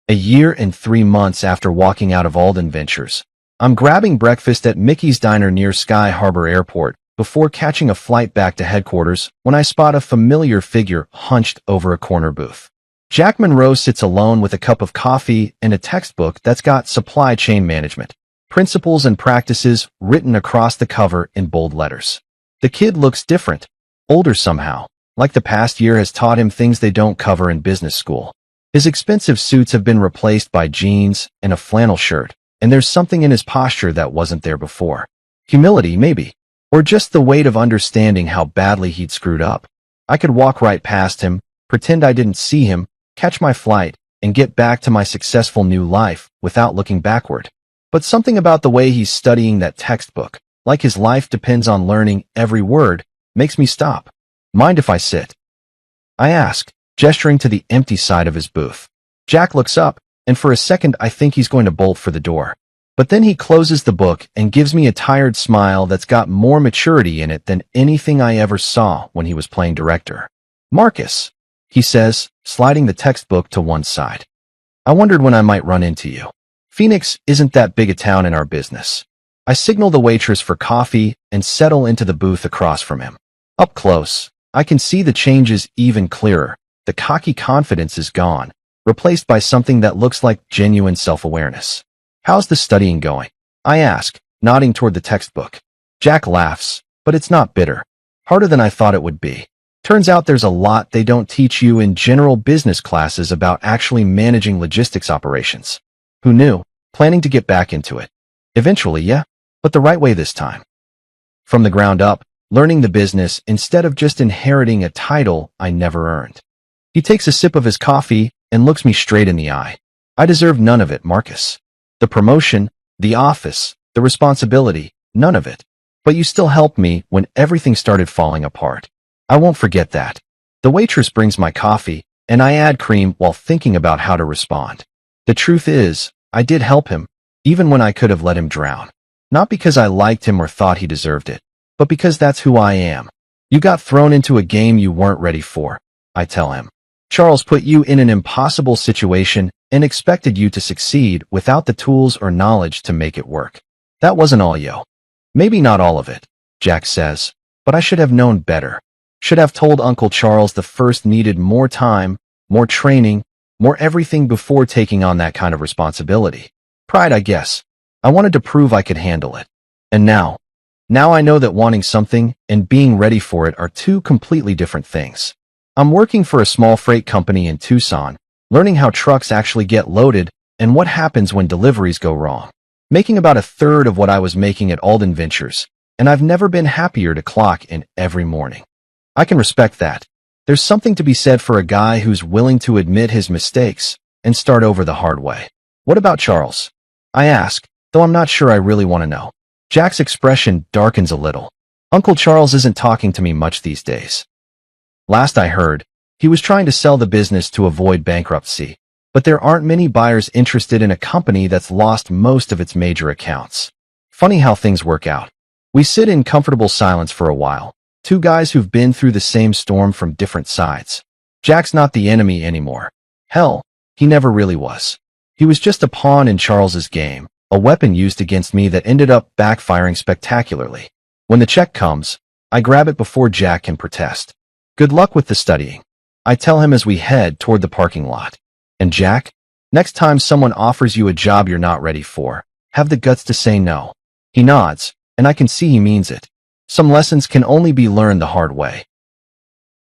A year and 3 months after walking out of Alden Ventures, I'm grabbing breakfast at Mickey's Diner near Sky Harbor Airport before catching a flight back to headquarters when I spot a familiar figure hunched over a corner booth. Jack Monroe sits alone with a cup of coffee and a textbook that's got supply chain management, principles and practices written across the cover in bold letters. The kid looks different, older somehow, like the past year has taught him things they don't cover in business school. His expensive suits have been replaced by jeans and a flannel shirt, and there's something in his posture that wasn't there before. Humility, maybe. Or just the weight of understanding how badly he'd screwed up. I could walk right past him, pretend I didn't see him, catch my flight, and get back to my successful new life without looking backward. But something about the way he's studying that textbook, like his life depends on learning every word, makes me stop. Mind if I sit? I ask, gesturing to the empty side of his booth. Jack looks up, and for a second I think he's going to bolt for the door. But then he closes the book and gives me a tired smile that's got more maturity in it than anything I ever saw when he was playing director. Marcus, he says, sliding the textbook to one side. I wondered when I might run into you. Phoenix isn't that big a town in our business. I signal the waitress for coffee and settle into the booth across from him. Up close, I can see the changes even clearer. The cocky confidence is gone, replaced by something that looks like genuine self-awareness. How's the studying going? I ask, nodding toward the textbook. Jack laughs, but it's not bitter. Harder than I thought it would be. Turns out there's a lot they don't teach you in general business classes about actually managing logistics operations. Who knew? Planning to get back into it. Eventually, yeah, but the right way this time. From the ground up, learning the business instead of just inheriting a title I never earned. He takes a sip of his coffee and looks me straight in the eye. I deserve none of it, Marcus. The promotion, the office, the responsibility, none of it. But you still helped me when everything started falling apart. I won't forget that. The waitress brings my coffee, and I add cream while thinking about how to respond. The truth is, I did help him, even when I could have let him drown. Not because I liked him or thought he deserved it, but because that's who I am. You got thrown into a game you weren't ready for, I tell him. Charles put you in an impossible situation and expected you to succeed without the tools or knowledge to make it work. That wasn't all, yo. Maybe not all of it, Jack says, but I should have known better. Should have told Uncle Charles the first needed more time, more training, more everything before taking on that kind of responsibility. Pride, I guess. I wanted to prove I could handle it. And now I know that wanting something and being ready for it are two completely different things. I'm working for a small freight company in Tucson, learning how trucks actually get loaded and what happens when deliveries go wrong. Making about 1/3 of what I was making at Alden Ventures, and I've never been happier to clock in every morning. I can respect that. There's something to be said for a guy who's willing to admit his mistakes and start over the hard way. What about Charles? I ask, though I'm not sure I really want to know. Jack's expression darkens a little. Uncle Charles isn't talking to me much these days. Last I heard, he was trying to sell the business to avoid bankruptcy. but there aren't many buyers interested in a company that's lost most of its major accounts. Funny how things work out. We sit in comfortable silence for a while, two guys who've been through the same storm from different sides. Jack's not the enemy anymore. Hell, he never really was. He was just a pawn in Charles's game, a weapon used against me that ended up backfiring spectacularly. When the check comes, I grab it before Jack can protest. Good luck with the studying, I tell him as we head toward the parking lot. And Jack, next time someone offers you a job you're not ready for, have the guts to say no. He nods, and I can see he means it. Some lessons can only be learned the hard way.